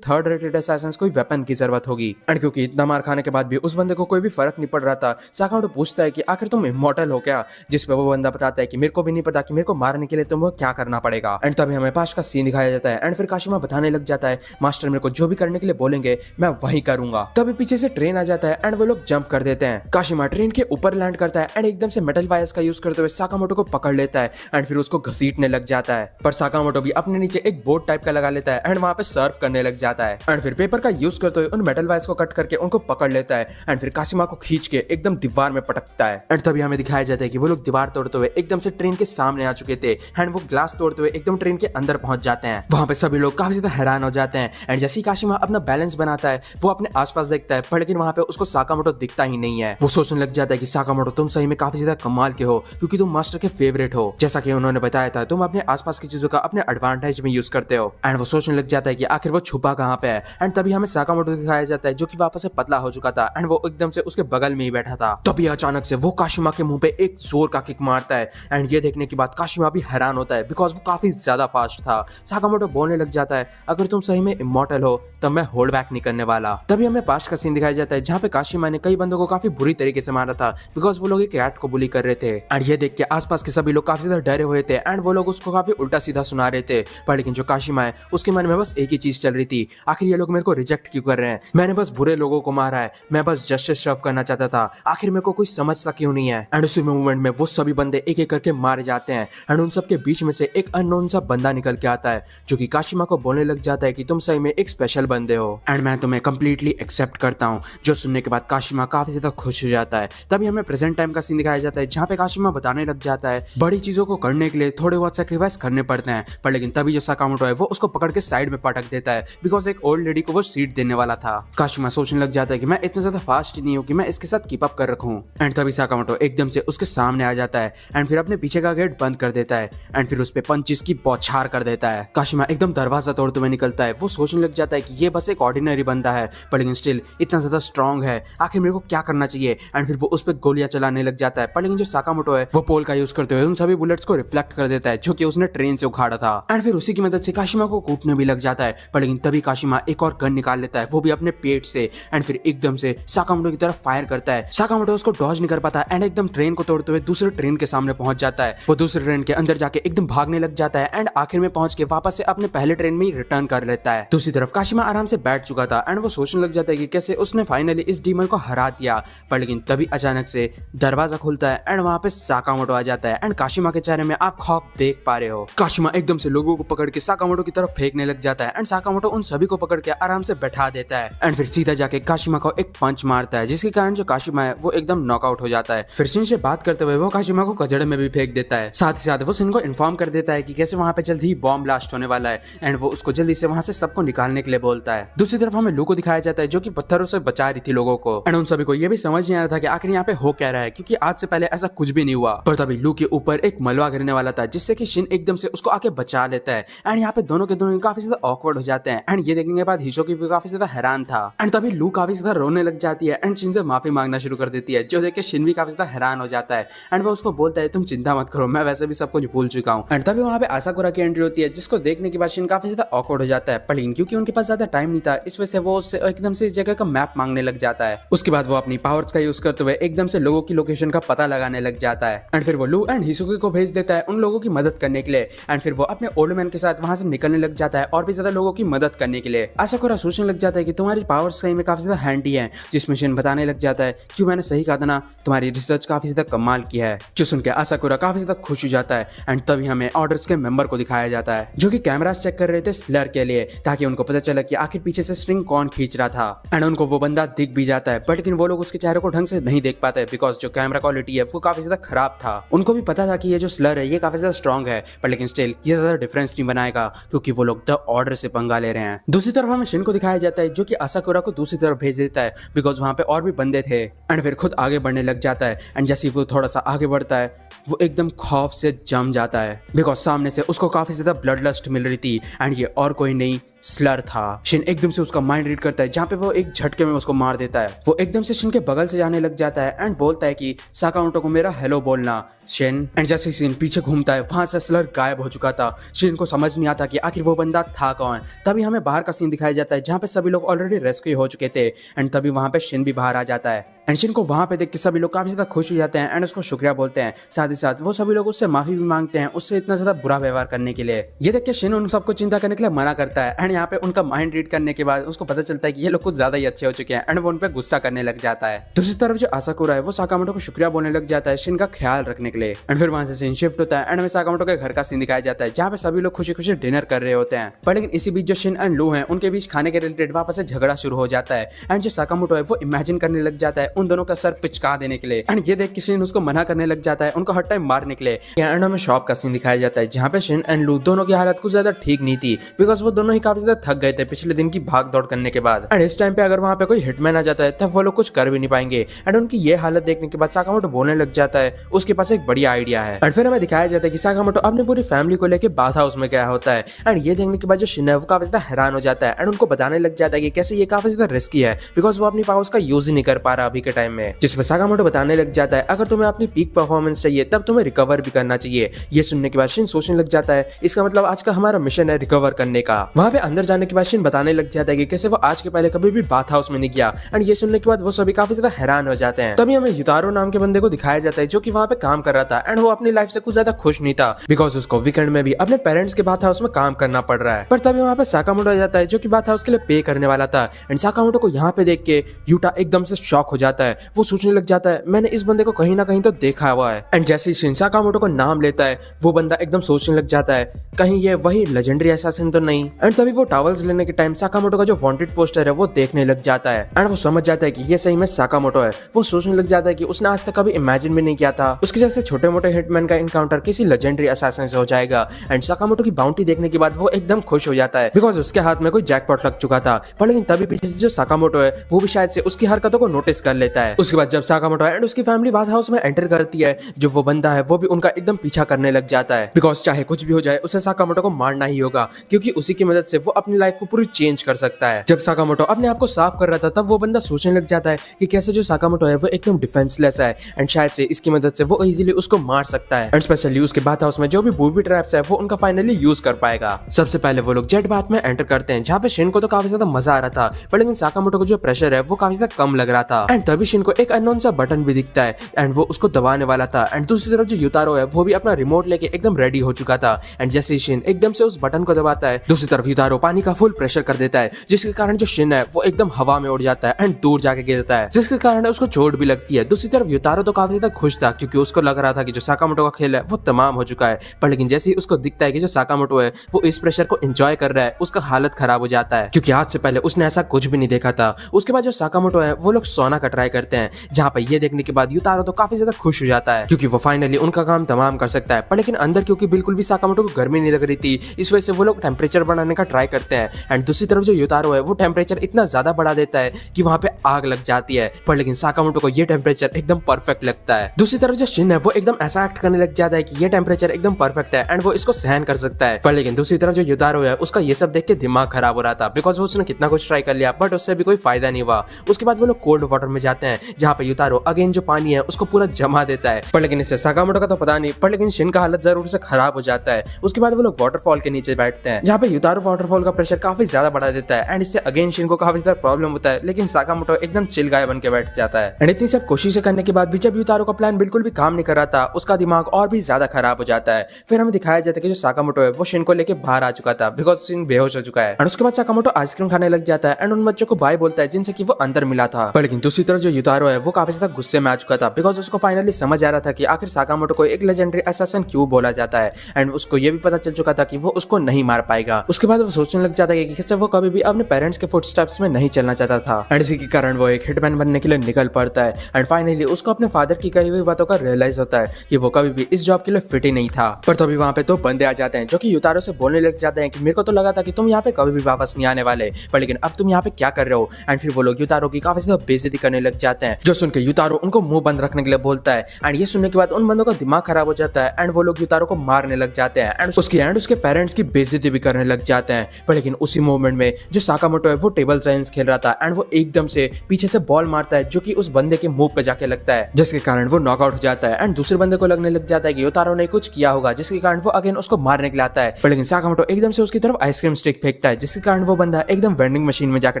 थर्ड रेटेड असैसिन्स को वेपन की जरूरत होगी एंड क्योंकि इतना मार खाने के बाद भी उस बंदे को कोई भी फर्क नहीं पड़ रहा था, साकामोटो पूछता है कि आखिर तुम इमॉर्टल हो क्या, जिस पे वो बंदा बताता है कि मेरे को भी नहीं पता कि मेरे को मारने के लिए तुमको क्या करना पड़ेगा। एंड तभी हमें पास का सीन दिखाया जाता है एंड फिर काशिमा बताने लग जाता है मास्टर मेरे को जो भी करने के लिए बोलेंगे मैं वही करूंगा। तभी पीछे से ट्रेन आ जाता है एंड वो लोग जंप कर देते हैं। काशिमा ट्रेन के ऊपर लैंड करता है एंड एकदम से मेटल वायर्स का यूज करते हुए साकामोटो को पकड़ लेता है एंड फिर उसको घसीटने लग जाता है। पर साकामोटो भी अपने नीचे एक बोर्ड टाइप का लगा लेता है एंड वहां पे सर्फ करने लग जाता है एंड फिर पेपर का यूज करते हुए उन मेटल वायर्स को कट करके उनको पकड़ लेता है एंड फिर काशिमा को खींच के एकदम दीवार में पटकता है। एंड तभी हमें दिखाया जाता है कि वो लोग दीवार तोड़ते हुए एकदम से ट्रेन के सामने आ चुके थे एंड वो ग्लास तोड़ते हुए एकदम ट्रेन के अंदर पहुंच जाते हैं। वहां पे सभी लोग काफी ज्यादा हैरान हो जाते हैं एंड जैसे ही काशिमा अपना बैलेंस बनाता है वो अपने आसपास देखता है, पर लेकिन वहां पे उसको साकामोटो दिखता ही नहीं है। वो सोचने लग जाता है कि साकामोटो तुम सही में काफी ज्यादा कमाल के हो क्योंकि तुम मास्टर के फेवरेट हो, जैसा कि उन्होंने बताया था तुम अपने आसपास की चीजों का अपने एडवांटेज में यूज करते हो। एंड वो सोचने लग जाता है कि आखिर वो छुपा कहाँ पे है। एंड तभी हमें साकामोटो दिखाया जाता है जो कि वापस से पतला हो चुका था एंड वो एकदम से उसके बगल में ही बैठा था। तभी अचानक से वो काशिमा के मुंह पे एक जोर का किक मारता है एंड ये देखने के बाद काशिमा भी हैरान होता है बिकॉज वो काफी ज्यादा फास्ट था। साकामोटो बोलने लग जाता है अगर तुम सही में इमॉर्टल हो तब मैं होल्ड बैक नहीं करने वाला। तभी हमें पास्ट का सीन दिखाया जाता है जहाँ पे काशिमा ने कई बंदों को काफी बुरी तरीके से मारा था बिकॉज वो लोग एक कैट को बुली कर रहे थे एंड ये देख के आसपास के सभी लोग काफी ज्यादा डरे हुए थे एंड वो लोग उसको काफी उल्टा सीधा सुना रहे थे। पर लेकिन जो काशिमा है उसके मन में बस एक ही चीज चल रही थी, आखिर ये लोग मेरे को रिजेक्ट क्यों कर रहे हैं, मैंने बस बुरे लोगों को मारा है, मैं बस जस्टिस सर्व करना चाहता था, आखिर मेरे को कोई समझता क्यों नहीं है। एंड उसी मूवमेंट में वो सभी बंदे एक एक करके मारे जाते हैं एंड उन सब के बीच में से एक अननोन सा बंदा निकल के आता है जो कि काशिमा को बोलने लग जाता है कि तुम सही में एक स्पेशल बंदे हो एंड मैं तुम्हें कंप्लीटली एक्सेप्ट करता हूँ। जो सुनने के बाद काशिमा काफी ज्यादा खुश हो जाता है। तभी हमें प्रेजेंट टाइम का सीन दिखाया जाता है जहाँ पे काशिमा बताने लग जाता है बड़ी चीजों को करने के लिए थोड़े बहुत सैक्रिफाइस करने पड़ते हैं। पर लेकिन तभी जो साकामोटो है वो उसको पकड़ के साइड में पटक देता है बिकॉज एक ओल्ड लेडी को वो सीट देने वाला था। काशिमा सोचने लग जाता है कि मैं इतना ज्यादा फास्ट नहीं हूँ कि मैं इसके साथ कीप अप कर रखूं। एंड तभी साकामोटो एकदम से उसके सामने आ जाता है एंड फिर अपने पीछे का गेट बंद कर देता है एंड फिर उस पे पंचिस की बौछार कर देता है। काशिमा एकदम दरवाजा तोड़ते हुए निकलता है। वो सोचने लग जाता है कि ये बस एक ऑर्डिनरी बंदा है पर लेकिन स्टिल इतना ज्यादा स्ट्रॉन्ग है, आखिर मेरे को क्या करना चाहिए। एंड फिर वो उस पर गोलियां चलाने लग जाता है। पर लेकिन जो साकामोटो है वो पोल का यूज करते हुए उन सभी बुलेट्स को रिफ्लेक्ट कर देता है जो कि उसने ट्रेन से उखाड़ा था एंड फिर उसी की मदद से काशिमा को कूटने भी लग जाता है। पर लेकिन तभी काशिमा एक और गन निकाल लेता है वो भी अपने पेट से एंड फिर एकदम से साकामोटो की तरफ फायर करता है। साकामोटो उसको डॉज नहीं कर पाता एंड एकदम ट्रेन को तोड़ते हुए दूसरे ट्रेन के सामने पहुंच जाता है। वो दूसरे ट्रेन के अंदर जाके एकदम भागने लग जाता है एंड आखिर में पहुंच के वापस से अपने पहले ट्रेन में ही रिटर्न कर लेता है। दूसरी तरफ काशिमा आराम से बैठ चुका था एंड वो सोचने लग जाता है कि कैसे उसने फाइनली इस डीमन को हरा दिया। पर लेकिन तभी अचानक से दरवाजा खुलता है एंड वहां पे साकामोटो आ जाता है एंड काशिमा के चेहरे में आप खौफ देख पा रहे हो। काशिमा एकदम से लोगों को पकड़ के साकामोटो की तरफ फेंकने लग जाता है एंड साकामोटो उन सभी को पकड़ के आराम से बैठा देता है एंड फिर सीधा जाके काशिमा को एक पंच मारता है, जिसके कारण जो काशिमा है वो एकदम नॉकआउट हो जाता है। फिर शिन से बात करते हुए वो काशिमा को कचड़े में भी फेंक देता है। साथ ही साथ वो शिन को इन्फॉर्म कर देता है कि कैसे वहाँ पे जल्दी ही बॉम्ब ब्लास्ट होने वाला है एंड वो उसको जल्दी से वहाँ से सबको निकालने के लिए बोलता है। दूसरी तरफ हमें लू को दिखाया जाता है जो कि पत्थरों से बचा रही थी लोगों को एंड उन सभी को ये भी समझ नहीं आ रहा था कि आखिर यहाँ पे हो क्या रहा है, क्योंकि आज से पहले ऐसा कुछ भी नहीं हुआ। पर तभी लू के ऊपर एक मलबा गिरने वाला था जिससे कि शिन एकदम से उसको आके बचा लेता है एंड यहाँ पे दोनों के दोनों काफी ज्यादा ऑकवर्ड हो जाते हैं एंड ये देखने के बाद हिशोकी भी काफी ज्यादा हैरान था एंड तभी लू काफी ज्यादा रोने लग जाती है एंड शिन से माफी मांगना शुरू कर देती है, जो देख के शिन भी काफी ज्यादा हैरान हो जाता है एंड वो उसको बोलता है तुम चिंता मत करो, मैं वैसे भी सब कुछ भूल चुका हूँ। एंड तभी वहाँ पे आसाकुरा की एंट्री होती है जिसको देखने के बाद शिन काफी ज्यादा ऑकवर्ड हो जाता है, पर लेकिन क्योंकि उनके पास ज्यादा टाइम नहीं था इस वजह से वो उससे एकदम से इस जगह का मैप मांगने लग जाता है। उसके बाद वो अपनी पावर्स का यूज करते हुए एकदम से लोगों की लोकेशन का पता लगाने लग जाता है एंड फिर वो लू एंड हिसुकी को भेज देता है उन लोगों की मदद करने के लिए एंड फिर वो अपने ओल्ड मैन के साथ वहां से निकलने लग जाता है और भी ज्यादा लोगों की मदद करने के लिए। आसाकुरा सोचने लग जाता है कि तुम्हारी पावर्स सही में काफी ज्यादा हैंडी है, जिसमें शिन बताने लग जाता है क्यों मैंने सही कहा था ना, तुम्हारी रिसर्च काफी ज्यादा कमाल की है। जो सुन के आसाकुरा काफी ज्यादा खुश हो जाता है एंड तभी हमें ऑर्डर्स के मेंबर को दिखाया जाता है जो कि कैमरास चेक कर रहे थे स्लर के लिए, ताकि उनको पता चला कि आखिर पीछे से स्ट्रिंग कौन खींच रहा था एंड उनको वो बंदा दिख भी जाता है, बट लेकिन वो लोग उसके चेहरे को ढंग से नहीं देख पाते बिकॉज जो कैमरा क्वालिटी है वो काफी ज्यादा खराब था। उनको भी पता था कि ये जो स्लर है ये काफी ज्यादा स्ट्रॉन्ग है, पर लेकिन स्टिल ये ज्यादा डिफरेंस नहीं बनाएगा क्योंकि वो लोग द ऑर्डर से पंगा ले रहे हैं। दूसरी तरफ हमें शिन को दिखाया जाता है जो कि आसाकुरा को दूसरी तरफ भेज देता है बिकॉज वहां पे और भी बंदे थे एंड फिर खुद आगे बढ़ने लग जाता है एंड जैसे वो थोड़ा सा आगे बढ़ता है वो एकदम खौफ से जम जाता है बिकॉज सामने से उसको काफी ज्यादा ब्लड लस्ट मिल रही थी एंड ये और कोई नहीं स्लर था। शिन एकदम से उसका माइंड रीड करता है जहाँ पे वो एक झटके में उसको मार देता है। वो एकदम से शिन के बगल से जाने लग जाता है एंड बोलता है कि साकामोटो को मेरा हेलो बोलना शिन। एंड जैसे शिन पीछे घूमता है वहां से स्लर गायब हो चुका था। शिन को समझ नहीं आता कि आखिर वो बंदा था कौन। तभी हमें बाहर का सीन दिखाया जाता है जहाँ पे सभी लोग ऑलरेडी रेस्क्यू हो चुके थे एंड तभी वहां पे शिन भी बाहर आ जाता है एंड शिन को वहां पे देख के सभी लोग काफी ज्यादा खुश हो जाते हैं एंड उसको शुक्रिया बोलते हैं। साथ ही साथ वो सभी लोग उससे माफी भी मांगते हैं उससे इतना ज्यादा बुरा व्यवहार करने के लिए। ये देख के शिन उन सबको चिंता करने के लिए मना करता है एंड यहाँ पे उनका माइंड रीड करने के बाद उसको पता चलता है कि ये लोग कुछ ज्यादा ही अच्छे हो चुके हैं एंड वो उन पे गुस्सा करने लग जाता है। दूसरी तरफ जो आसाकुरा है वो साकामोटो को शुक्रिया बोलने लग जाता है शिन का ख्याल रखने के लिए एंड फिर वहां से सीन शिफ्ट होता है एंड हमें साकामोटो के घर का सीन दिखाया जाता है जहाँ पे सभी लोग खुशी खुशी डिनर कर रहे होते हैं। पर लेकिन इसी बीच जो शिन एंड लू हैं उनके बीच खाने के रिलेटेड वापस से झगड़ा शुरू हो जाता है एंड जो साकामोटो है वो इमेजिन करने लग जाता है उन दोनों का सर पिचका देने के लिए एंड ये देख के शिन उसको मना करने लग जाता है उनको हर टाइम मारने के लिए। एंड हमें शॉप का सीन दिखाया जाता है जहाँ पे शिन एंड लू दोनों की हालत कुछ ज्यादा ठीक नहीं थी बिकॉज वो दोनों ही काफी ज्यादा थक गए थे पिछले दिन की भाग दौड़ करने के बाद एंड इस टाइम पे अगर वहाँ पे कोई हिटमैन आ जाता है तब वो लोग कुछ कर भी नहीं पाएंगे एंड उनकी ये हालत देखने के बाद साकामोटो बोलने लग जाता है उसके पास एक बढ़िया आइडिया है। एंड फिर हमें दिखाया जाता है कि साकामोटो अपनी पूरी फैमिली को लेकर बाथ हाउस में गया होता है एंड ये देखने के बाद जो शिन है वो काफी ज्यादा हैरान हो जाता है एंड उनको बताने लग जाता है कि कैसे ये काफी ज्यादा रिस्की है बिकॉज वो अपनी पावर्स का यूज ही नहीं कर पा रहा अभी के टाइम में। जिसमें साकामोटो बताने लग जाता है अगर तुम्हें अपनी पीक परफॉर्मेंस चाहिए तब तुम्हें रिकवर भी करना चाहिए। ये सुनने के बाद शिन सोचने लग जाता है इसका मतलब आज का हमारा मिशन है रिकवर करने का। वहाँ पे अंदर जाने के बाद शिन बताने लग जाता है कि कैसे वो आज के पहले कभी भी बाथ हाउस में नहीं गया एंड ये सुनने के बाद वो सभी काफी ज्यादा हैरान हो जाते हैं। तभी हमें युतारो नाम के बंदे को दिखाया जाता है जो कि वहाँ पे काम कर रहा था एंड वो अपनी लाइफ से कुछ ज्यादा खुश नहीं था बिकॉज उसको वीकेंड में भी अपने पेरेंट्स के बाथ हाउस में काम करना पड़ रहा है। पर तभी वहाँ पे साकामोटो आ जाता है जो कि बाथ हाउस के लिए पे करने वाला था एंड साकामोटो को यहाँ पे देख के यूटा एकदम से शॉक हो जाता है। वो सोचने लग जाता है मैंने इस बंदे को कहीं ना कहीं तो देखा हुआ है एंड जैसे ही शिन साकामोटो को नाम लेता है वो बंदा एकदम सोचने लग जाता है कहीं ये वही लेजेंडरी असैसिन तो नहीं। एंड तभी वो टॉवल्स लेने के टाइम साकामोटो का जो वांटेड पोस्टर है वो देखने लग जाता है एंड वो समझ जाता है कि ये सही में साकामोटो है। वो सोचने लग जाता है कि उसने आज तक कभी इमेजिन भी नहीं किया था उसके जैसे छोटे मोटे हिटमैन का इनकाउंटर किसी लेजेंडरी असैसिन से हो जाएगा। एंड साकामोटो की बाउंटी देखने के बाद वो एकदम खुश हो जाता है बिकॉज उसके हाथ में कोई जैकपॉट लग चुका था। पर लेकिन तभी पीछे से जो साकामोटो है वो भी शायद से उसकी हरकतों को नोटिस कर लेता है। उसके बाद जब साकामोटो एंड उसकी फैमिली बाथ हाउस में एंटर करती है जो वो बंदा है वो भी उनका एकदम पीछा करने लग जाता है बिकॉज चाहे कुछ भी हो जाए उसे साकामोटो को मारना ही होगा क्योंकि उसी की मदद से वो अपनी लाइफ को पूरी चेंज कर सकता है। जब साकामोटो अपने आप को साफ कर रहा था तब वो बंदा सोचने लग जाता है कि कैसे जो साकामोटो है वो एकदम डिफेंसलेस है एंड शायद से इसकी मदद से वो इजीली उसको मार सकता है एंड स्पेशली उसके बाथ हाउस में जो भी बूबी ट्रैप्स है वो उनका फाइनली यूज कर पाएगा। सबसे पहले वो लोग जेट बाथ में एंटर करते हैं जहाँ पे शिन को तो काफी ज्यादा मजा आ रहा था पर लेकिन साकामोटो को जो प्रेशर है वो काफी ज्यादा कम लग रहा था एंड तभी शिन को एक अननोन सा बटन भी दिखता है एंड वो उसको दबाने वाला था। एंड दूसरी तरफ जो युतारो है वो भी अपना रिमोट लेके एकदम रेडी हो चुका था। एंड जैसे ही शिन एकदम से उस बटन को दबाता है, दूसरी तरफ युतारो पानी का फुल प्रेशर कर देता है, जिसके कारण जो शिन है वो एकदम हवा में उड़ जाता है एंड दूर जाके गिरता है, जिसके कारण उसको चोट भी लगती है। दूसरी तरफ युतारो तो काफी ज्यादा खुश था क्योंकि उसको लग रहा था कि जो साकामोटो का खेल है वो तमाम हो चुका है। पर लेकिन जैसे ही उसको दिखता है कि जो साकामोटो है वो इस प्रेशर को एंजॉय कर रहा है, उसका हालत खराब हो जाता है क्योंकि आज से पहले उसने ऐसा कुछ भी नहीं देखा था। उसके बाद जो साकामोटो है वो लोग सोना का ट्राई करते हैं, जहाँ पे ये देखने के बाद युतारो तो काफी ज्यादा खुश हो जाता है क्योंकि वो फाइनली उनका काम तमाम कर सकता है। पर लेकिन अंदर क्योंकि बिल्कुल भी साकामोटो को गर्मी नहीं लग रही थी, इस वजह से वो लोग टेम्परेचर बढ़ाने का ट्राई करते हैं। एंड दूसरी तरफ जो युतारो है वो टेम्परेचर इतना ज्यादा बढ़ा देता है कि वहाँ पे आग लग जाती है। पर लेकिन साकामोटो को ये टेम्परेचर एकदम परफेक्ट लगता है। दूसरी तरफ जो शिन है वो एकदम ऐसा एक्ट करने लग जाता है कि ये टेम्परेचर एकदम परफेक्ट है एंड वो इसको सहन कर सकता है। पर लेकिन दूसरी तरफ जो युतारो है उसका ये सब देख के दिमाग खराब हो रहा था बिकॉज उसने कितना कुछ ट्राई कर लिया बट उससे भी कोई फायदा नहीं हुआ। उसके बाद वो लोग कोल्ड वाटर में जाते हैं, जहाँ पे युतारो अगेन जो पानी है उसको पूरा जमा देता है। पर लेकिन इससे साकामोटो का तो पता नहीं, पर लेकिन शिन का हालत जरूर से खराब हो जाता है। उसके बाद वो लोग वाटरफॉल के नीचे बैठते हैं, जहाँ पे युतारो वाटरफॉल का प्रेशर काफी ज्यादा बढ़ा देता है एंड इससे अगेन शिन को काफी ज्यादा प्रॉब्लम होता है। लेकिन साकामोटो एकदम चिल गाय बन के बैठ जाता है। एंड इतनी सब कोशिशें करने के बाद भी जब युतारो का प्लान बिल्कुल भी काम नहीं कर रहा था, उसका दिमाग और भी ज्यादा खराब हो जाता है। फिर हमें दिखाया जाता है कि जो साकामोटो है वो शिन को लेके बाहर आ चुका था बिकॉज शिन बेहोश हो चुका है। और उसके बाद साकामोटो आइसक्रीम खाने लग जाता है एंड उन बच्चों को बाय बोलता है जिनसे कि वो अंदर मिला था। पर लेकिन दूसरी तरफ जो युतारो है वो काफी ज्यादा गुस्से में आ चुका था बिकॉज उसको फाइनली समझ आ रहा था कि आखिर साकामोटो को एक लेजेंडरी असैसिन क्यों बोला जाता है एंड उसको ये भी पता चल चुका था कि वो उसको नहीं मार पाएगा। उसके बाद वो सोचने लग जाता है कि कैसे वो कभी भी अपने पेरेंट्स के फुटस्टेप्स में नहीं चलना चाहता था एंड इसी के कारण वो एक हिटमैन बनने के लिए निकल पड़ता है। एंड फाइनली उसको अपने फादर की कही हुई बातों का रियलाइज होता है कि वो कभी भी इस जॉब के लिए फिट ही नहीं था। पर तभी वहाँ पे तो बंदे आ जाते हैं जो कि युतारो से बोलने लग जाते हैं कि मेरे को तो लगा था कि तुम यहाँ पे कभी भी वापस नहीं आने वाले, पर लेकिन अब तुम यहाँ पे क्या कर रहे हो। एंड फिर वो लोग युतारो की काफी ज्यादा बेइज्जती करने लग जाते हैं, जो सुन के युतारो उनको मुंह बंद रखने के लिए बोलता है। एंड ये सुनने के बाद उन बंदों का दिमाग खराब हो जाता है एंड वो लोग युतारो को मारने लग जाते हैं एंड उसके पेरेंट्स की बेइज्जती भी करने लग जाते हैं। पर लेकिन उसी मोमेंट में जो साकामोटो है वो टेबल टेनिस खेल रहा था एंड वो एकदम से पीछे से बॉल मारता है जो कि उस बंदे के मुंह पे जाके लगता है, जिसके कारण वो नॉकआउट हो जाता है। एंड दूसरे बंदे को लगने लग जाता है कि युतारो ने कुछ किया होगा, जिसके कारण वो अगेन उसको मारने के लिए आता है। पर लेकिन साकामोटो एकदम से उसकी तरफ आइसक्रीम स्टिक फेंकता है, जिसके कारण वो बंदा एकदम वेंडिंग मशीन में जाकर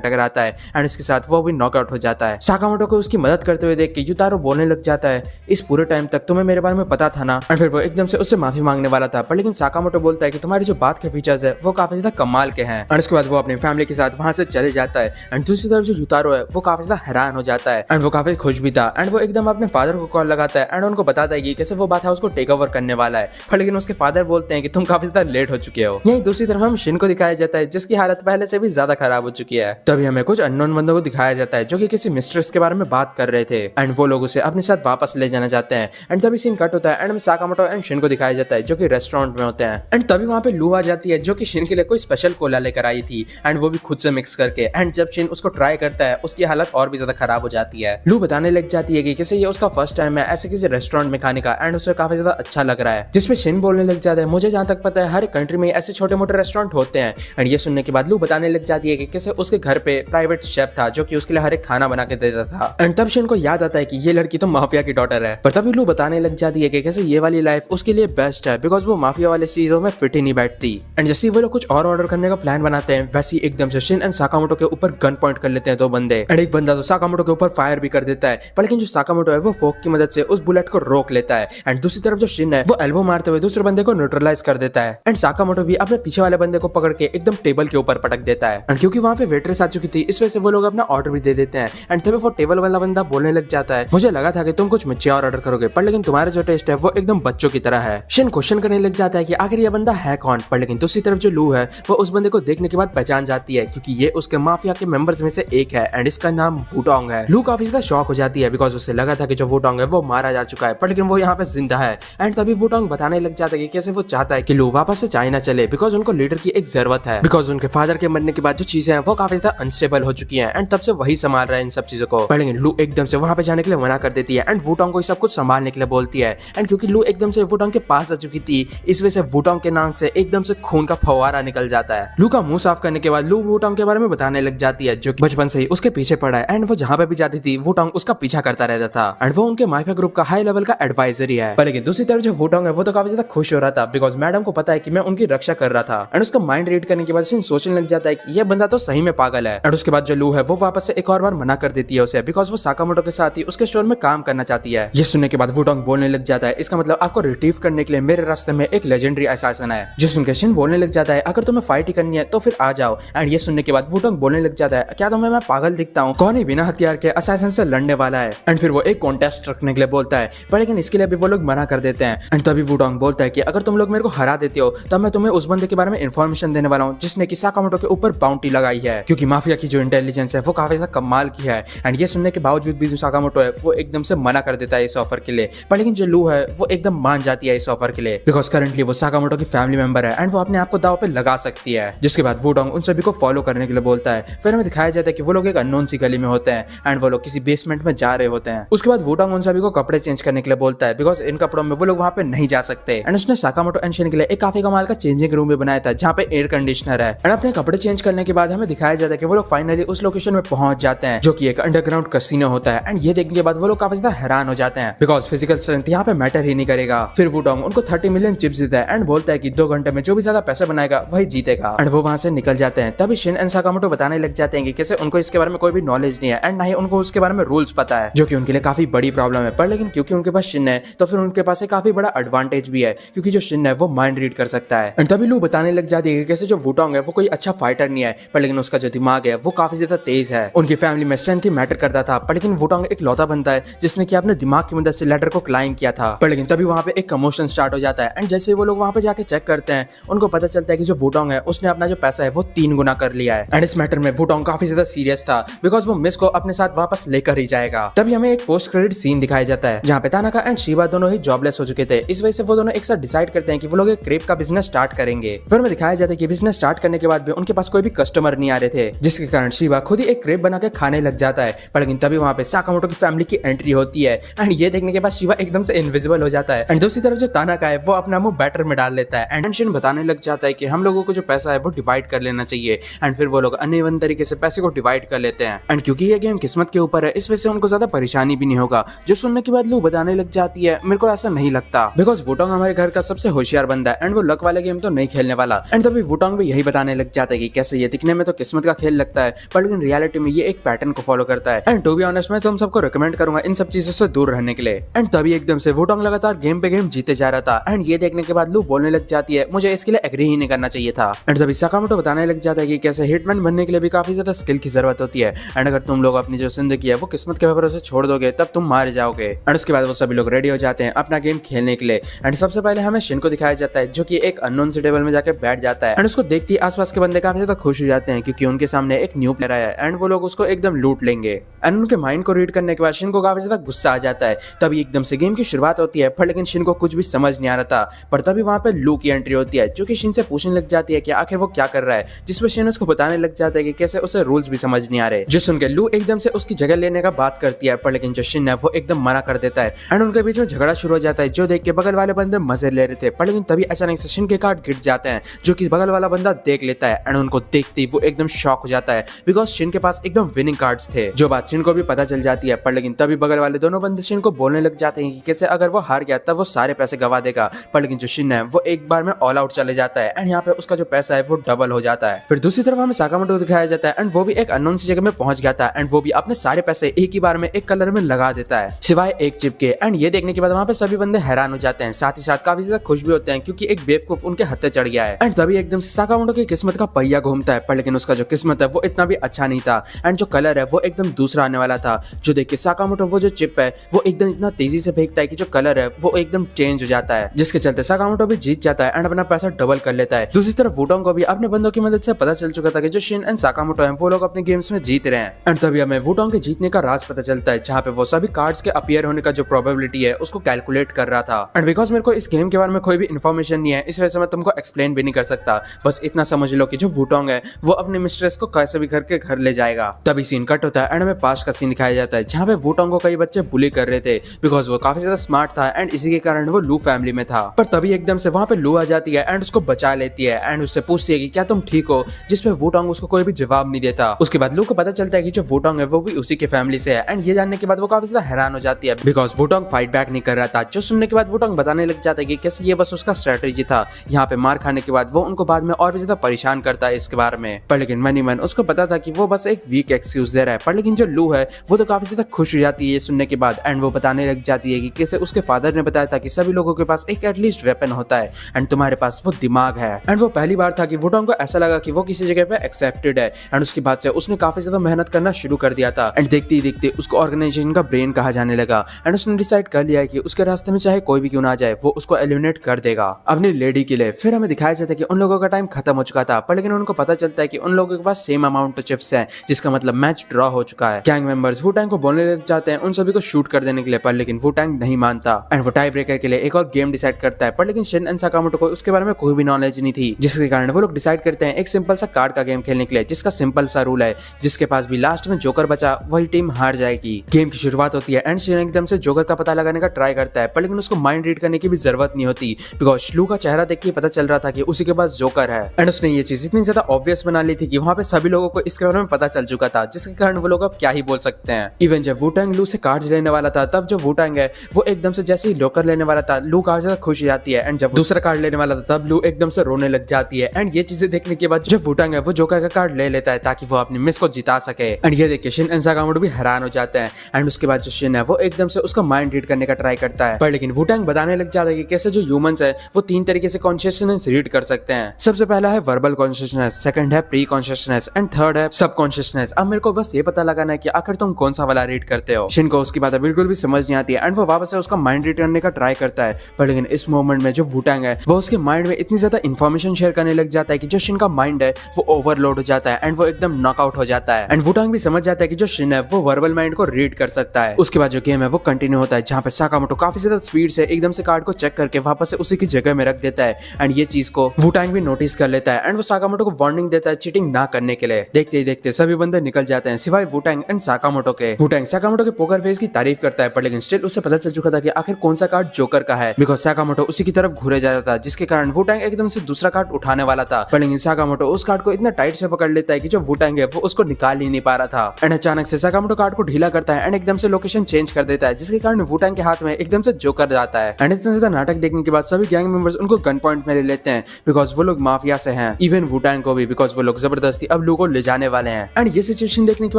टकराता है एंड इसके साथ वो भी नॉकआउट हो जाता है। साकामोटो को उसकी मदद करते हुए देख के युतारो बोलने लग जाता है, इस पूरे टाइम तक तुम्हें मेरे बारे में पता था ना। एंड फिर वो एकदम से उससे माफी मांगने वाला था, पर लेकिन साकामोटो बोलता है कि तुम्हारी जो बात के फीचर्स है वो काफी ज्यादा कमाल के हैं। और उसके बाद वो अपनी फैमिली के साथ वहां से चले जाता है। एंड दूसरी तरफ जो युतारो है वो काफी ज्यादा हैरान हो जाता है एंड वो काफी खुश भी था एंड वो एकदम अपने फादर को कॉल लगाता है एंड उनको बताता है कि कैसे वो बात है उसको टेक ओवर करने वाला है। पर लेकिन उसके फादर बोलते हैं कि तुम काफी ज्यादा लेट हो चुके हो। यही दूसरी तरफ हम शिन को दिखाया जाता है जिसकी हालत पहले से भी ज्यादा खराब हो चुकी है। तभी हमें कुछ अननोन बंदों को दिखाया जाता है जो कि किसी मिस्ट्रेस के बारे में बात कर रहे थे एंड वो लोग उसे अपने साथ वापस ले जाना चाहते हैं। एंड तभी सीन कट होता है एंड साकामोटो एंड शिन को दिखाया जाता है जो कि रेस्टोरेंट में होते हैं। एंड तभी वहाँ पे लू आ जाती है जो कि शिन के लिए कोई स्पेशल कोला लेकर आई थी एंड वो भी खुद से मिक्स करके। एंड जब शिन उसको ट्राई करता है उसकी हालत और भी ज्यादा खराब हो जाती है। लू बताने लग जाती है कि कैसे ये उसका फर्स्ट टाइम है ऐसे किसी रेस्टोरेंट में खाने का एंड उसे काफी ज्यादा अच्छा लग रहा है, जिसमें शिन बोलने लग जाता है, मुझे जहाँ तक पता है हर एक कंट्री में ऐसे छोटे मोटे रेस्टोरेंट होते हैं। एंड ये सुनने के बाद लू बताने लग जाती है कि कैसे उसके घर पे प्राइवेट शेफ था जो कि उसके लिए हर एक खाना बना के देता था। एंड तब शिन को याद आता है कि ये लड़की तो माफिया की डॉटर है। पर तभी लू बताने लग जाती है कि कैसे ये वाली लाइफ उसके लिए बेस्ट है बिकॉज वो माफिया वाले चीजों में फिट ही नहीं बैठती। एंड जैसे वो लोग कुछ और ऑर्डर करने का प्लान बनाते हैं, वैसे एकदम से शिन एंड साकामोटो के ऊपर गन पॉइंट कर लेते हैं दो बंदे। एंड एक बंदा तो साकामोटो के ऊपर फायर भी कर देता है, पर लेकिन जो साकामोटो है वो फोक की मदद से उस बुलेट को रोक लेता है। एंड दूसरी तरफ जो शिन है वो एल्बो मारते हुए दूसरे बंदे को न्यूट्रलाइज कर देता है। एंड साकामोटो भी अपने पीछे वाले बंदे को पकड़ के एकदम टेबल के ऊपर पटक देता है। एंड क्योंकि वहाँ पे वेट्रेस आ चुकी थी इस वजह से वो लोग अपना ऑर्डर भी दे देते हैं। एंड तभी वो टेबल वाला बंदा बोलने लग जाता है, मुझे लगा था कि तुम कुछ मैच्योर ऑर्डर करोगे, पर लेकिन तुम्हारा जो टेस्ट है वो एकदम बच्चों की तरह है। शिन क्वेश्चन करने लग जाता है कि आखिर ये बंदा है कौन। पर लेकिन दूसरी तरफ जो लू है वो उस बंदे को देखने के बाद पहचान जाती है क्योंकि ये उसके माफिया के मेंबर्स में से एक है एंड इसका नाम वुटोंग है। लू काफी ज्यादा शॉक हो जाती है बिकॉज उसे लगा था कि जो वुटोंग है वो मारा जा चुका है, पर लेकिन वो यहाँ पे जिंदा है। एंड तभी वुटोंग बताने लग जाता है कि कैसे वो चाहता है कि लू वापस से चाइना चले बिकॉज उनको लीडर की एक जरूरत है, बिकॉज उनके फादर के मरने के बाद जो चीजें हैं वो काफी ज्यादा अनस्टेबल हो चुकी हैं एंड तब से वही संभाल रहा है इन सब चीजों को। पर लेकिन लू एकदम से वहां पे जाने के लिए मना कर देती है एंड वुटोंग को सब कुछ संभालने के लिए बोलती है। एंड क्योंकि लू एकदम से वुटोंग के पास आ चुकी थी इस वजह से वुटोंग के नाक से एकदम से खून का फव्वारा निकल जाता है। लू का मुंह साफ करने के बाद लू वुटोंग के बारे में बताने लग जाती है जो बचपन से ही उसके पीछे पड़ा है एंड वो जहाँ पे भी जाती थी वुटोंग उसका पीछा करता रहता था एंड वो उनके माफिया ग्रुप का हाई लेवल का एडवाइजरी है। पर लेकिन दूसरी तरफ जो वुटोंग है वो तो काफी ज्यादा खुश हो रहा था बिकॉज मैडम को पता है कि मैं उनकी रक्षा कर रहा था। एंड उसका माइंड रीड करने के बाद सोचने लग जाता है कि ये बंदा तो सही में पागल है। एंड उसके बाद जो लू है वो वापस से एक और बार मना कर देती है उसे से बिकॉज वो साकामोटो के साथ ही उसके स्टोर में काम करना चाहती है। ये सुनने के बाद वुडोंग बोलने लग जाता है, इसका मतलब आपको रिट्रीव करने के लिए मेरे रास्ते में एक लेजेंडरी असैसिन है। जो सुनकर शिन बोलने लग जाता है, अगर तुम्हें फाइट ही करनी है तो फिर आ जाओ। एंड ये सुनने के बाद वुडोंग बोलने लग जाता है, क्या तुम्हें मैं पागल दिखता हूँ? कौन ही बिना हथियार के असैसिन से लड़ने वाला है? एंड फिर वो एक कॉन्टेस्ट रखने के लिए बोलता है, पर लेकिन इसके लिए भी वो लोग मना कर देते हैं। एंड तभी वुडोंग बोलता है कि अगर तुम लोग मेरे को हरा देते हो तब मैं तुम्हें उस बंदे के बारे में इन्फॉर्मेशन देने वाला हूँ जिसने की साकामोटो के ऊपर बाउंटी लगाई है, क्योंकि माफिया की जो इंटेलिजेंस है वो काफी ज्यादा कमाल की है। एंड ये सुनने के बावजूद भी जो साकामोटो है वो एकदम से मना कर देता है इस ऑफर के लिए, पर लेकिन जो लू है वो एकदम मान जाती है इस ऑफर के लिए, बिकॉज करंटली वो साकामोटो की फैमिली मेंबर है एंड वो अपने आप को दाव पे लगा सकती है। जिसके बाद वुडोंग उन सभी को फॉलो करने के लिए बोलता है। फिर हमें दिखाया जाता है कि वो लोग एक अननोन सी गली में होते हैं एंड वो लोग किसी बेसमेंट में जा रहे होते हैं। उसके बाद वुडोंग उन सभी को कपड़े चेंज करने के लिए बोलता है, बिकॉज इन कपड़ों में वो लोग वहां पे नहीं जा सकते। एंड उसने साकामोटो एंड शिन के लिए एक काफी कमाल का चेंजिंग रूम भी बनाया था जहाँ पे एयर कंडीशनर है। एंड अपने कपड़े चेंज करने के बाद हमें दिखाया जाता है कि वो लोग फाइनली उस लोकेशन में पहुंच जाते हैं जो कि एक अंडरग्राउंड कसिनो होता है। एंड ये देखने के बाद वो लोग काफी ज्यादा हैरान हो जाते हैं, बिकॉज फिजिकल स्ट्रेंथ यहाँ पे मैटर ही नहीं करेगा। फिर वुडोंग उनको 30 मिलियन चिप्स देता है एंड बोलता है कि 2 घंटे में जो भी ज्यादा पैसा बनाएगा वही जीतेगा। एंड वो वहां से निकल जाते हैं। तभी शिन एंड साकामोटो बताने लग जाते हैं कि कैसे उनको इसके बारे में कोई भी नॉलेज नहीं है एंड ना ही उनको उसके बारे में रूल्स पता है, जो कि उनके लिए काफी बड़ी प्रॉब्लम है। पर लेकिन क्योंकि उनके पास शिन है तो फिर उनके पास एक काफी बड़ा एडवांटेज भी है, क्योंकि जो शिन है वो माइंड रीड कर सकता है। एंड तभी लू बताने लग जाती है कि कैसे जो वुडोंग है वो कोई अच्छा फाइटर नहीं है, पर लेकिन उसका जो दिमाग है वो काफी ज्यादा तेज है। उनकी फैमिली में स्ट्रेंथ ही मैटर करता था, पर लेकिन वुडोंग एक लौता बनता है जिसने कि अपने दिमाग की मदद से लैडर को क्लाइंब किया था। पर लेकिन तभी वहां पे एक कमोशन स्टार्ट हो जाता है एंड जैसे वो लोग वहां पे जाके चेक करते हैं उनको पता चलता है कि जो वुडोंग है उसने अपना जो पैसा है वो 3 गुना कर लिया है। एंड इस मैटर में वुडोंग काफी ज्यादा सीरियस था, बिकॉज वो मिस को अपने साथ वापस लेकर ही जाएगा। तभी हमें एक पोस्ट क्रेडिट सीन दिखाया जाता है जहाँ पे तानाका एंड शिबा दोनों ही जॉबलेस हो चुके थे। इस वजह से वो दोनों एक साथ डिसाइड करते हैं कि वो लोग एक क्रेप का बिजनेस स्टार्ट करेंगे। फिर हमें दिखाया जाता है कि बिजनेस स्टार्ट करने के बाद भी उनके पास कोई भी कस्टमर नहीं आ रहे थे, जिसके कारण शिबा खुद ही एक क्रेप बना के खाने लग जाता है। पर लेकिन तभी वहां पे साकामोटो की फैमिली की एंट्री होती है एंड ये देखने के बाद शिबा एकदम से इनविजिबल हो जाता है। एंड दूसरी तरफ जो तानाका है वो अपना मुंह बैटर में डाल लेता है एंड शिन बताने लग जाता है कि हम लोगों को जो पैसा है वो डिवाइड कर लेना चाहिए। एंड फिर वो लोग अनइवन तरीके से पैसे को डिवाइड कर लेते हैं। एंड क्योंकि ये गेम किस्मत के ऊपर है इस वजह से उनको ज्यादा परेशानी भी नहीं होगा। जो सुनने के बाद लू बताने लग जाती है, मेरे को ऐसा नहीं लगता, बिकॉज वुडोंग हमारे घर का सबसे होशियार बंदा है एंड वो लक वाले गेम तो नहीं खेलने वाला। एंड तभी वुडोंग भी यही बताने लग जाता है कि कैसे ये दिखने में तो किस्मत का खेल लगता है, पर लेकिन रियलिटी में ये एक पैटर्न को फॉलो करता है। एंड टू बी ऑनेस्ट मैं तुम सबको रिकमेंड करूंगा इन सब चीजों से दूर रहने के लिए। एंड तभी एकदम से वुडोंग लगातार गेम पे गेम जीते जा रहा था एंड ये देखने के बाद लू बोलने लग जाती है, मुझे इसके लिए एग्री ही नहीं करना चाहिए था। एंड तभी साकामोटो बताने लग जाता है कि कैसे हिटमैन बनने के लिए भी काफी ज्यादा स्किल की जरूरत होती है एंड अगर तुम लोग अपनी जो जिंदगी है वो किस्मत के भरोसे छोड़ दोगे तब तुम मार जाओगे। एंड उसके बाद वो सभी लोग रेडी हो जाते हैं अपना गेम खेलने के लिए। एंड सबसे पहले हमें शिन को दिखाया जाता है जो कि एक अननोन सी टेबल में जाकर बैठ जाता है एंड उसको देखते ही आसपास के बंदे काफी ज्यादा खुश हो जाते हैं क्योंकि उनके सामने एक न्यू प्लेयर आया है एंड वो लोग उसको एकदम लूट लेंगे। एंड उनके माइंड को रीड करने के बाद शिन को काफी ज्यादा गुस्सा आ जाता है। तभी एकदम से गेम की शुरुआत होती है, पर लेकिन शिन को कुछ भी समझ नहीं आ रहा था। पर तभी वहां पे लू की एंट्री होती है जो कि शिन से पूछने लग जाती है कि आखिर वो क्या कर रहा है, जिसमें शिन उसको बताने लग जाता है कि कैसे उसे रूल्स भी समझ नहीं आ रहे। जो सुन के लू एकदम से उसकी जगह लेने का बात करती है, पर लेकिन जो शिन है वो एकदम मना कर देता है एंड उनके बीच में झगड़ा शुरू हो जाता है जो देख के बगल वाले बंदे मजे ले रहे थे। पर लेकिन तभी अचानक से शिन के कार्ड गिर जाते हैं जो कि बगल वाला बंदा देख लेता है एंड उनको देखते ही वो एकदम शॉक हो जाता है, बिकॉज शिन के पास एकदम विनिंग कार्ड्स थे। जो बात शिन को भी पता चल जाती है, पर लेकिन तभी बगल वाले दोनों बंदे शिन को बोलने लग जाते हैं कि कैसे अगर वो हार गया तब वो सारे पैसे गवा देगा। पर लेकिन जो शिन है वो एक बार में ऑल आउट चले जाता है एंड यहाँ पे उसका जो पैसा है वो डबल हो जाता है। फिर दूसरी तरफ हमें साकामोटो दिखाया जाता है एंड वो भी एक अननोन सी जगह में पहुंच जाता है एंड वो भी अपने सारे पैसे एक ही बार में एक कलर में लगा देता है सिवाय एक चिप के। एंड ये देखने के बाद वहाँ पे सभी बंदे हैरान हो जाते हैं, साथ ही साथ काफी ज्यादा खुश भी होते हैं क्योंकि एक बेवकूफ उनके हत्थे चढ़ गया है। एंड तभी एकदम से साकामोटो की किस्मत का पहिया घूमता है, पर लेकिन उसका जो किस्मत है वो इतना भी अच्छा नहीं था एंड जो कलर है वो एकदम दूसरा आने वाला था। जो देख के साकामोटो वो जो चिप है वो एकदम इतना तेजी से फेंकता है कि जो कलर है वो एकदम चेंज हो जाता है, जिसके चलते साकामोटो भी जीत जाता है एंड अपना पैसा डबल कर लेता है। दूसरी तरफ वुडोंग को भी अपने बंदों की मदद से पता चल चुका था कि जो शिन एंड साकामोटो हैं वो लोग अपने गेम्स में जीत रहे हैं। एंड तभी हमें वुडोंग के जीतने का राज पता चलता है जहाँ पे वो सभी कार्ड्स के अपीयर होने का जो प्रोबेबिलिटी है उसको कैलकुलेट कर रहा था। एंड बिकॉज मेरे को इस गेम के बारे में कोई भी इन्फॉर्मेशन नहीं है इस वजह से मैं तुमको एक्सप्लेन भी नहीं कर सकता, बस इतना समझ लो कि जो वुडोंग है वो अपने मिस्ट्रेस को कैसे भी करके घर ले जाएगा। तभी सीन कट होता है एंड हमें पास्ट का सीन दिखाया जाता है जहाँ पे वुडोंग को कई बच्चे बुली कर रहे थे बिकॉज वो काफी ज्यादा स्मार्ट था एंड इसी के कारण वो लू फैमिली में था। पर तभी एकदम से वहां पे लू आ जाती है एंड उसको बचा लेती है एंड उससे पूछती है कि क्या तुम ठीक हो, जिसपे वुडोंग उसको कोई भी जवाब नहीं देता। उसके बाद लू को पता चलता है कि जो वुडोंग है वो भी उसी के फैमिली से है एंड ये जानने के बाद वो काफी ज्यादा हैरान हो जाती है बिकॉज वुडोंग फाइट बैक नहीं कर रहा था। जो सुनने के बाद वुडोंग बताने लग जाता है कि कैसे ये बस उसका स्ट्रेटेजी था, यहाँ पे मार खाने के बाद वो उनको बाद में और भी ज्यादा परेशान करता है इसके बारे में। पर लेकिन मनी मन उसको पता था कि वो बस एक वीक एक्सक्यूज दे रहा है। पर लेकिन जो जो लू है वो तो काफी ज्यादा खुश हो जाती है ये सुनने के बाद, एंड वो बताने लग जाती है कि कैसे उसके फादर ने बताया था कि सभी लोगों के पास एक एटलीस्ट वेपन होता है एंड तुम्हारे पास वो दिमाग है। एंड वो पहली बार था कि वुटांग को ऐसा लगा कि वो किसी जगह पे एक्सेप्टेड है, एंड उसके बाद से उसने काफी ज्यादा मेहनत करना शुरू कर दिया था, एंड देखते ही देखते उसको ऑर्गेनाइजेशन का ब्रेन कहा जाने लगा, एंड उसने डिसाइड कर लिया है कि उसके रास्ते में चाहे कोई भी क्यों ना जाए वो उसको एलिमिनेट कर देगा अपनी लेडी के लिए। फिर हमें दिखाया जाता है कि उन लोगों का टाइम खत्म हो चुका था, पर लेकिन उनको पता चलता है कि उन लोगों के पास सेम अमाउंट ऑफ चिप्स हैं, जिसका मतलब मैच ड्रॉ हो चुका है। गैंग मेंबर्स वुटांग को बोलने लग जाते हैं उन सभी को शूट कर देने के लिए, पर लेकिन वुटांग नहीं मानता, एंड वो टाई ब्रेकर के लिए एक और गेम डिसाइड करता है, पर लेकिन शिन एंड साकामोटो को उसके बारे में कोई भी नॉलेज नहीं थी, जिसके कारण वो लोग डिसाइड करते हैं एक सिंपल सा कार्ड का गेम खेलने के लिए, जिसका सिंपल सा रूल है जिसके पास भी लास्ट में जोकर बचा वही टीम हार जाएगी। गेम की शुरुआत होती है एंड शिन एकदम से जोकर का पता लगाने का ट्राई करता है, पर लेकिन उसको माइंड रीड करने की भी जरूरत नहीं होती, बिकॉज श्लू का चेहरा देख के पता चल रहा था कि उसी के पास जोकर है, एंड उसने ये चीज इतनी ज्यादा ऑब्वियस बना ली थी कि वहां पे सभी लोगों को इसके बारे में पता चल चुका था, जिसके कारण वो लोग अब क्या ही बोल सकते हैं। इवन जब वुटांग लू से कार्ड्स लेने वाला था, तब जो वुटांग है वो एकदम से जैसे ही जोकर लेने वाला था, लू काफी ज्यादा खुश हो जाती है, एंड जब दूसरा कार्ड लेने वाला था तब लू एकदम से रोने लग जाती है, एंड ये चीजें देखने के बाद जब वुटांग है वो जोकर का कार्ड ले लेता है ताकि वो अपनी मिस को जिता सके, एंड ये देख के शिन एंड साकामोटो भी हैरान हो जाते हैं, एंड उसके बाद जो शिन है वो एकदम से उसका माइंड रीड करने का ट्राई करता है, पर लेकिन वुटांग बताने लग जाता है कि कैसे जो ह्यूमंस है वो 3 तरीके से कॉन्शियसनेस रीड कर सकते हैं। सबसे पहला है वर्बल कॉन्शियसनेस, सेकंड है प्री कॉन्शियसनेस, एंड थर्ड है सब कॉन्शियसनेस। अब मेरे को बस ये पता लगाना है कि आखिर तुम कौन सा वाला रीड करते हो। शिन को उसकी बात बिल्कुल भी समझ नहीं आती है, एंड वो वापस से उसका माइंड रीड करने का ट्राई करता है, पर लेकिन इस मोमेंट में जो वुटांग है वो उसके माइंड में इतनी ज्यादा इन्फॉर्मेशन शेयर करने लग जाता है कि जो शिन का माइंड है वो ओवरलोड हो जाता है, एंड वो एकदम नॉकआउट हो जाता है, एंड वुटांग भी समझ जाता है कि जो शिन है वो वर्बल माइंड को रीड कर सकता है। उसके बाद जो गेम है वो कंटिन्यू होता है, जहाँ पे साकामोटो काफी ज्यादा स्पीड से एकदम से कार्ड को चेक करके वापस से उसी की जगह में रख देता है, एंड ये चीज को वुटांग भी नोटिस कर लेता है, एंड वो साकामोटो को वार्निंग देता है चीटिंग ना करने के लिए। देखते ही देखते सभी बंदे निकल जाते हैं सिवाय वुटांग एंड साकामोटो के। वुटांग साकामोटो के पोकर फेस की तारीफ करता है, पर लेकिन स्टिल उसे पता चल चुका था कि आखिर कौन सा कार्ड जोकर का है, बिकॉज साकामोटो उसी की तरफ घूरे जाता था, जिसके कारण वुटांग एकदम से दूसरा कार्ड उठाने वाला था, पर लेकिन साकामोटो उस कार्ड को इतना टाइट से पकड़ लेता है कि जो वुटांग है वो उसको निकाल ही नहीं पा रहा था, एंड अचानक से साकामोटो कार्ड को ढीला करता है एंड एकदम से लोकेशन चेंज कर देता है, जिसके कारण वुटांग के हाथ में एकदम से जोकर जाता है, एंड इतना ज्यादा नाटक देखने के बाद सभी गैंग मेंबर्स उनको गन पॉइंट में ले लेते हैं, बिकॉज वो लोग माफिया से हैं। इवन वुटांग को भी, बिकॉज वो लोग जबरदस्ती अब लू को ले जाने वाले हैं, एंड ये सिचुएशन देखने के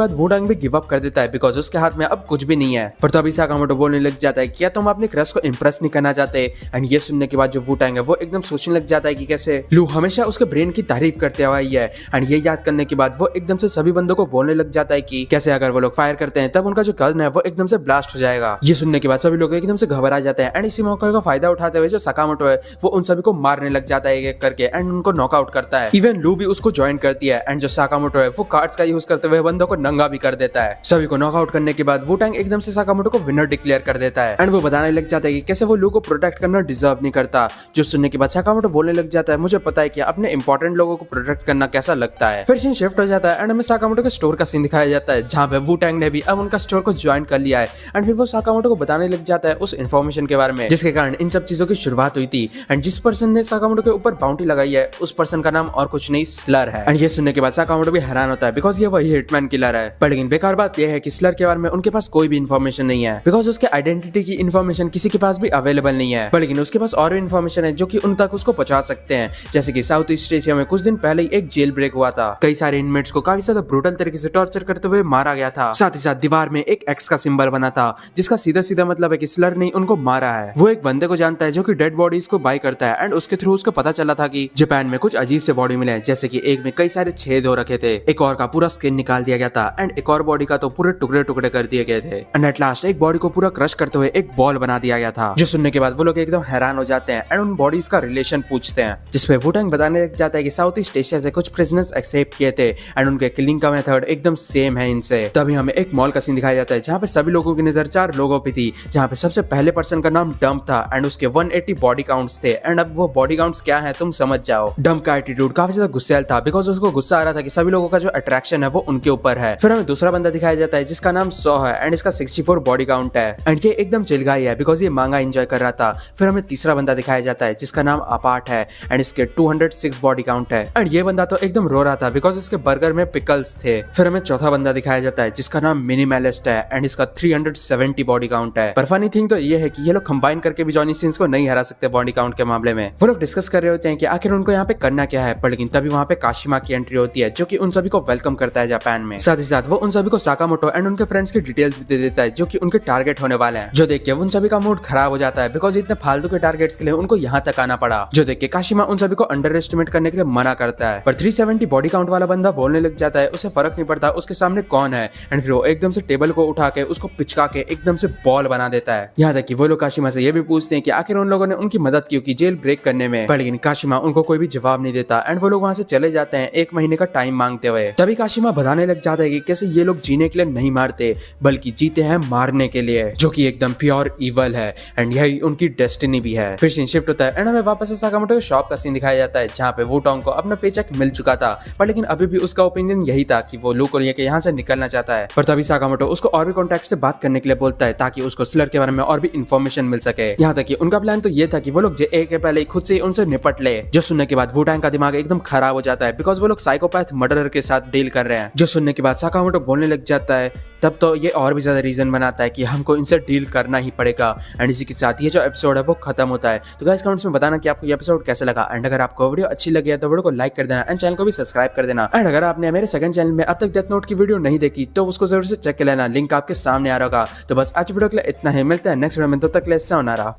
बाद वुटांग भी गिव अप कर देता है, बिकॉज उसके हाथ में अब कुछ भी नहीं है। पर तभी साकामोटो बोलने लग जाता है क्या तुम अपने क्रश को इंप्रेस नहीं करना चाहते, एंड ये सुनने के बाद जो वुटांग है वो एकदम सोचने लग जाता है कि कैसे लू हमेशा उसके ब्रेन की तारीफ करते हुआ ही है, एंड ये याद करने के बाद वो एकदम से सभी बंदों को बोलने लग जाता है कि कैसे अगर वो लोग फायर करते हैं तब उनका जो गन है वो एकदम से ब्लास्ट हो जाएगा। ये सुनने के बाद सभी लोग एकदम से घबरा जाते हैं, एंड इसी मौके का फायदा उठाते हुए जो साकामोटो है वो उन सभी को मारने लग जाता है एक करके, एंड उनको नॉकआउट करता है। इवन लू भी उसको ज्वाइन करती है, एंड जो साकामोटो है वो कार्ड्स का यूज करते हुए बंदों को नंगा भी कर देता है। सभी को नॉकआउट करने के बाद वुटांग एकदम से साकामोटो को विनर डिक्लेयर कर देता है, एंड वो बताने लग जाता है कि कैसे वो लू को प्रोटेक्ट करना डिजर्व नहीं करता। जो सुनने के बाद साकामोटो बोलने लग जाता है मुझे पता है कि अपने इंपॉर्टेंट लोगों को प्रोटेक्ट करना कैसा लगता है। फिर सीन शिफ्ट हो जाता है एंड हमें साकामोटो के स्टोर का सीन दिखाया जाता है, जहाँ पे वुटांग ने भी अब उनका स्टोर को ज्वाइन कर लिया है, एंड फिर वो साकामोटो को बताने लग जाता है उस इन्फॉर्मेशन के बारे में जिसके कारण इन सब चीजों की शुरुआत हुई थी, एंड जिस पर्सन ने साकामोटो के ऊपर बाउंटी लगाई है उस पर्सन का नाम और कुछ नहीं स्लर है। एंड ये सुनने के बाद साकामोटो भी हैरान होता है, बिकॉज ये वही हिटमैन किलर है। पर लेकिन बेकार बात यह है कि स्लर के बारे में उनके पास कोई भी इन्फॉर्मेशन नहीं है, बिकॉज उसके आइडेंटिटी की इन्फॉर्मेशन किसी के पास भी अवेलेबल नहीं है, पर लेकिन उसके पास और भी इन्फॉर्मेशन है जो कि उन तक उसको पहुंचा सकते हैं। जैसे कि साउथ ईस्ट एशिया में कुछ दिन पहले ही एक जेल ब्रेक हुआ था, कई सारे इनमेट्स को काफी ज्यादा ब्रूटल तरीके से टॉर्चर करते हुए मारा गया था। साथ ही साथ दीवार में एक एक्स का सिंबल बना था, जिसका सीधा सीधा मतलब है कि स्लर ने उनको मारा है। वो एक बंदे को जानता है जो कि डेड बॉडीज को बाय करता है, एंड उसके थ्रू उसको पता चला था कि जापान में कुछ अजीब से बॉडी मिले हैं, जैसे कि एक में कई सारे छेद हो रखे थे, एक और का पूरा स्किन निकाल दिया गया था, एंड एक और बॉडी का तो पूरे टुकड़े टुकड़े कर दिए गए थे, एंड एट लास्ट एक बॉडी को पूरा क्रश करते हुए एक बॉल बना दिया गया था। जो सुनने के बाद वो लोग एकदम हैरान हो जाते हैं एंड उन बॉडीज का रिलेशन पूछते हैं, जिसपे वुटांग बताने लग जाता है कि साउथ ईस्ट एशिया से कुछ प्रिजनर्स एक्सेप्ट किए थे, एंड उनके किलिंग का मेथड एकदम सेम है इनसे। तभी हमें एक मॉल का सीन दिखाया जाता है, जहाँ पे सभी लोगों की नजर 4 लोगों पे थी, जहाँ पे सबसे पहले पर्सन का नाम डंप था, एंड उसके 180 बॉडी काउंट्स थे, एंड अब वो बॉडी काउंट्स क्या है तुम समझ जाओ। डंप का एटीट्यूड काफी ज्यादा गुस्सैल था, बिकॉज उसको गुस्सा आ रहा था कि सभी लोगों का जो अट्रैक्शन है वो उनके ऊपर है। फिर हमें दूसरा बंदा दिखाया जाता है जिसका नाम सो है, एंड इसका 64 बॉडी काउंट है, एंड ये एकदम चिलगाई है बिकॉज ये मांगा एंजॉय कर रहा था। फिर हमें तीसरा बंदा दिखाया जाता है जिसका नाम अपार्ट है, एंड इसके 206 बॉडी काउंट है, एंड ये बंदा तो एकदम रो रहा था बिकॉज इसके बर्गर में पिकल्स थे। फिर हमें चौथा बंदा दिखाया जाता है जिसका नाम मिनिमलिस्ट है, एंड इसका 370 बॉडी काउंट है। पर फनी थिंग तो ये है कि ये लोग कंबाइन करके भी जॉनी सिंस को नहीं हरा सकते बॉडी काउंट के मामले में। वो लोग डिस्कस कर रहे होते हैं कि आखिर उनको यहाँ पे करना क्या है, पर लेकिन तभी वहाँ पे काशिमा की एंट्री होती है जो कि उन सभी को वेलकम करता है जापान में। साथ ही साथ वो उन सभी को साकामोटो एंड उनके फ्रेंड्स की डिटेल्स भी दे देता है जो कि उनके टारगेट होने वाले हैं। जो देख के उन सभी का मूड खराब हो जाता है बिकॉज इतने फालतू के टारगेट्स के लिए उनको यहाँ तक आना पड़ा। जो देख के काशिमा उन सभी को अंडर एस्टिमेट करने के लिए मना करता है, पर 370 बॉडी काउंट वाला बंदा बोलने लग जाता है उसे फर्क नहीं पड़ता उसके सामने कौन है, एंड फिर वो एकदम से टेबल को उठा के उसको पिचका के एकदम से बॉल बना देता है। यहाँ तक कि वो लोग काशिमा से ये भी पूछते हैं कि आखिर उन लोगों ने उनकी मदद क्यों की जेल ब्रेक करने में, पर लेकिन काशिमा उनको कोई भी जवाब नहीं देता एंड वो लोग वहाँ से चले जाते हैं 1 महीने का टाइम मांगते हुए। तभी काशिमा बताने लग जाता है कि कैसे ये लोग जीने के लिए नहीं मारते बल्कि जीते हैं मारने के लिए, जो कि एकदम प्योर इवल है एंड यही उनकी डेस्टिनी भी है। फिर सीन शिफ्ट होता है एंड हमें वापस से साकामोटो के शॉप का सीन दिखाया जाता है जहाँ पे वुटांग को अपना पेचेक मिल चुका था, पर लेकिन अभी भी उसका ओपिनियन यही था कि वो लू को लेके यहाँ से निकलना चाहता है। पर तभी साकामोटो उसको और भी कॉन्टैक्ट से बात करने के लिए बोलता है ताकि उसको स्लर के बारे में और भी इन्फॉर्मेशन मिल सके। यहाँ तक कि उनका प्लान तो ये था कि वो लोग जे के पहले खुद से उनसे निपट ले। जो सुनने के बाद वुटांग का दिमाग एकदम खराब हो जाता है बिकॉज वो लोग साइकोपैथ मर्डरर के साथ डील कर रहे हैं। जो सुनने के बाद साकामोटो बोलने लग जाता है तब तो ये और भी ज्यादा रीजन बनाता है कि हमको इनसे डील करना ही पड़ेगा। एंड इसी के साथ ये जो एपिसोड है वो खत्म होता है। तो गाइस कमेंट्स में बताना कि आपको ये एपिसोड कैसा लगा, एंड अगर आपको वीडियो अच्छी लगी है तो वीडियो को लाइक कर देना एंड चैनल को भी सब्सक्राइब कर देना। एंड अगर आपने मेरे सेकंड चैनल में अब तक डेथ नोट की वीडियो नहीं देखी तो उसको जरूर से चेक कर लेना, लिंक आपके सामने आ रहा होगा। तो बस आज वीडियो के लिए इतना ही, मिलता है नेक्स्ट वीडियो में, तब तक के लिए sayonara।